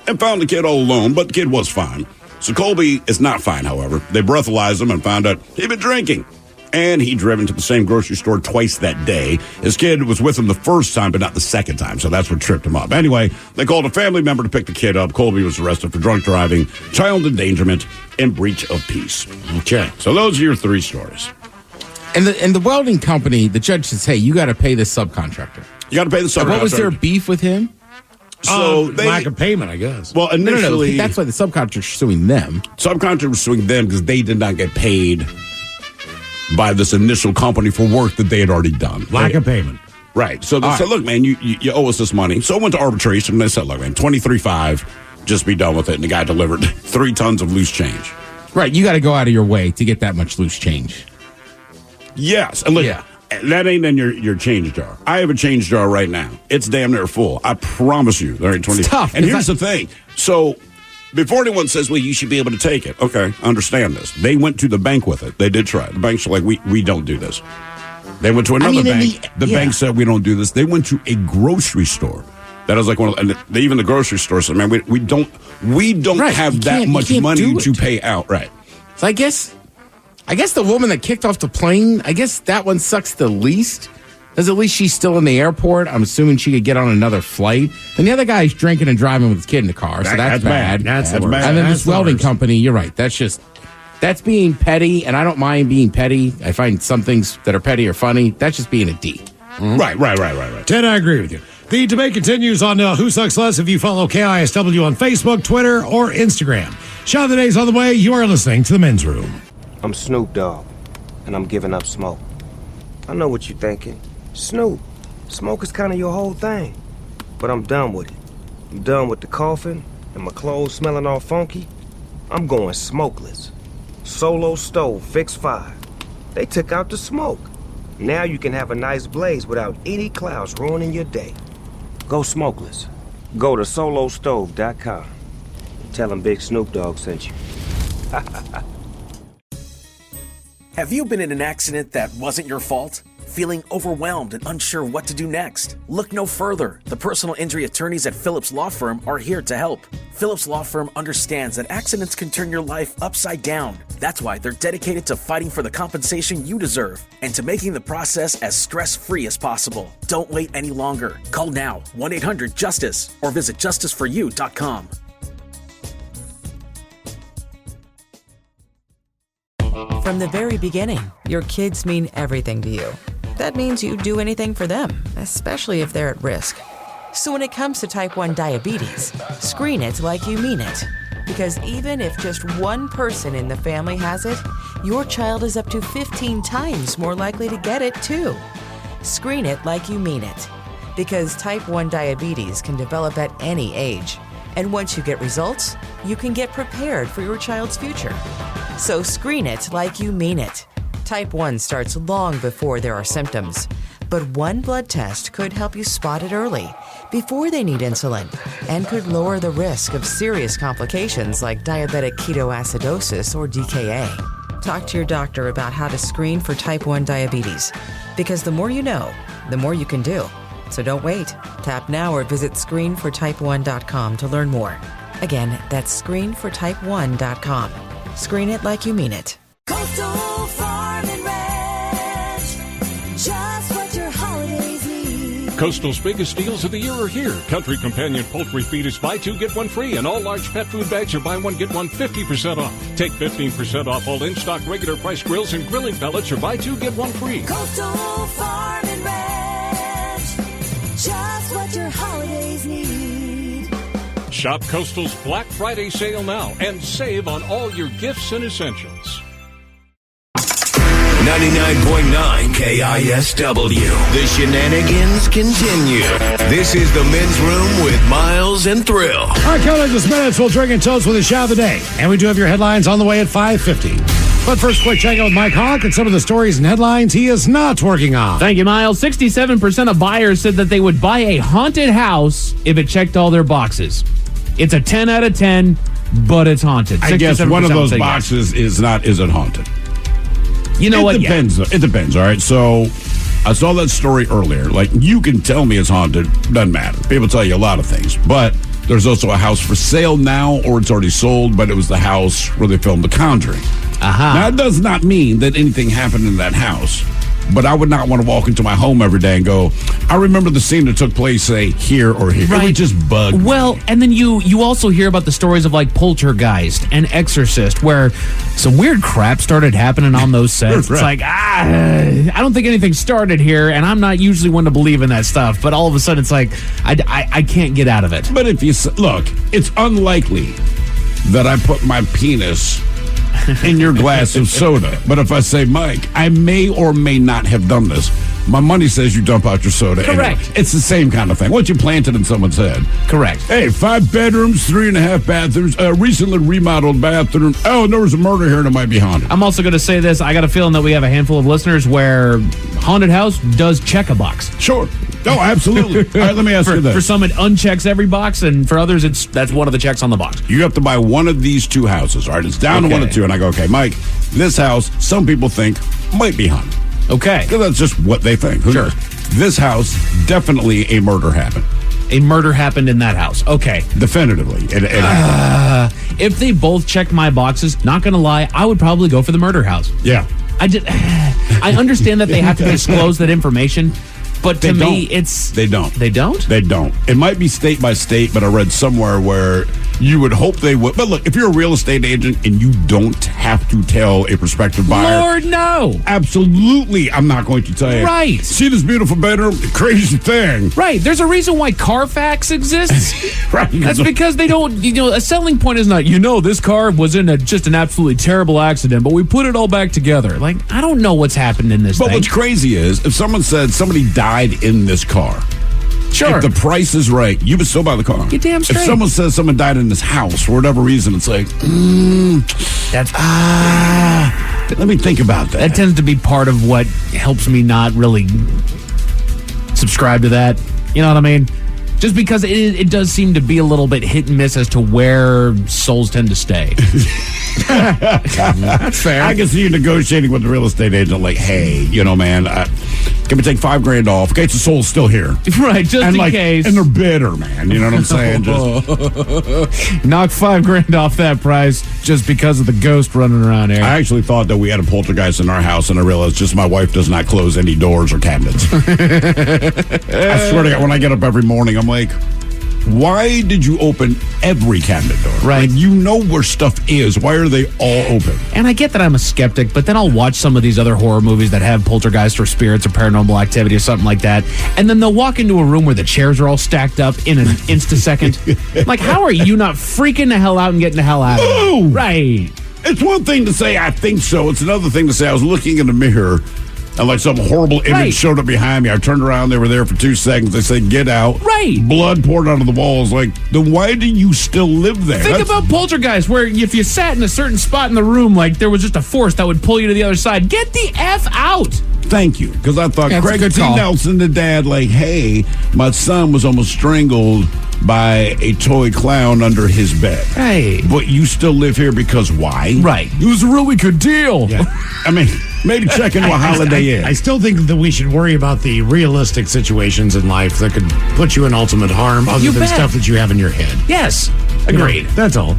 and found the kid all alone, but the kid was fine. So Colby is not fine, however. They breathalyzed him and found out he'd been drinking. And he'd driven to the same grocery store twice that day. His kid was with him the first time, but not the second time, so that's what tripped him up. Anyway, they called a family member to pick the kid up. Colby was arrested for drunk driving, child endangerment, and breach of peace. Okay, so those are your 3 stories. And the welding company, the judge says, hey, you got to pay this subcontractor. You got to pay the subcontractor. What was their beef with him? So lack of payment, I guess. Well, initially... No, that's why the subcontractor was suing them. Subcontractor was suing them because they did not get paid by this initial company for work that they had already done. Lack of payment. Right. So they said, look, man, you owe us this money. So it went to arbitration, and they said, look, man, $23,500, just be done with it. And the guy delivered 3 tons of loose change. Right. You got to go out of your way to get that much loose change. Yes. And look, that ain't in your change jar. I have a change jar right now. It's damn near full. I promise you. There ain't 20. It's tough. And here's the thing. So before anyone says, well, you should be able to take it. Okay, I understand this. They went to the bank with it. They did try it. The bank's like, we don't do this. They went to another bank. The bank said, we don't do this. They went to a grocery store. That was like one of, and even the grocery store said, man, we don't have that much money to pay out. Right. So I guess the woman that kicked off the plane, I guess that one sucks the least. Because at least she's still in the airport. I'm assuming she could get on another flight. And the other guy's drinking and driving with his kid in the car, so that's bad. That's bad. And then this welding company, you're right. That's being petty, and I don't mind being petty. I find some things that are petty or funny. That's just being a D. Mm-hmm. Right. Ted, I agree with you. The debate continues on Who Sucks Less if you follow KISW on Facebook, Twitter, or Instagram. Shot of the Day's on the way. You are listening to The Men's Room. I'm Snoop Dogg, and I'm giving up smoke. I know what you're thinking. Snoop, smoke is kind of your whole thing. But I'm done with it. I'm done with the coughing and my clothes smelling all funky. I'm going smokeless. Solo Stove Fix 5. They took out the smoke. Now you can have a nice blaze without any clouds ruining your day. Go smokeless. Go to solostove.com. Tell them Big Snoop Dogg sent you. Have you been in an accident that wasn't your fault? Feeling overwhelmed and unsure what to do next? Look no further. The personal injury attorneys at Phillips Law Firm are here to help. Phillips Law Firm understands that accidents can turn your life upside down. That's why they're dedicated to fighting for the compensation you deserve and to making the process as stress-free as possible. Don't wait any longer. Call now, 1-800-JUSTICE, or visit justiceforyou.com. From the very beginning, your kids mean everything to you. That means you do anything for them, especially if they're at risk. So when it comes to type 1 diabetes, screen it like you mean it. Because even if just one person in the family has it, your child is up to 15 times more likely to get it too. Screen it like you mean it. Because type 1 diabetes can develop at any age. And once you get results, you can get prepared for your child's future. So screen it like you mean it. Type 1 starts long before there are symptoms. But one blood test could help you spot it early, before they need insulin, and could lower the risk of serious complications like diabetic ketoacidosis or DKA. Talk to your doctor about how to screen for type 1 diabetes. Because the more you know, the more you can do. So don't wait. Tap now or visit screenfortype1.com to learn more. Again, that's screenfortype1.com. Screen it like you mean it. Coastal Farm and Ranch, just what your holidays need. Coastal's biggest deals of the year are here. Country Companion poultry feed is buy 2, get 1 free, and all large pet food bags are buy 1, get 1 50% off. Take 15% off all in-stock regular price grills and grilling pellets or buy 2, get 1 free. Coastal Farm and Ranch, just what your holidays need. Shop Coastal's Black Friday sale now and save on all your gifts and essentials. 99.9 KISW. The shenanigans continue. This is the Men's Room with Miles and Thrill. All right, coming in just minutes, we'll drink and toast with a shot of the day. And we do have your headlines on the way at 5:50. But first, quick check out with Mike Hawk and some of the stories and headlines he is not working on. Thank you, Miles. 67% of buyers said that they would buy a haunted house if it checked all their boxes. It's a 10 out of 10, but it's haunted. I guess one of those say boxes isn't haunted. You know what? It depends. It depends. All right. So I saw that story earlier. Like, you can tell me it's haunted. Doesn't matter. People tell you a lot of things. But there's also a house for sale now, or it's already sold, but it was the house where they filmed The Conjuring. Aha. Now, that does not mean that anything happened in that house. But I would not want to walk into my home every day and go, I remember the scene that took place, say, here or here. Right. It would just bug me. Well, and then you also hear about the stories of like Poltergeist and Exorcist, where some weird crap started happening on those sets. Right. It's like, I don't think anything started here, and I'm not usually one to believe in that stuff. But all of a sudden, it's like, I can't get out of it. But if you look, it's unlikely that I put my penis in your glass of soda. But if I say, Mike, I may or may not have done this, my money says you dump out your soda. Correct. Anyway. It's the same kind of thing. Once you plant it in someone's head. Correct. Hey, 5 bedrooms, 3.5 bathrooms, recently remodeled bathroom. Oh, and there was a murder here and it might be haunted. I'm also going to say this. I got a feeling that we have a handful of listeners where haunted house does check a box. Sure. Oh, absolutely. All right, let me ask you this. For some, it unchecks every box, and for others, that's one of the checks on the box. You have to buy one of these two houses. All right, it's down to one or two. And I go, okay, Mike, this house, some people think might be haunted. Okay. Because that's just what they think. Who knows? This house, definitely a murder happened. A murder happened in that house. Okay. Definitively. It happened. If they both checked my boxes, not going to lie, I would probably go for the murder house. Yeah. I understand that they have to disclose that information, but to me, They don't. They don't? They don't. It might be state by state, but I read somewhere where you would hope they would. But look, if you're a real estate agent and you don't have to tell a prospective buyer. Lord, no. Absolutely, I'm not going to tell you. Right. See this beautiful bedroom? Crazy thing. Right. There's a reason why Carfax exists. Right. That's because they don't, a selling point is not, this car was in just an absolutely terrible accident, but we put it all back together. Like, I don't know what's happened in this But thing. what's crazy is if someone said somebody died in this car. Sure. If the price is right, you would still buy the car. You're damn straight. If someone says someone died in this house for whatever reason, it's like, let me think about that. That tends to be part of what helps me not really subscribe to that. You know what I mean? Just because it does seem to be a little bit hit and miss as to where souls tend to stay. That's fair. I can see you negotiating with the real estate agent, like, hey, man, can we take $5,000 off? In case the soul's still here. Right, just in case. And they're bitter, man. You know what I'm saying? Just knock $5,000 off that price just because of the ghost running around here. I actually thought that we had a poltergeist in our house, and I realized just my wife does not close any doors or cabinets. I swear to God, when I get up every morning, I'm like, why did you open every cabinet door? Right. Like, you know where stuff is. Why are they all open? And I get that I'm a skeptic, but then I'll watch some of these other horror movies that have poltergeist or spirits or paranormal activity or something like that, and then they'll walk into a room where the chairs are all stacked up in an instasecond. Like, how are you not freaking the hell out and getting the hell out of it? Right. It's one thing to say, I think so. It's another thing to say, I was looking in the mirror, and like some horrible image showed up behind me. I turned around. They were there for 2 seconds. They said, get out. Right. Blood poured out of the walls. Like, then why do you still live there? Think about poltergeist, where if you sat in a certain spot in the room, like there was just a force that would pull you to the other side. Get the F out. Thank you. Because I thought That's a Craig good T. call. Nelson, the dad, like, hey, my son was almost strangled by a toy clown under his bed. Hey. But you still live here because why? Right. It was a really good deal. Yeah. I mean, maybe check in what holiday is. I still think that we should worry about the realistic situations in life that could put you in ultimate harm other than stuff that you have in your head. Yes. Agreed. That's all.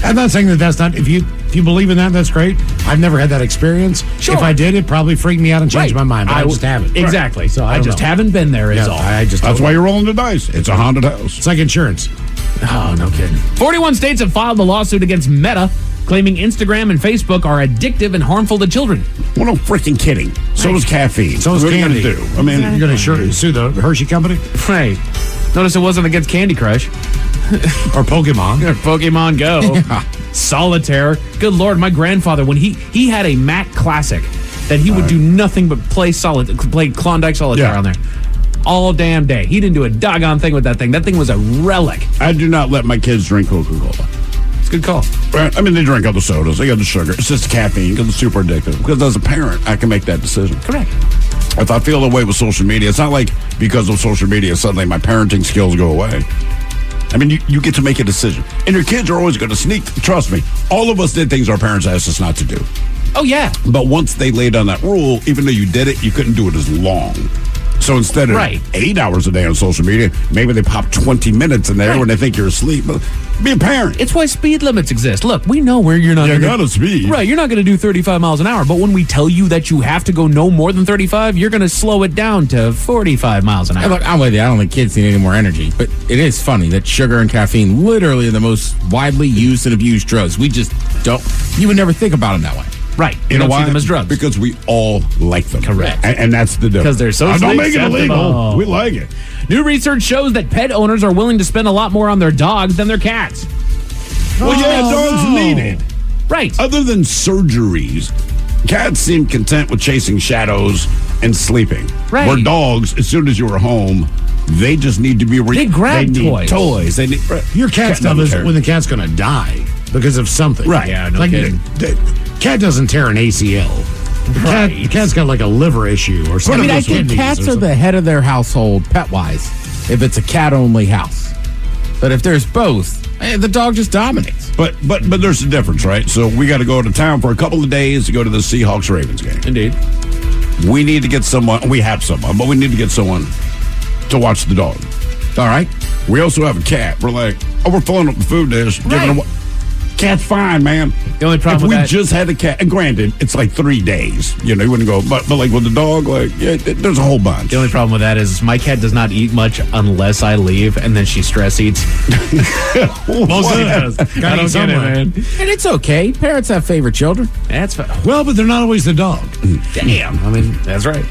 I'm not saying that that's not, if you believe in that, that's great. I've never had that experience. Sure. If I did, it probably freaked me out and changed my mind, but I just haven't. Exactly. So I just haven't been there is all. That's why you're rolling the dice. It's a haunted house. It's like insurance. Oh, no kidding. 41 states have filed a lawsuit against Meta, claiming Instagram and Facebook are addictive and harmful to children. Well, no freaking kidding. So is caffeine. So is what candy. Are you gonna do? I mean, you're going to sue the Hershey company? Right. Notice it wasn't against Candy Crush. Or Pokemon. Or Pokemon Go. Solitaire. Good Lord, my grandfather, when he had a Mac Classic, that he would do nothing but play Klondike Solitaire on there. All damn day. He didn't do a doggone thing with that thing. That thing was a relic. I do not let my kids drink Coca-Cola. It's a good call. Right? I mean, they drink other sodas. They got the sugar. It's just caffeine because it's super addictive. Because as a parent, I can make that decision. Correct. If I feel the way with social media, it's not like because of social media, suddenly my parenting skills go away. I mean, you get to make a decision. And your kids are always going to sneak. Trust me. All of us did things our parents asked us not to do. Oh, yeah. But once they laid on that rule, even though you did it, you couldn't do it as long. So instead of 8 hours a day on social media, maybe they pop 20 minutes in there when they think you're asleep. Be a parent. It's why speed limits exist. Look, we know where you're not You going gotta speed. Right, you're not going to do 35 miles an hour, but when we tell you that you have to go no more than 35, you're going to slow it down to 45 miles an hour. Hey, look, I'm with you. I don't think kids need any more energy, but it is funny that sugar and caffeine literally are the most widely used and abused drugs. We just don't. You would never think about them that way. Right. You know don't why? see them as drugs. Because we all like them. Correct. And that's the difference. Because they're so don't make it illegal. We like it. New research shows that pet owners are willing to spend a lot more on their dogs than their cats. Well, dogs need it. Right. Other than surgeries, cats seem content with chasing shadows and sleeping. Right. Where dogs, as soon as you were home, they just need to be They grab need toys. They need, Your cat stuff is when the cat's going to die because of something. Right. Yeah, no kidding. Cat doesn't tear an ACL. The cat's got like a liver issue or I something. mean, I think cats are the head of their household pet-wise if it's a cat-only house. But if there's both, the dog just dominates. But there's a difference, right? So we got to go to town for a couple of days to go to the Seahawks-Ravens game. Indeed. We need to get someone. We have someone, but we need to get someone to watch the dog. All right. We also have a cat. We're like, we're filling up the food dish. Giving them, cat's fine, man. The only problem if with we that, just had a cat, and granted, it's like 3 days. You know, you wouldn't go, but like with the dog, like there's a whole bunch. The only problem with that is my cat does not eat much unless I leave, and then she stress eats. Mostly does. I don't get it, man. And it's okay. Parents have favorite children. That's fine. Well, but they're not always the dog. Damn. I mean, that's right.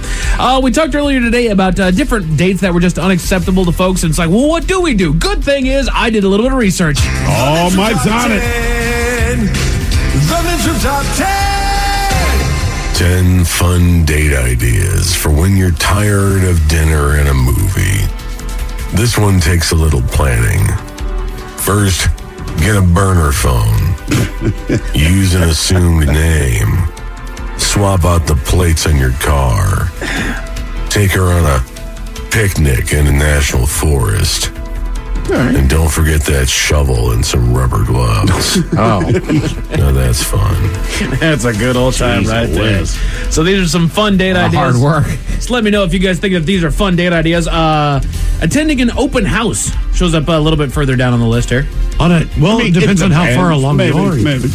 We talked earlier today about different dates that were just unacceptable to folks, and it's like, well, what do we do? Good thing is, I did a little bit of research. Oh, Mike's on it. The Men's Top 10. 10 fun date ideas for when you're tired of dinner and a movie. This one takes a little planning. First, get a burner phone. Use an assumed name. Swap out the plates on your car. Take her on a picnic in a national forest. Right. And don't forget that shovel and some rubber gloves. Oh. Now that's fun. That's a good old time right there. So these are some fun date ideas. Hard work. Just let me know if you guys think that these are fun date ideas. Attending an open house shows up a little bit further down on the list here. It depends on how far along you are. Maybe.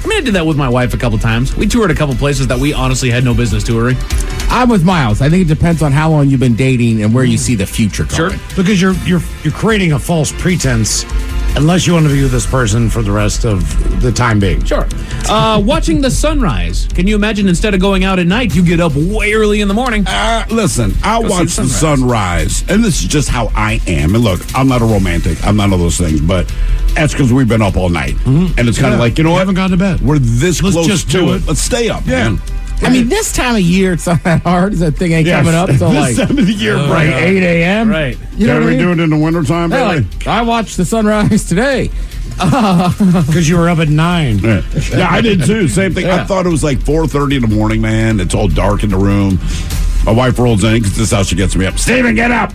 I mean, I did that with my wife a couple times. We toured a couple places that we honestly had no business touring. I'm with Miles. I think it depends on how long you've been dating and where you see the future going. Sure. Because you're creating a false pretense unless you want to be with this person for the rest of the time being. Sure. Watching the sunrise. Can you imagine instead of going out at night, you get up way early in the morning? Listen, I'll watch the sunrise, and this is just how I am. And look, I'm not a romantic. I'm none of those things, but that's because we've been up all night. And it's kind of like, you know what? Haven't gone to bed. We're this Let's close just to do it. it. Let's stay up, man. I mean, this time of year, it's not that hard. That thing ain't coming up until this time of the year, right, 8 a.m. Right. You know what I we mean? do it in the wintertime, Yeah, baby? like, I watched the sunrise today. Because you were up at 9. Yeah, I did too. Same thing. I thought it was like 4:30 in the morning, man. It's all dark in the room. My wife rolls in because this is how she gets me up. Steven, get up!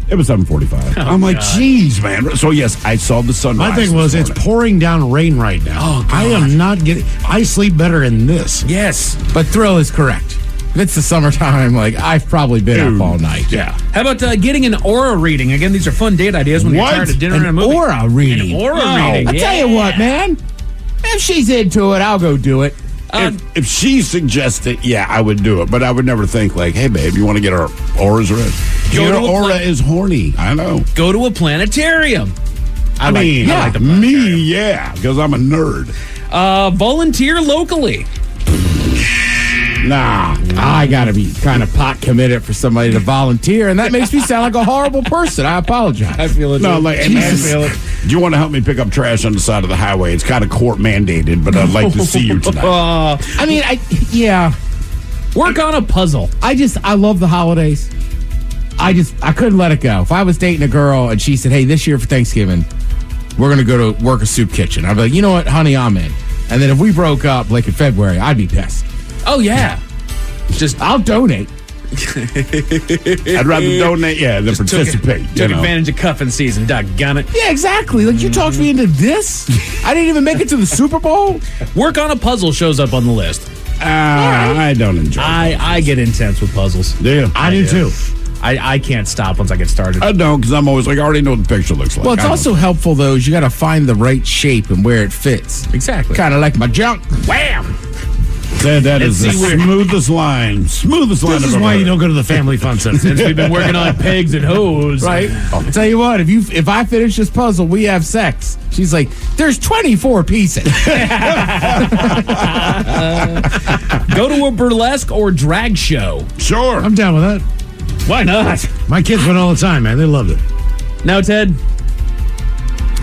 It was 7:45. I'm like, geez, man. So yes, I saw the sunrise. My thing was, it's pouring down rain right now. Oh, God. I am not getting. I sleep better in this. Yes, but Thrill is correct. If it's the summertime, like, I've probably been up all night. Yeah. How about getting an aura reading? Again, these are fun date ideas when you're tired of dinner and a An movie. aura reading. An aura No, reading. I tell you what, man. If she's into it, I'll go do it. If she suggests it, yeah, I would do it. But I would never think like, hey, babe, you want to get our auras read? Your aura is horny. I know. Go to a planetarium. I mean, I like the planetarium. yeah, because I'm a nerd. Volunteer locally. Nah, I gotta be kind of pot committed for somebody to volunteer, and that makes me sound like a horrible person. I apologize. I feel it. No, like, and I feel it. Do you want to help me pick up trash on the side of the highway? It's kind of court mandated, but I'd like to see you tonight. I mean, yeah. Work on a puzzle. I love the holidays. I couldn't let it go. If I was dating a girl and she said, hey, this year for Thanksgiving, we're going to go to work a soup kitchen, I'd be like, you know what, honey, I'm in. And then if we broke up like in February, I'd be pissed. Oh, yeah. I'll donate. I'd rather donate, than participate. Took advantage of cuffing season, doggone it. Yeah, exactly. Like, you talked me into this? I didn't even make it to the Super Bowl? Work on a puzzle shows up on the list. I don't enjoy I get intense with puzzles. Yeah, I do too. I can't stop once I get started. I don't, because I'm always like, I already know what the picture looks like. Well, it's also helpful, though, is you got to find the right shape and where it fits. Exactly. Kind of like my junk. Wham! That is the smoothest line. Smoothest line. This is why you don't go to the family fun center. Since we've been working on pigs and hoes. Right. I'll tell you what, if I finish this puzzle, we have sex. She's like, there's 24 pieces. Go to a burlesque or drag show. Sure. I'm down with that. Why not? My kids went all the time, man. They loved it. No, Ted?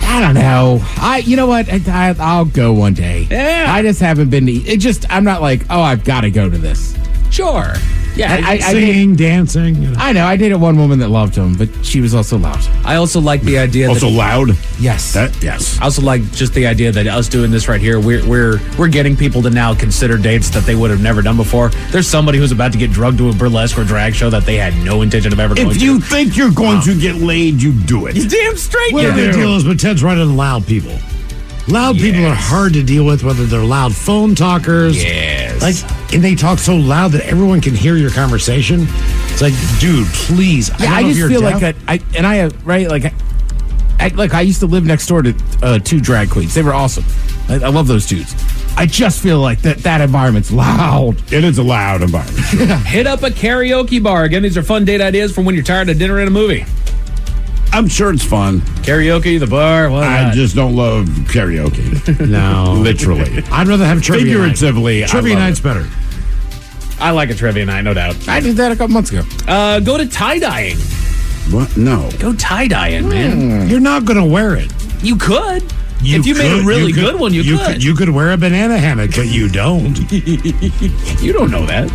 I don't know. You know what? I'll go one day. Yeah. I just haven't been to. I'm not like, oh, I've got to go to this. Sure. Yeah. Singing, dancing. You know. I know. I dated one woman that loved him, but she was also loud. I also like the idea also loud. Yes. Yes. I also like just the idea that us doing this right here, we're getting people to now consider dates that they would have never done before. There's somebody who's about to get drugged to a burlesque or drag show that they had no intention of ever going to. If you think you're going to get laid, you do it. You're damn straight. Well, the big deal is, but Ted's right on loud people. Loud people are hard to deal with, whether they're loud phone talkers. Yes. And they talk so loud that everyone can hear your conversation. It's like, dude, please. Yeah, I just feel like that. I used to live next door to 2 drag queens. They were awesome. I love those dudes. I just feel like that environment's loud. It is a loud environment. Sure. Hit up a karaoke bar. Again, these are fun date ideas for when you're tired of dinner and a movie. I'm sure it's fun. Karaoke, the bar, why not? I just don't love karaoke. No. Literally. I'd rather have trivia Figuratively, night. Trivia night's better. I like a trivia night, no doubt. I did that a couple months ago. Go to tie-dyeing. What? No. Go tie-dyeing, man. You're not going to wear it. You could. If you made a really good one, you could. You could wear a banana hammock, but you don't. You don't know that.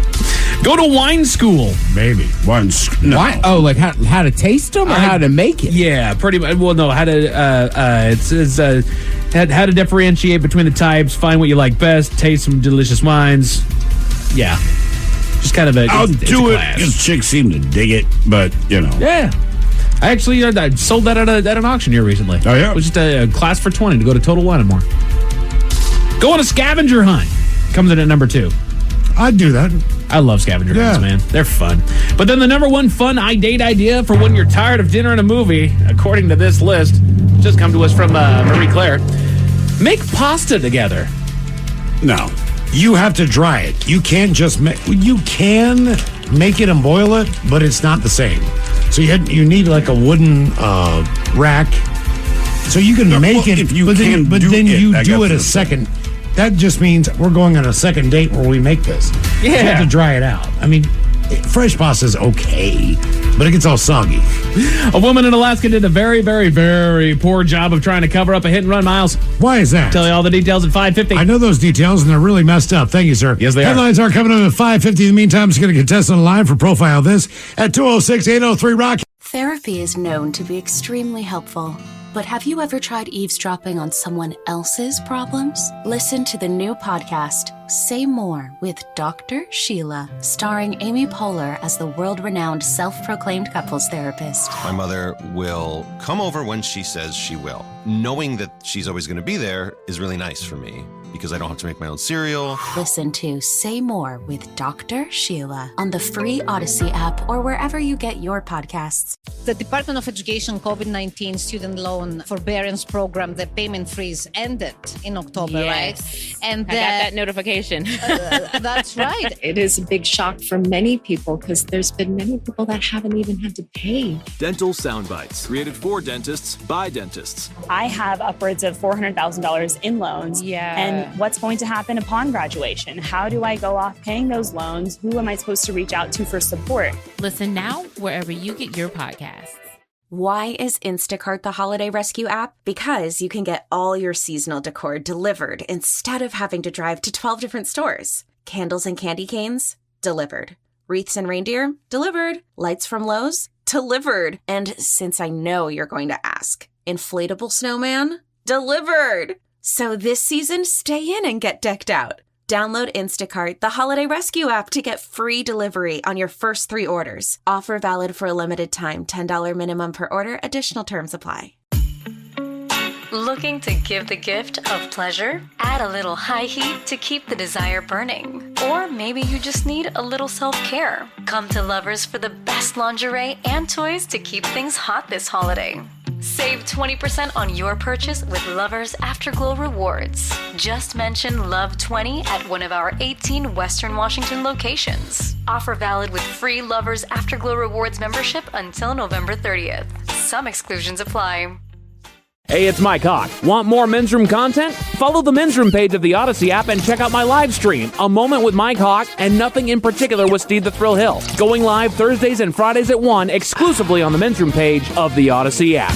Go to wine school. Maybe. Wine no. Why? Oh, like how to taste them or how to make it? Yeah, pretty much. Well, no, how to how to differentiate between the types, find what you like best, taste some delicious wines. Yeah. Just kind of a I'll do a it class. because chicks seem to dig it, but, you know. Yeah. I actually I sold that at an auction here recently. Oh, yeah? It was just a class for 20 to go to Total Wine and More. Go on a scavenger hunt. Comes in at number 2. I'd do that. I love scavenger hunts, man. They're fun. But then the number 1 fun date idea for when you're tired of dinner and a movie, according to this list, just come to us from Marie Claire, make pasta together. No. You have to dry it. You can't just you can make it and boil it, but it's not the same. So you need like a wooden rack. So you can make it, if you but can then do you it, do it a second. That just means we're going on a second date where we make this. Yeah. You have to dry it out. I mean, fresh pasta is okay, but it gets all soggy. A woman in Alaska did a very, very, very poor job of trying to cover up a hit and run, Miles. Why is that? Tell you all the details at 5:50. I know those details, and they're really messed up. Thank you, sir. Yes, they Headlines are coming up at 5:50. In the meantime, just going to contest on the line for Profile This at 206-803-ROCK. Therapy is known to be extremely helpful. But have you ever tried eavesdropping on someone else's problems? Listen to the new podcast, Say More with Dr. Sheila, starring Amy Poehler as the world-renowned self-proclaimed couples therapist. My mother will come over when she says she will. Knowing that she's always going to be there is really nice for me because I don't have to make my own cereal. Listen to Say More with Dr. Sheila on the free Odyssey app or wherever you get your podcasts. The Department of Education COVID-19 student loan forbearance program, the payment freeze ended in October, right? And I got that notification. That's right. It is a big shock for many people because there's been many people that haven't even had to pay. Dental Sound Bites, created for dentists by dentists. I have upwards of $400,000 in loans. Yeah. And what's going to happen upon graduation? How do I go off paying those loans? Who am I supposed to reach out to for support? Listen now wherever you get your podcasts. Why is Instacart the holiday rescue app? Because you can get all your seasonal decor delivered instead of having to drive to 12 different stores. Candles and candy canes Delivered. Wreaths and reindeer? Delivered. Lights from Lowe's? Delivered. And since I know you're going to ask, inflatable snowman? Delivered. So this season, stay in and get decked out. Download Instacart, the holiday rescue app, to get free delivery on your first 3 orders. Offer valid for a limited time. $10 minimum per order. Additional terms apply. Looking to give the gift of pleasure? Add a little high heat to keep the desire burning. Or maybe you just need a little self-care. Come to Lovers for the best lingerie and toys to keep things hot this holiday. Save 20% on your purchase with Lovers Afterglow Rewards. Just mention Love20 at one of our 18 Western Washington locations. Offer valid with free Lovers Afterglow Rewards membership until November 30th. Some exclusions apply. Hey, it's Mike Hawk. Want more Men's Room content? Follow the Men's Room page of the Odyssey app and check out my live stream, A Moment with Mike Hawk and Nothing in Particular with Steve the Thrill Hill. Going live Thursdays and Fridays at 1, exclusively on the Men's Room page of the Odyssey app.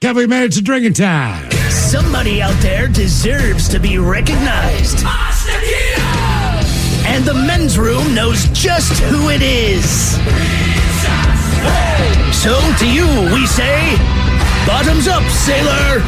Have we made it to drinking time? Somebody out there deserves to be recognized. And the Men's Room knows just who it is. So to you we say, bottoms up, sailor.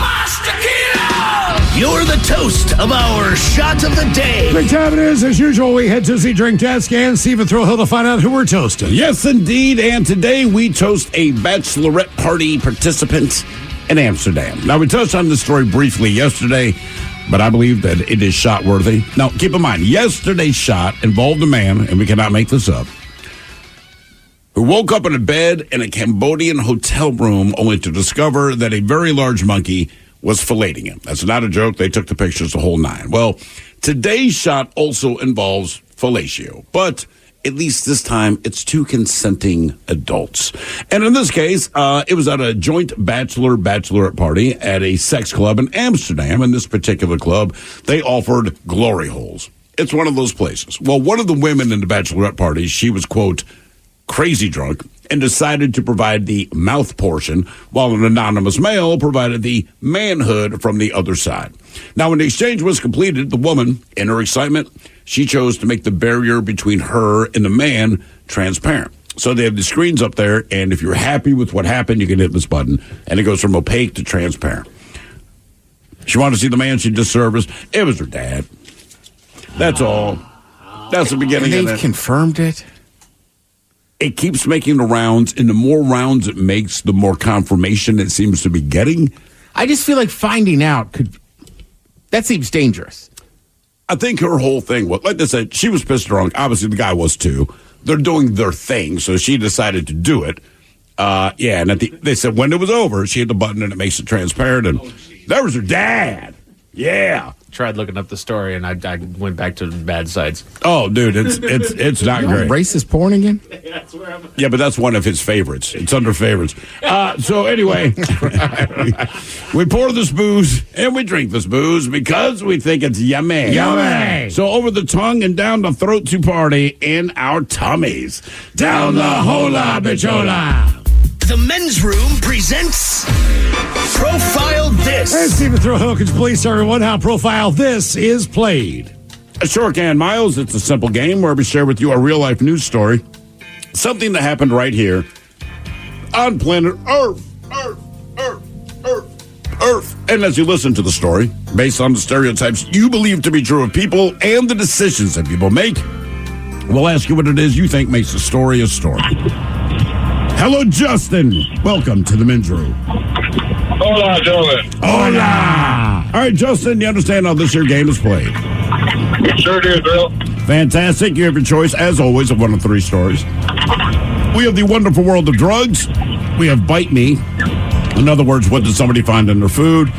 You're the toast of our shot of the day. Big time it is. As usual, we head to the drink desk and Steve Thrill Hill to find out who we're toasting. Yes, indeed. And today we toast a bachelorette party participant in Amsterdam. Now, we touched on this story briefly yesterday, but I believe that it is shot worthy. Now, keep in mind, yesterday's shot involved a man, and we cannot make this up, who woke up in a bed in a Cambodian hotel room only to discover that a very large monkey was filleting him. That's not a joke. They took the pictures the whole 9. Well, today's shot also involves fellatio, but at least this time it's 2 consenting adults. And in this case, it was at a joint bachelorette party at a sex club in Amsterdam. In this particular club, they offered glory holes. It's one of those places. Well, one of the women in the bachelorette party, she was, quote, crazy drunk and decided to provide the mouth portion while an anonymous male provided the manhood from the other side. Now, when the exchange was completed, the woman, in her excitement, she chose to make the barrier between her and the man transparent. So they have the screens up there, and if you're happy with what happened, you can hit this button, and it goes from opaque to transparent. She wanted to see the man she just serviced. It was her dad. That's all. That's the beginning of it. They've confirmed it? It keeps making the rounds, and the more rounds it makes, the more confirmation it seems to be getting. I just feel like finding out that seems dangerous. I think her whole thing was, like they said, she was pissed drunk. Obviously, the guy was too. They're doing their thing, so she decided to do it. And they said when it was over, she hit the button and it makes it transparent, and there was her dad. Yeah. Tried looking up the story, and I went back to bad sites. Oh, dude, it's not great. Racist porn again? Yeah, but that's one of his favorites. It's under favorites. So anyway, we pour this booze and we drink this booze because we think it's yummy. Yummy! So over the tongue and down the throat to party in our tummies. Down the hola bichola. The Men's Room presents Profile This. Hey, Steve Thrill Hill, could you please tell everyone how Profile This is played? Sure can, Miles. It's a simple game where we share with you a real-life news story. Something that happened right here on planet Earth. And as you listen to the story, based on the stereotypes you believe to be true of people and the decisions that people make, we'll ask you what it is you think makes a story a story. Hello, Justin. Welcome to the Men's Room. Hola, gentlemen. Hola. All right, Justin, you understand how this here game is played? Sure do, Bill. Fantastic. You have your choice, as always, of one of 3 stories. We have the wonderful world of drugs. We have Bite Me. In other words, what did somebody find in their food?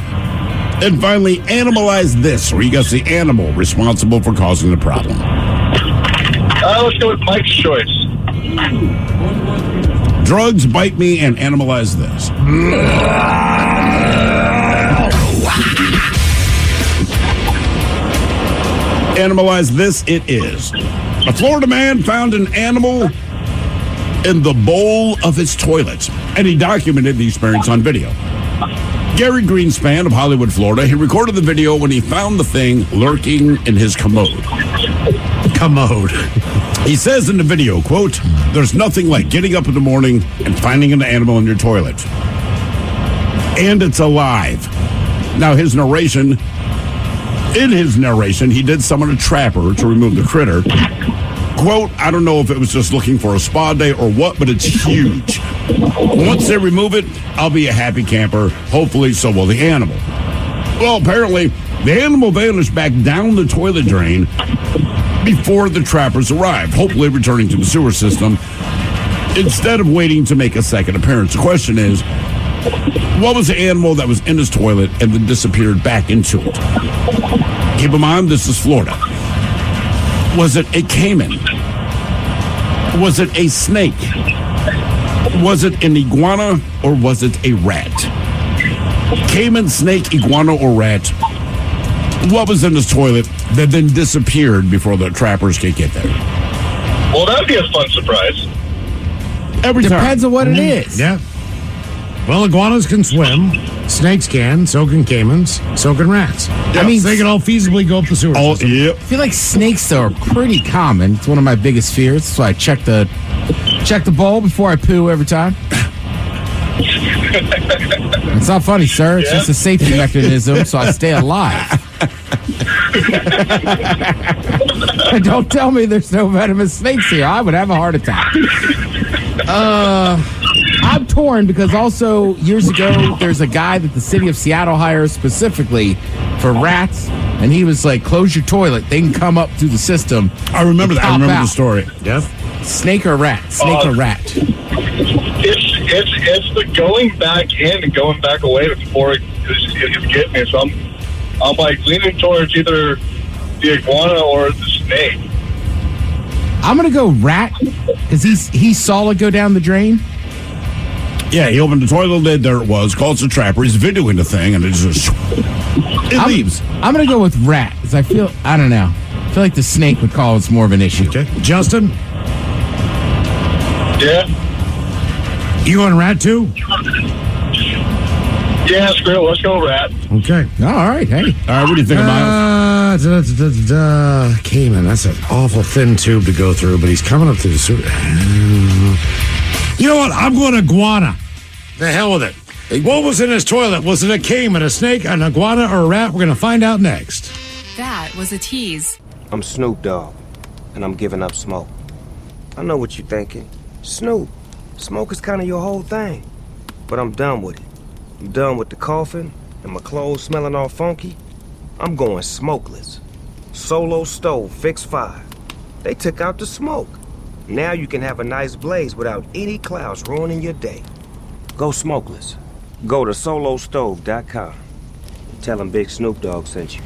And finally, Animalize This, where you guess the animal responsible for causing the problem. Let's go with Mike's choice. Drugs, Bite Me, and Animalize This. Animalize This it is. A Florida man found an animal in the bowl of his toilet, and he documented the experience on video. Gary Greenspan of Hollywood, Florida, he recorded the video when he found the thing lurking in his commode. Commode. He says in the video, quote, "There's nothing like getting up in the morning and finding an animal in your toilet. And it's alive." Now, in his narration, he did summon a trapper to remove the critter. Quote, "I don't know if it was just looking for a spa day or what, but it's huge. Once they remove it, I'll be a happy camper. Hopefully, so will the animal." Well, apparently, the animal vanished back down the toilet drain before the trappers arrived, hopefully returning to the sewer system instead of waiting to make a second appearance. The question is, what was the animal that was in his toilet and then disappeared back into it? Keep in mind, this is Florida. Was it a caiman? Was it a snake? Was it an iguana or was it a rat? Caiman, snake, iguana, or rat? What was in his toilet that then disappeared before the trappers could get there? Well, that'd be a fun surprise. Every time. Depends on what it is. Yeah. Well, iguanas can swim. Snakes can. So can caimans. So can rats. Yeah. I mean, they can all feasibly go up the sewer system. Yep. I feel like snakes, though, are pretty common. It's one of my biggest fears. So I check the bowl before I poo every time. It's not funny, sir. It's just a safety mechanism, so I stay alive. Don't tell me there's no venomous snakes here. I would have a heart attack. I'm torn because also years ago there's a guy that the city of Seattle hires specifically for rats, and he was like, "Close your toilet; they can come up through the system." I remember that. I remember out. the story. Yep. Snake or rat? Snake or rat? It's the going back in and going back away before it's getting me. So I'm like leaning towards either the iguana or the snake. I'm gonna go rat because he saw it go down the drain. Yeah, he opened the toilet lid. There it was. Calls the trapper. He's videoing the thing, and it just leaves. I'm gonna go with rat because I don't know. I feel like the snake would cause more of an issue. Okay, Justin. Yeah. You going rat too? Yeah, screw it. Let's go rat. Okay. All right. Hey. All right, what do you think, Miles? Cayman, that's an awful thin tube to go through, but he's coming up through the sewer. You know what? I'm going iguana. The hell with it. What was in his toilet? Was it a cayman, a snake, an iguana, or a rat? We're going to find out next. That was a tease. I'm Snoop Dogg, and I'm giving up smoke. I know what you're thinking. Snoop, smoke is kind of your whole thing. But I'm done with it. I'm done with the coughing and my clothes smelling all funky. I'm going smokeless. Solo stove, fix 5. They took out the smoke. Now you can have a nice blaze without any clouds ruining your day. Go smokeless. Go to solostove.com. Tell them Big Snoop Dogg sent you.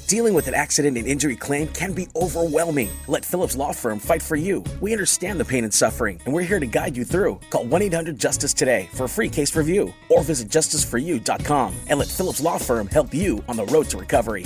Dealing with an accident and injury claim can be overwhelming. Let Phillips Law Firm fight for you. We understand the pain and suffering, and we're here to guide you through. Call 1-800-JUSTICE today for a free case review, or visit justiceforyou.com and let Phillips Law Firm help you on the road to recovery.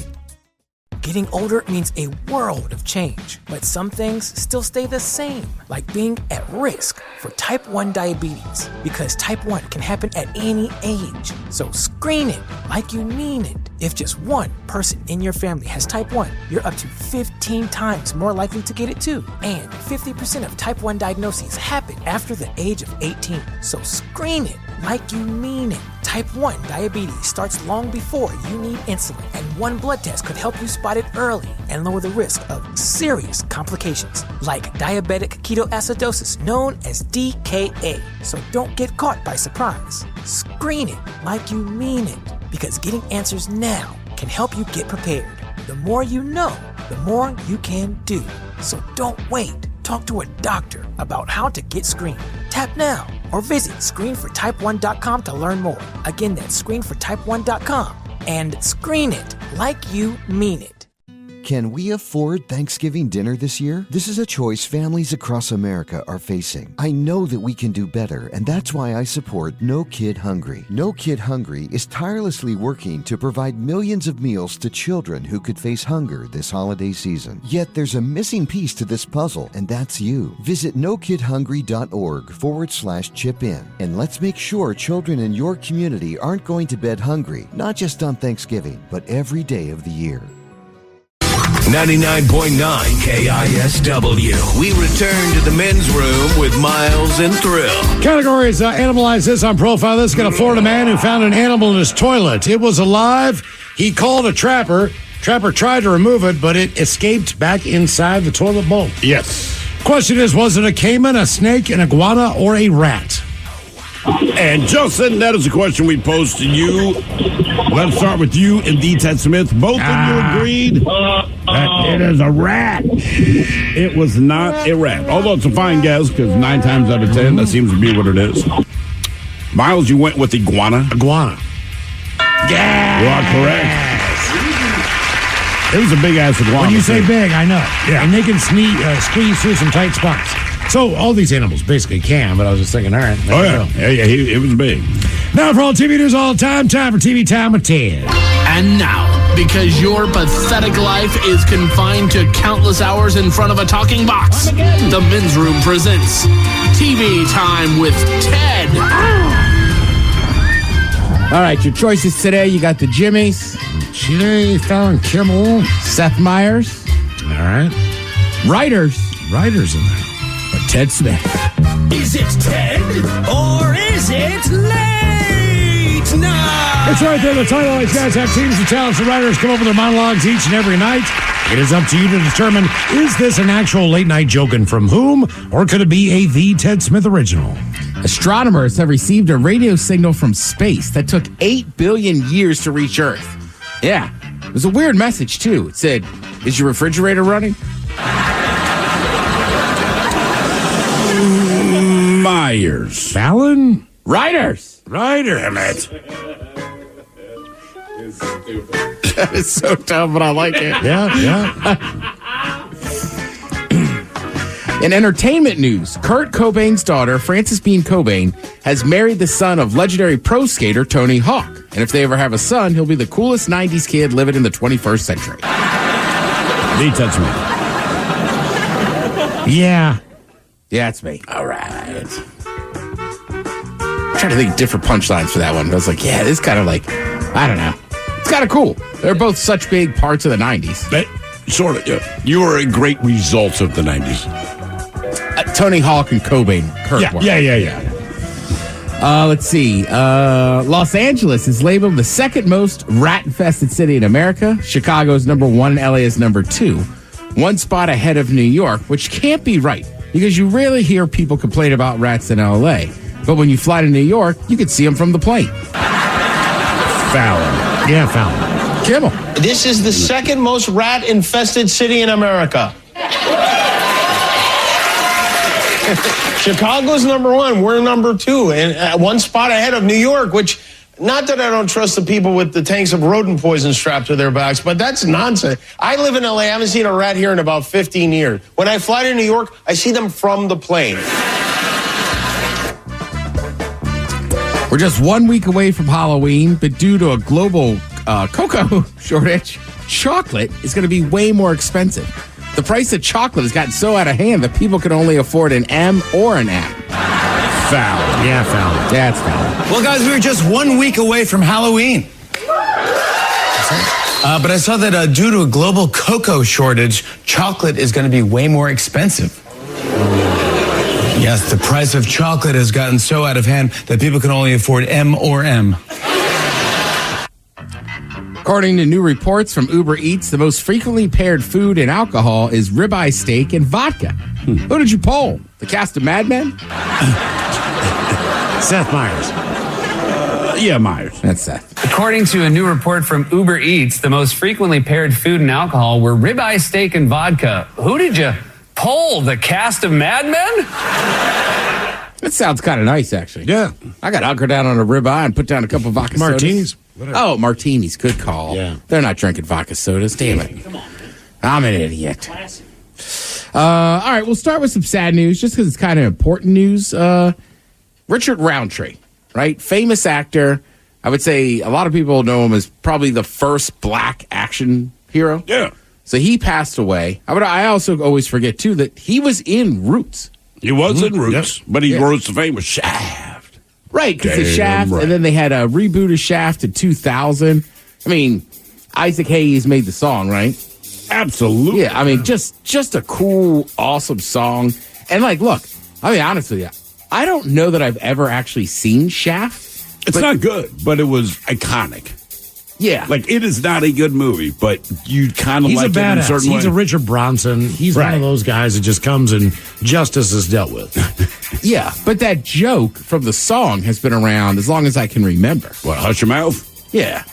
Getting older means a world of change, but some things still stay the same, like being at risk for type 1 diabetes, because type 1 can happen at any age. So screen it like you mean it. If just one person in your family has type 1, you're up to 15 times more likely to get it too. And 50% of type 1 diagnoses happen after the age of 18. So screen it like you mean it. Type 1 diabetes starts long before you need insulin, and one blood test could help you spot it early and lower the risk of serious complications like diabetic ketoacidosis, known as DKA. So don't get caught by surprise. Screen it like you mean it, because getting answers now can help you get prepared. The more you know, the more you can do. So don't wait. Talk to a doctor about how to get screened. Tap now or visit screenfortype1.com to learn more. Again, that's screenfortype1.com, and screen it like you mean it. Can we afford Thanksgiving dinner this year? This is a choice families across America are facing. I know that we can do better, and that's why I support No Kid Hungry. No Kid Hungry is tirelessly working to provide millions of meals to children who could face hunger this holiday season. Yet there's a missing piece to this puzzle, and that's you. Visit nokidhungry.org/chip in, and let's make sure children in your community aren't going to bed hungry, not just on Thanksgiving, but every day of the year. 99.9 KISW. We return to the men's room with Miles and Thrill. Categories: Analyze This on Profile This. Got a Florida man who found an animal in his toilet. It was alive. He called a trapper. Trapper tried to remove it, but it escaped back inside the toilet bowl. Yes. Question is, was it a caiman, a snake, an iguana, or a rat? And Justin, that is a question we posed to you. Let's start with you and D. Ted Smith. Both of you agreed that it is a rat. It was not a rat. Although it's a fine guess, because 9 times out of 10, that seems to be what it is. Miles, you went with iguana. Iguana. Yeah. You are correct. It was a big-ass iguana. When you say big, I know. Yeah. And they can squeeze through some tight spots. So all these animals basically can, but I was just thinking, all right. Oh, yeah. It was big. Now for all TV news all the time for TV Time with Ted. And now, because your pathetic life is confined to countless hours in front of a talking box, the Men's Room presents TV Time with Ted. All right, your choices today. You got the Jimmys. Jimmy Fallon Kimmel. Seth Meyers. All right. Writers in there. Or Ted Smith. Is it Ted or is it late night? It's right there. The title. These guys have teams of talented writers come up with their monologues each and every night. It is up to you to determine, is this an actual late night joke and from whom, or could it be a The Ted Smith original? Astronomers have received a radio signal from space that took 8 billion years to reach Earth. Yeah, it was a weird message, too. It said, is your refrigerator running? Myers. Fallon? Writers. Damn it. That is so dumb, but I like it. Yeah. In entertainment news, Kurt Cobain's daughter, Frances Bean Cobain, has married the son of legendary pro skater Tony Hawk. And if they ever have a son, he'll be the coolest 90s kid living in the 21st century. D. Ted Smith. Yeah, it's me. All right. I'm trying to think of different punchlines for that one. I was like, yeah, this is kind of like, I don't know. It's kind of cool. They're both such big parts of the 90s. But sort of, yeah. You were a great result of the 90s. Tony Hawk and Cobain. Kurt were. Yeah. Let's see. Los Angeles is labeled the second most rat-infested city in America. Chicago is number 1 and LA is number 2. One spot ahead of New York, which can't be right because you rarely hear people complain about rats in LA. But when you fly to New York, you can see them from the plane. Fallon. Yeah, Fallon. Kimmel. This is the second most rat-infested city in America. Chicago's number 1. We're number 2. And one spot ahead of New York, which, not that I don't trust the people with the tanks of rodent poison strapped to their backs, but that's nonsense. I live in LA. I haven't seen a rat here in about 15 years. When I fly to New York, I see them from the plane. We're just 1 week away from Halloween, but due to a global cocoa shortage, chocolate is going to be way more expensive. The price of chocolate has gotten so out of hand that people can only afford an M or an M. Fallon. Yeah, Fallon. That's Fallon. Well, guys, we were just 1 week away from Halloween. But I saw that due to a global cocoa shortage, chocolate is going to be way more expensive. Yes, the price of chocolate has gotten so out of hand that people can only afford M or M. According to new reports from Uber Eats, the most frequently paired food and alcohol is ribeye steak and vodka. Who did you poll? The cast of Mad Men? Seth Meyers. Yeah, Myers. That's Seth. According to a new report from Uber Eats, the most frequently paired food and alcohol were ribeye steak and vodka. Who did you poll? The cast of Mad Men? That sounds kind of nice, actually. Yeah. I got to hunker down on a ribeye and put down a couple vodka Martinis. sodas. Oh, martinis. Good call. Yeah. They're not drinking vodka sodas. Damn it. I'm an idiot. All right, we'll start with some sad news just because it's kind of important news. Richard Roundtree, right? Famous actor. I would say a lot of people know him as probably the first black action hero. Yeah. So he passed away. I also always forget, too, that he was in Roots. He was in Roots, but he rose to fame with Shaft. Right, because the Damn Shaft, right. and then they had a reboot of Shaft in 2000. I mean, Isaac Hayes made the song, right? Absolutely. Yeah, I mean, just a cool, awesome song. And, like, look, I'll be honest with you. I don't know that I've ever actually seen Shaft. It's not good, but it was iconic. Yeah. Like, it is not a good movie, but you kind of He's like a it in a badass. certain way. He's a Richard Bronson. He's one of those guys that just comes and justice is dealt with. Yeah, but that joke from the song has been around as long as I can remember. What, Hush Your Mouth? Yeah.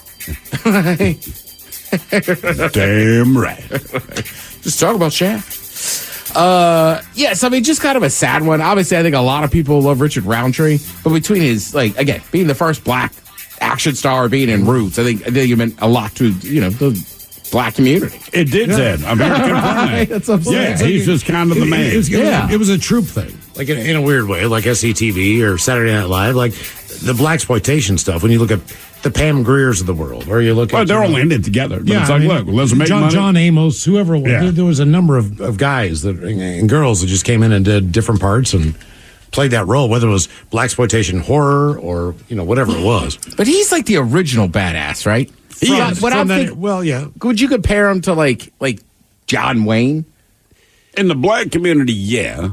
Damn right. Just talk about Shaft. Yes, I mean, just kind of a sad one. Obviously, I think a lot of people love Richard Roundtree, but between his, like, again, being the first black action star, being in Roots, I think it meant a lot to, the black community. It did, Ted. I'm here to confirm that. That's what I'm saying. Yeah, he's just kind of the man. It was a troop thing, like in a weird way, like SCTV or Saturday Night Live, like the blaxploitation stuff. When you look at the Pam Greers of the world, or you look at they're all in it together. But it's like, look, let's make John, money. John Amos, whoever it was. Yeah. There was a number of guys and girls that just came in and did different parts and played that role, whether it was blaxploitation horror or whatever it was. But he's like the original badass, right? Well, yeah. Would you compare him to like John Wayne? In the black community, yeah.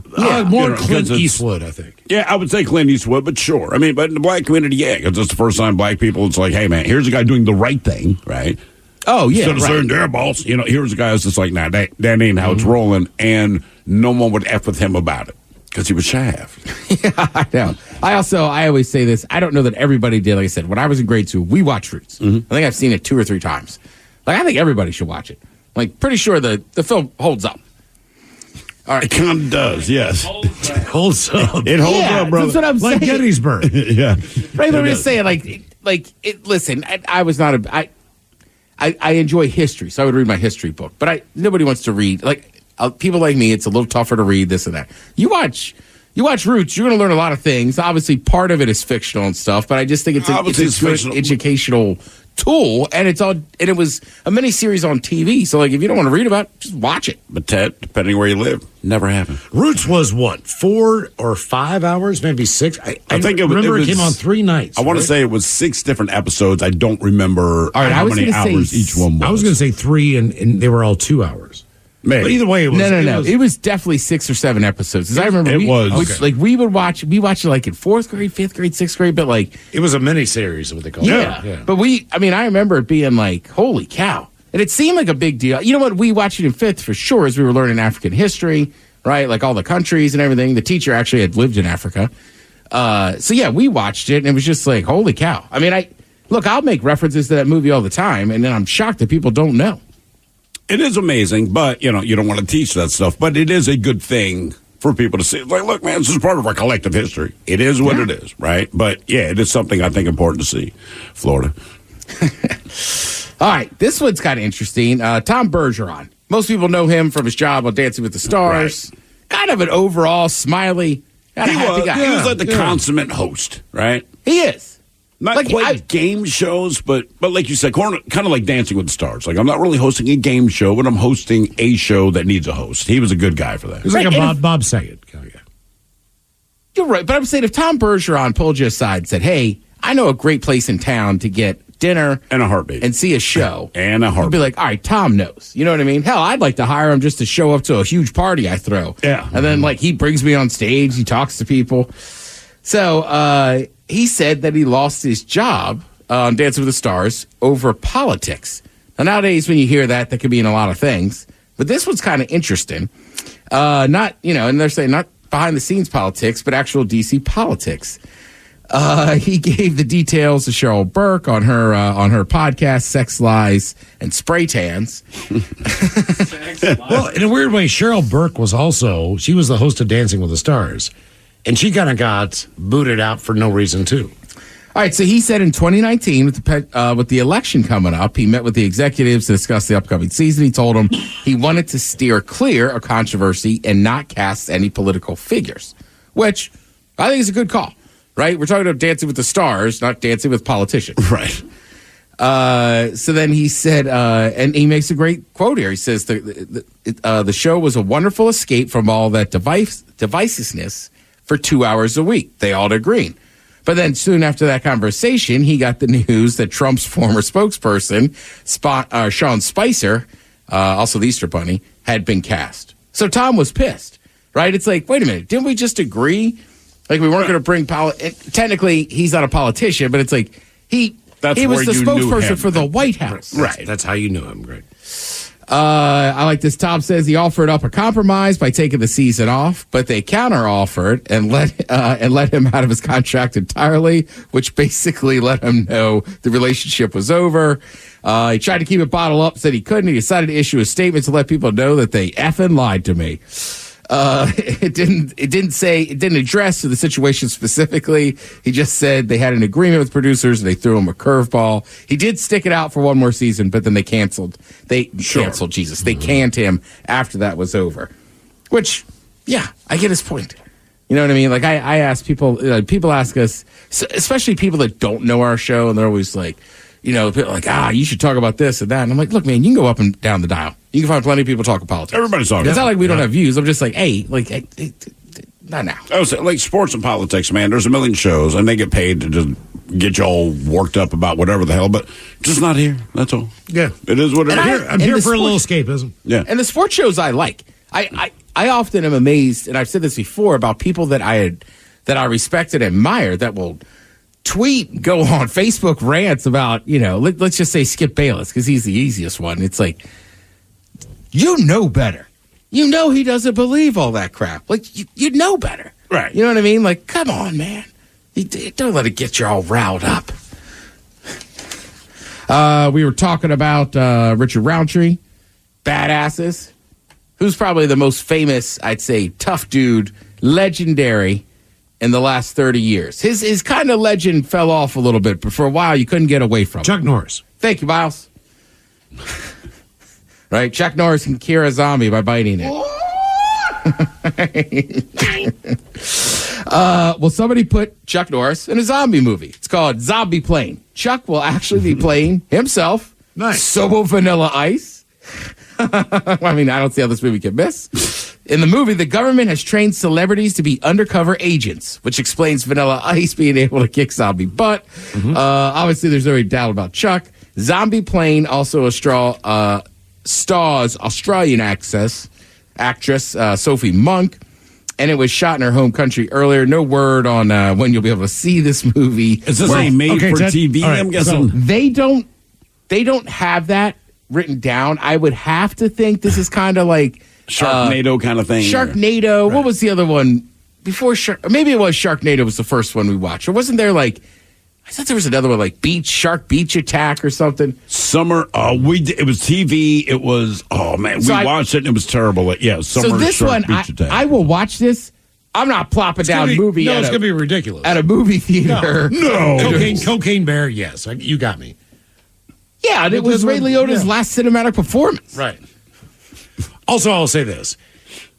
More Clint Eastwood, I think. Yeah, I would say Clint Eastwood, but sure. I mean, but in the black community, yeah, because it's the first time black people, it's like, hey, man, here's a guy doing the right thing, right? Oh, yeah. Instead of saying, there, boss, here's a guy that's just like, nah, that ain't how it's rolling, and no one would F with him about it, because he was Shaft. Yeah, I know. I always say this. I don't know that everybody did. Like I said, when I was in grade school, we watched Roots. I think I've seen it 2 or 3 times. Like, I think everybody should watch it. Like, pretty sure the film holds up. All right. It kind of does, yes. It holds up. It holds up, brother. That's what I'm like saying. Gettysburg. Yeah. Right, but I'm just saying, listen, I was not I enjoy history, so I would read my history book. But nobody wants to read. Like, people like me, it's a little tougher to read this and that. You watch Roots, you're going to learn a lot of things. Obviously, part of it is fictional and stuff, but I just think it's a good educational tool, and it was a mini series on TV. So, like, if you don't want to read about it, just watch it. But Ted, depending where you live, never happened. Roots was what, 4 or 5 hours, maybe 6? I think it came on 3 nights. I want to say it was 6 different episodes. I don't remember how many hours each one was. I was going to say 3, and they were all 2 hours. Maybe. But either way, it was. No. It was definitely 6 or 7 episodes. As I remember, we would watch it like in 4th grade, 5th grade, 6th grade, but like it was a mini series, what they call it. Yeah. But I remember it being like, holy cow. And it seemed like a big deal. You know what? We watched it in 5th for sure as we were learning African history, right? Like all the countries and everything. The teacher actually had lived in Africa. So yeah, we watched it and it was just like, holy cow. I mean, I'll make references to that movie all the time, and then I'm shocked that people don't know. It is amazing, but, you don't want to teach that stuff. But it is a good thing for people to see. It's like, look, man, this is part of our collective history. It is what it is, right? But, yeah, it is something I think important to see. Florida. All right, this one's kind of interesting. Tom Bergeron. Most people know him from his job on Dancing with the Stars. Right. Kind of an overall smiley, kind of happy guy. He was like the consummate host, right? He is. Not like quite game shows, but like you said, kind of like Dancing with the Stars. Like, I'm not really hosting a game show, but I'm hosting a show that needs a host. He was a good guy for that. He's like a Bob Saget kind of guy. You're right, but I'm saying if Tom Bergeron pulled you aside and said, hey, I know a great place in town to get dinner and a heartbeat and see a show. And a heartbeat. You'd be like, all right, Tom knows. You know what I mean? Hell, I'd like to hire him just to show up to a huge party I throw. Yeah. And then, like, he brings me on stage. He talks to people. So he said that he lost his job on Dancing with the Stars over politics. Now, nowadays, when you hear that could mean a lot of things. But this one's kind of interesting. And they're saying not behind the scenes politics, but actual DC politics. He gave the details to Cheryl Burke on her podcast, Sex, Lies, and Spray Tans. Well, in a weird way, Cheryl Burke she was the host of Dancing with the Stars. And she kind of got booted out for no reason, too. All right, so he said in 2019, with the election coming up, he met with the executives to discuss the upcoming season. He told them he wanted to steer clear of controversy and not cast any political figures, which I think is a good call, right? We're talking about Dancing with the Stars, not Dancing with Politicians. Right. So then he said, and he makes a great quote here. He says, the show was a wonderful escape from all that divisiveness for 2 hours a week. They all agreed. But then soon after that conversation, he got the news that Trump's former spokesperson, Sean Spicer, also the Easter Bunny, had been cast. So Tom was pissed, right? It's like, wait a minute, didn't we just agree? Like we weren't going to bring technically, he's not a politician, but it's like he was the spokesperson for the White House. Right. That's how you knew him, Greg. I like this. Tom says he offered up a compromise by taking the season off, but they counter-offered and let him out of his contract entirely, which basically let him know the relationship was over. He tried to keep it bottled up, said he couldn't. He decided to issue a statement to let people know that they effing lied to me. It didn't address the situation specifically. He just said they had an agreement with producers and they threw him a curveball. He did stick it out for one more season, but then they canceled. They canned him after that was over. Which, yeah, I get his point. You know what I mean? Like I ask people, people ask us, especially people that don't know our show, and they're always like, like, you should talk about this and that. And I'm like, look, man, you can go up and down the dial. You can find plenty of people talking politics. Everybody's talking. It's not like we don't have views. I'm just like, hey, not now. I was like sports and politics, man. There's a million shows, and they get paid to just get you all worked up about whatever the hell, but just not here. That's all. Yeah. It is what it is. I'm here for a little escapism. Yeah. And the sports shows I like. I often am amazed, and I've said this before, about people that I respect and admire that will go on Facebook rants about, let's just say Skip Bayless, because he's the easiest one. It's like, you know better. You know he doesn't believe all that crap. Like, you know better. Right. You know what I mean? Like, come on, man. Don't let it get you all riled up. We were talking about Richard Roundtree, Badasses, who's probably the most famous, I'd say, tough dude, legendary in the last 30 years. His kind of legend fell off a little bit, but for a while you couldn't get away from it. Chuck Norris. Thank you, Miles. Right? Chuck Norris can cure a zombie by biting it. Well, somebody put Chuck Norris in a zombie movie. It's called Zombie Plane. Chuck will actually be playing himself. Nice. Sobo Vanilla Ice. I mean, I don't see how this movie can miss. In the movie, the government has trained celebrities to be undercover agents, which explains Vanilla Ice being able to kick zombie butt. Mm-hmm. Obviously, there's no doubt about Chuck. Zombie Plane also stars Australian actress Sophie Monk, and it was shot in her home country earlier. No word on when you'll be able to see this movie. Is this made for TV? Right, I'm guessing they don't have that written down. I would have to think this is kind of like Sharknado kind of thing. Sharknado. Right. What was the other one before maybe it was Sharknado was the first one we watched, or wasn't there like? I thought there was another one like Shark Beach Attack or something. It was TV. It was, we watched it and it was terrible. Summer so this Shark one, Beach Attack. I will watch this. I'm not plopping down movie. No, it's going to be ridiculous. At a movie theater. No. Cocaine Bear, yes. You got me. Yeah, and it was Ray Liotta's last cinematic performance. Right. Also, I'll say this.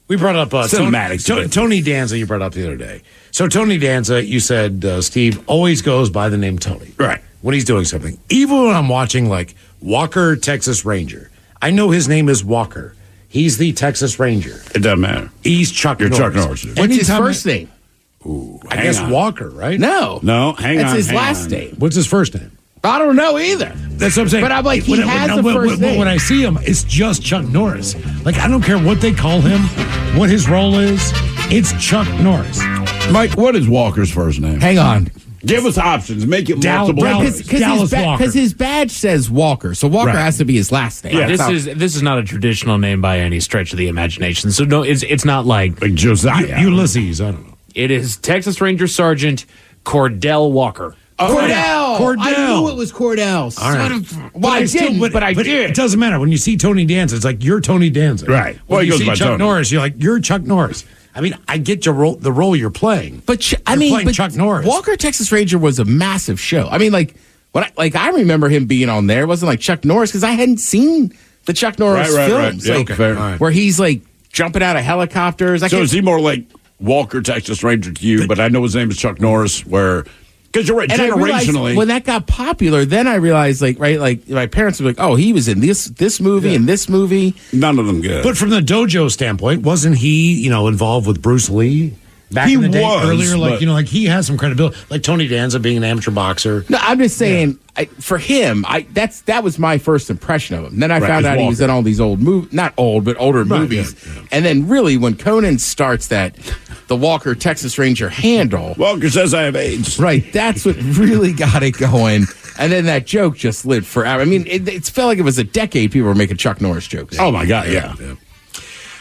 We brought up Tony Danza, you brought up the other day. So Tony Danza, you said, Steve, always goes by the name Tony. Right. When he's doing something. Even when I'm watching, like, Walker, Texas Ranger, I know his name is Walker. He's the Texas Ranger. It doesn't matter. He's Chuck Norris. Chuck Norris. What's his first name? Ooh, I guess Walker, right? No, hang on. That's his last name. What's his first name? I don't know either. That's what I'm saying. But I'm like, he has a first name. When I see him, it's just Chuck Norris. Like, I don't care what they call him, what his role is. It's Chuck Norris. Mike, what is Walker's first name? Hang on. Give us options. Make it multiple. Because his badge says Walker, so Walker has to be his last name. Yeah, this is not a traditional name by any stretch of the imagination. So no, it's not like Josiah, Ulysses. I don't know. It is Texas Ranger Sergeant Cordell Walker. Cordell. I knew it was Cordell. All right. Well, I didn't, but I did. It doesn't matter. When you see Tony Danza, it's like, you're Tony Danza. Right. When you see Chuck Norris, you're like, you're Chuck Norris. I mean, I get the role you're playing. But You're playing Chuck Norris. Walker Texas Ranger was a massive show. I mean, like I remember him being on there. It wasn't like Chuck Norris because I hadn't seen the Chuck Norris films, Right. Yeah, where he's like jumping out of helicopters. So is he more like Walker Texas Ranger to you? But I know his name is Chuck Norris. Because you're right, and generationally. When that got popular, then I realized, like my parents were like, "Oh, he was in this movie and this movie." None of them good. But from the dojo standpoint, wasn't he, involved with Bruce Lee back in the day? Earlier, like he has some credibility, like Tony Danza being an amateur boxer. No, I'm just saying, for him, that was my first impression of him. Then I found out he was in all these old movies, not old, but older movies. Yeah. And then really, when Conan starts the Walker Texas Ranger handle. Walker says I have AIDS. Right. That's what really got it going. And then that joke just lived forever. I mean, it felt like it was a decade people were making Chuck Norris jokes. Oh, my God. Yeah.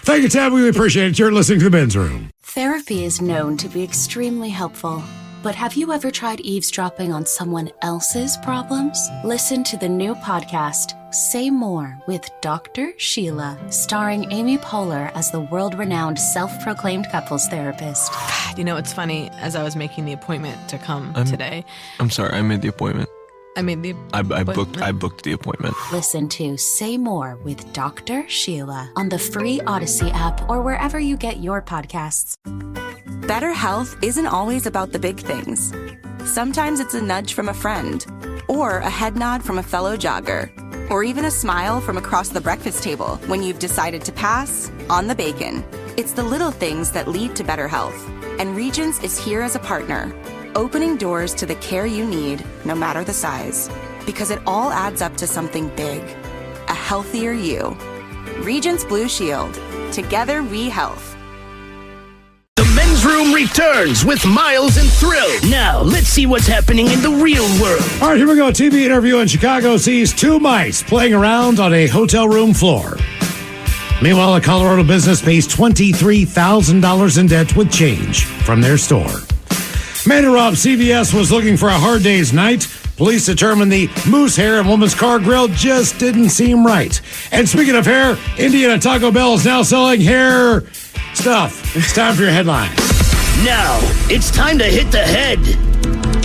Thank you, Tab. We appreciate it. You're listening to The Men's Room. Therapy is known to be extremely helpful. But have you ever tried eavesdropping on someone else's problems? Listen to the new podcast, Say More with Dr. Sheila, starring Amy Poehler as the world-renowned self-proclaimed couples therapist. It's funny. As I was making the appointment to come today. I'm sorry, I made the appointment. I booked the appointment. Listen to Say More with Dr. Sheila on the free Odyssey app or wherever you get your podcasts. Better health isn't always about the big things. Sometimes it's a nudge from a friend, or a head nod from a fellow jogger, or even a smile from across the breakfast table when you've decided to pass on the bacon. It's the little things that lead to better health, and Regence is here as a partner, opening doors to the care you need, no matter the size, because it all adds up to something big, a healthier you. Regence Blue Shield. Together we health. The Men's Room returns with Miles and Thrill. Now, let's see what's happening in the real world. All right, here we go. A TV interview in Chicago sees two mice playing around on a hotel room floor. Meanwhile, a Colorado business pays $23,000 in debt with change from their store. Man who robbed CVS was looking for a hard day's night. Police determined the moose hair in woman's car grill just didn't seem right. And speaking of hair, Indiana Taco Bell is now selling hair stuff. It's time for your headlines. Now, it's time to hit the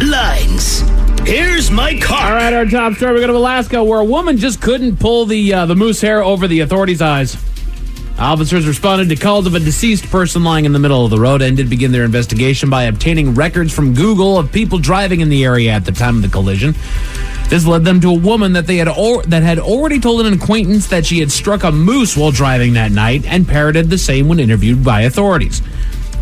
headlines. Here's my car. All right, our top story. We go to Alaska, where a woman just couldn't pull the moose hair over the authorities' eyes. Officers responded to calls of a deceased person lying in the middle of the road and did begin their investigation by obtaining records from Google of people driving in the area at the time of the collision. This led them to a woman that had already told an acquaintance that she had struck a moose while driving that night and parroted the same when interviewed by authorities.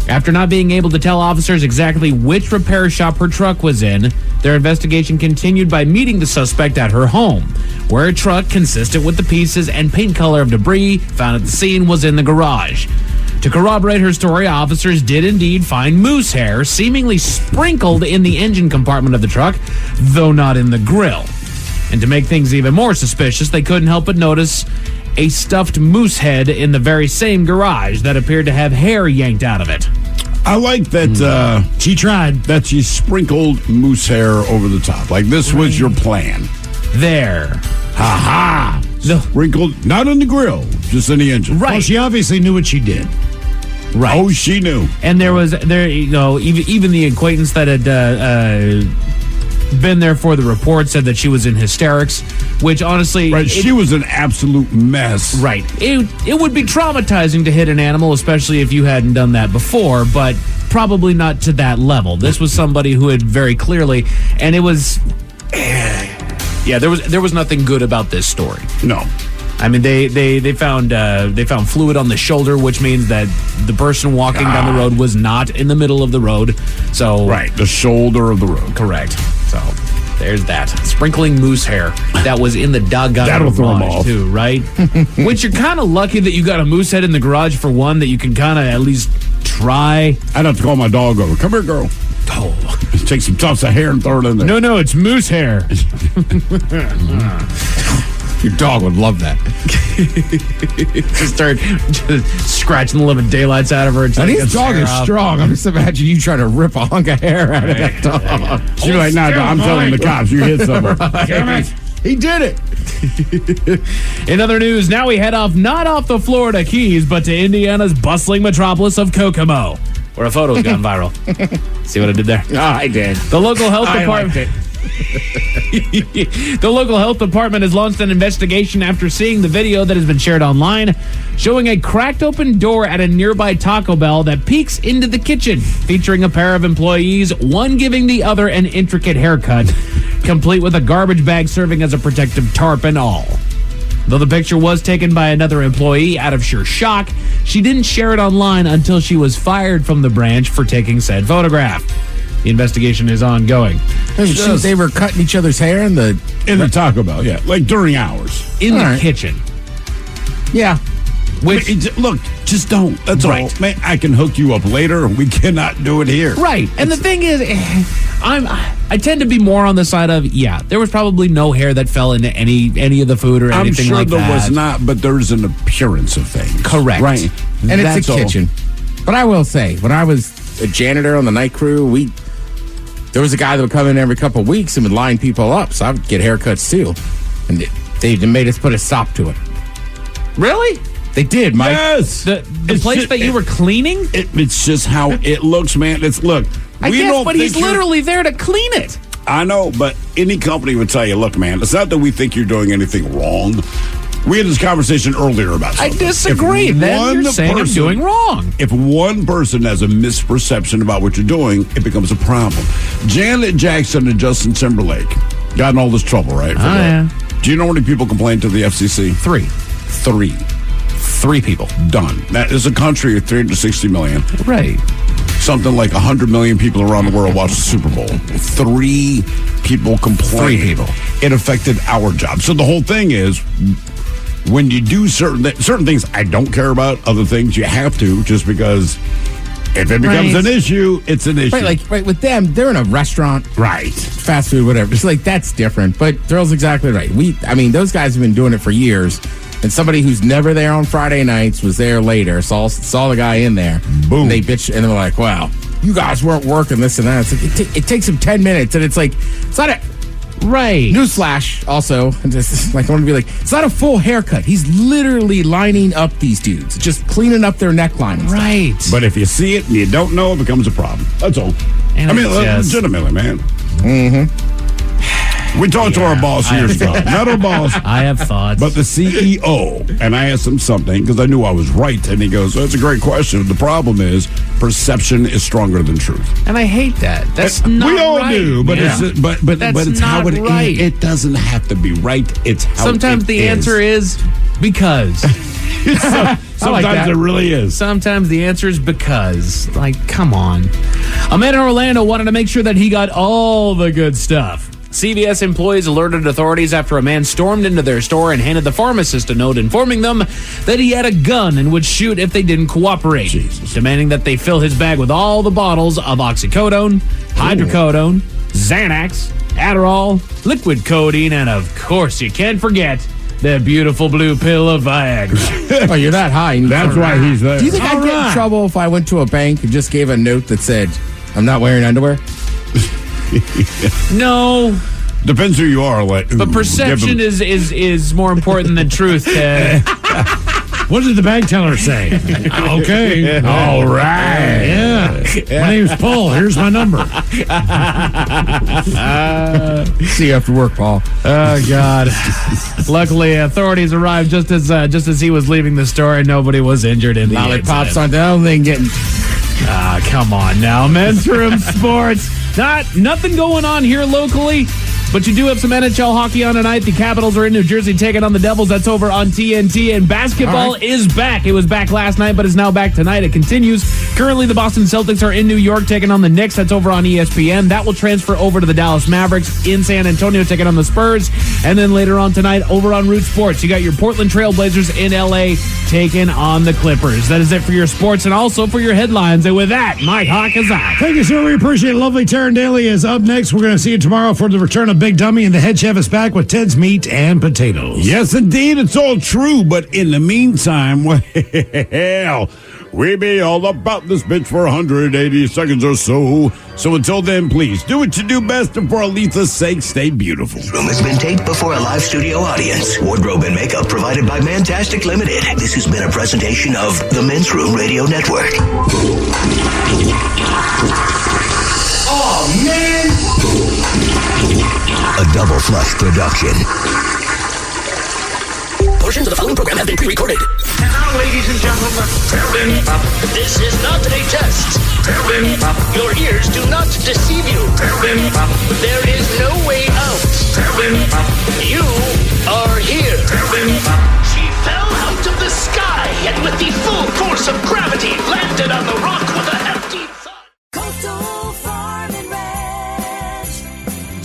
After not being able to tell officers exactly which repair shop her truck was in, their investigation continued by meeting the suspect at her home, where a truck consistent with the pieces and paint color of debris found at the scene was in the garage. To corroborate her story, officers did indeed find moose hair seemingly sprinkled in the engine compartment of the truck, though not in the grill. And to make things even more suspicious, they couldn't help but notice a stuffed moose head in the very same garage that appeared to have hair yanked out of it. I like that she tried. That she sprinkled moose hair over the top. Like this was your plan. There. Ha ha. Sprinkled, not on the grill, just in the engine. Right. Well, she obviously knew what she did. Right. Oh, she knew. And even the acquaintance that had been there for the report said that she was in hysterics, which honestly... Right, she was an absolute mess. Right. It would be traumatizing to hit an animal, especially if you hadn't done that before, but probably not to that level. This was somebody who had very clearly... And it was... Yeah, there was nothing good about this story. No. I mean, they found fluid on the shoulder, which means that the person walking down the road was not in the middle of the road. So right, the shoulder of the road. Correct. So there's that. Sprinkling moose hair that was in the doggone That'll throw them garage off. too, right? Which you're kind of lucky that you got a moose head in the garage for one that you can kind of at least try. I'd have to call my dog over. Come here, girl. Oh, take some tufts of hair and throw it in there. No, it's moose hair. Your dog would love that. Just start scratching the living daylights out of her. And his dog is strong. I'm just imagining you trying to rip a hunk of hair out of that dog. She's like, nah, I'm telling the cops you hit someone. Damn it. He did it. In other news, now we head off not off the Florida Keys, but to Indiana's bustling metropolis of Kokomo, where a photo's gone viral. See what I did there? Oh, I did. The local health department. The local health department has launched an investigation after seeing the video that has been shared online showing a cracked open door at a nearby Taco Bell that peeks into the kitchen, featuring a pair of employees, one giving the other an intricate haircut, complete with a garbage bag serving as a protective tarp and all. Though the picture was taken by another employee out of sheer shock, she didn't share it online until she was fired from the branch for taking said photograph. The investigation is ongoing. They were cutting each other's hair in the Taco Bell, yeah, like during hours. In the kitchen. Yeah. Which, look, just don't. That's all. Man, I can hook you up later. We cannot do it here. Right. And the thing is, I tend to be more on the side of, there was probably no hair that fell into any of the food or anything like that. I'm sure there was not, but there's an appearance of things. Correct. Right. And it's a kitchen. But I will say, when I was a janitor on the night crew, there was a guy that would come in every couple of weeks and would line people up, so I would get haircuts too. And they made us put a stop to it. Really? They did, Mike. Yes. The place that you were cleaning? It's just how it looks, man. I guess, but he's literally there to clean it. I know, but any company would tell you, look, man, it's not that we think you're doing anything wrong. We had this conversation earlier about something. I disagree. Then you're saying I'm doing wrong. If one person has a misperception about what you're doing, it becomes a problem. Janet Jackson and Justin Timberlake got in all this trouble, right? Yeah. Do you know how many people complained to the FCC? 3 people. Done. That is a country of 360 million. Right. Something like 100 million people around the world watch the Super Bowl. 3 people complained. 3 people. It affected our job. So the whole thing is, when you do certain things I don't care about, other things you have to, just because if it becomes an issue, it's an issue. Right, with them, they're in a restaurant. Right. Fast food, whatever. It's like, that's different. But Thrill's exactly right. Those guys have been doing it for years. And somebody who's never there on Friday nights was there later, saw the guy in there. Boom. And they bitched, and they're like, wow, you guys weren't working this and that. It's like, it takes them 10 minutes, and it's like, it's not a... Right. Newsflash, also, just like I want to be like, it's not a full haircut. He's literally lining up these dudes, just cleaning up their neckline. And right. But if you see it and you don't know, it becomes a problem. That's all. And legitimately, man. Mm-hmm. We talked to our boss years ago. Not our boss. I have thoughts. But the CEO. And I asked him something because I knew I was right. And he goes, that's a great question. The problem is perception is stronger than truth. And I hate that. That's not right. We all do, but it's how it is. It doesn't have to be right. It's how sometimes the answer is because. Sometimes it really is. Sometimes the answer is because. Like, come on. A man in Orlando wanted to make sure that he got all the good stuff. CVS employees alerted authorities after a man stormed into their store and handed the pharmacist a note informing them that he had a gun and would shoot if they didn't cooperate, demanding that they fill his bag with all the bottles of oxycodone, hydrocodone, Xanax, Adderall, liquid codeine, and of course you can't forget the beautiful blue pill of Viagra. Oh, you're that high. That's why he's there. Do you think I'd get in trouble if I went to a bank and just gave a note that said, I'm not wearing underwear? No. Depends who you are. But perception is more important than truth. What did the bank teller say? Okay. All right. Yeah. My name's Paul. Here's my number. See you after work, Paul. Oh, God. Luckily, authorities arrived just as he was leaving the store, and nobody was injured in the Lollipops aren't the only thing getting... come on now. Men's Room Sports. Nothing going on here locally, but you do have some NHL hockey on tonight. The Capitals are in New Jersey taking on the Devils. That's over on TNT. And basketball is back. It was back last night, but is now back tonight. It continues. Currently, the Boston Celtics are in New York taking on the Knicks. That's over on ESPN. That will transfer over to the Dallas Mavericks in San Antonio taking on the Spurs. And then later on tonight, over on Root Sports, you got your Portland Trailblazers in LA taking on the Clippers. That is it for your sports and also for your headlines. And with that, Mike Hawk is out. Thank you, sir. We appreciate it. Lovely Taryn Daly is up next. We're going to see you tomorrow for the return of Big Dummy, and the head chef is back with Ted's Meat and Potatoes. Yes, indeed. It's all true. But in the meantime, well, We be all about this bitch for 180 seconds or so. So until then, please do what you do best, and for Aletha's sake, stay beautiful. Room has been taped before a live studio audience. Wardrobe and makeup provided by Mantastic Limited. This has been a presentation of the Men's Room Radio Network. Oh, man! A Double Flush production. Portions of the following program have been pre-recorded. And now, ladies and gentlemen, This is not a test. Your ears do not deceive you. There is no way out. You are here. She fell out of the sky and with the full force of gravity landed on the rock with a hefty thud. Coastal Farm and Ranch,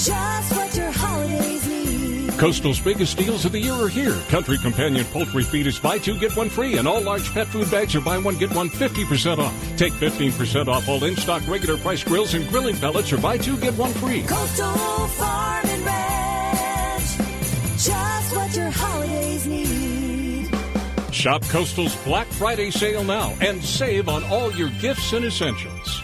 just what your holidays need. Coastal's biggest deals of the year are here. Country Companion poultry feed is buy two, get one free, and all large pet food bags are buy one, get one 50% off. Take 15% off all in-stock regular price grills and grilling pellets, or buy two, get one free. Coastal Farm and Ranch, just what your holidays need. Shop Coastal's Black Friday sale now and save on all your gifts and essentials.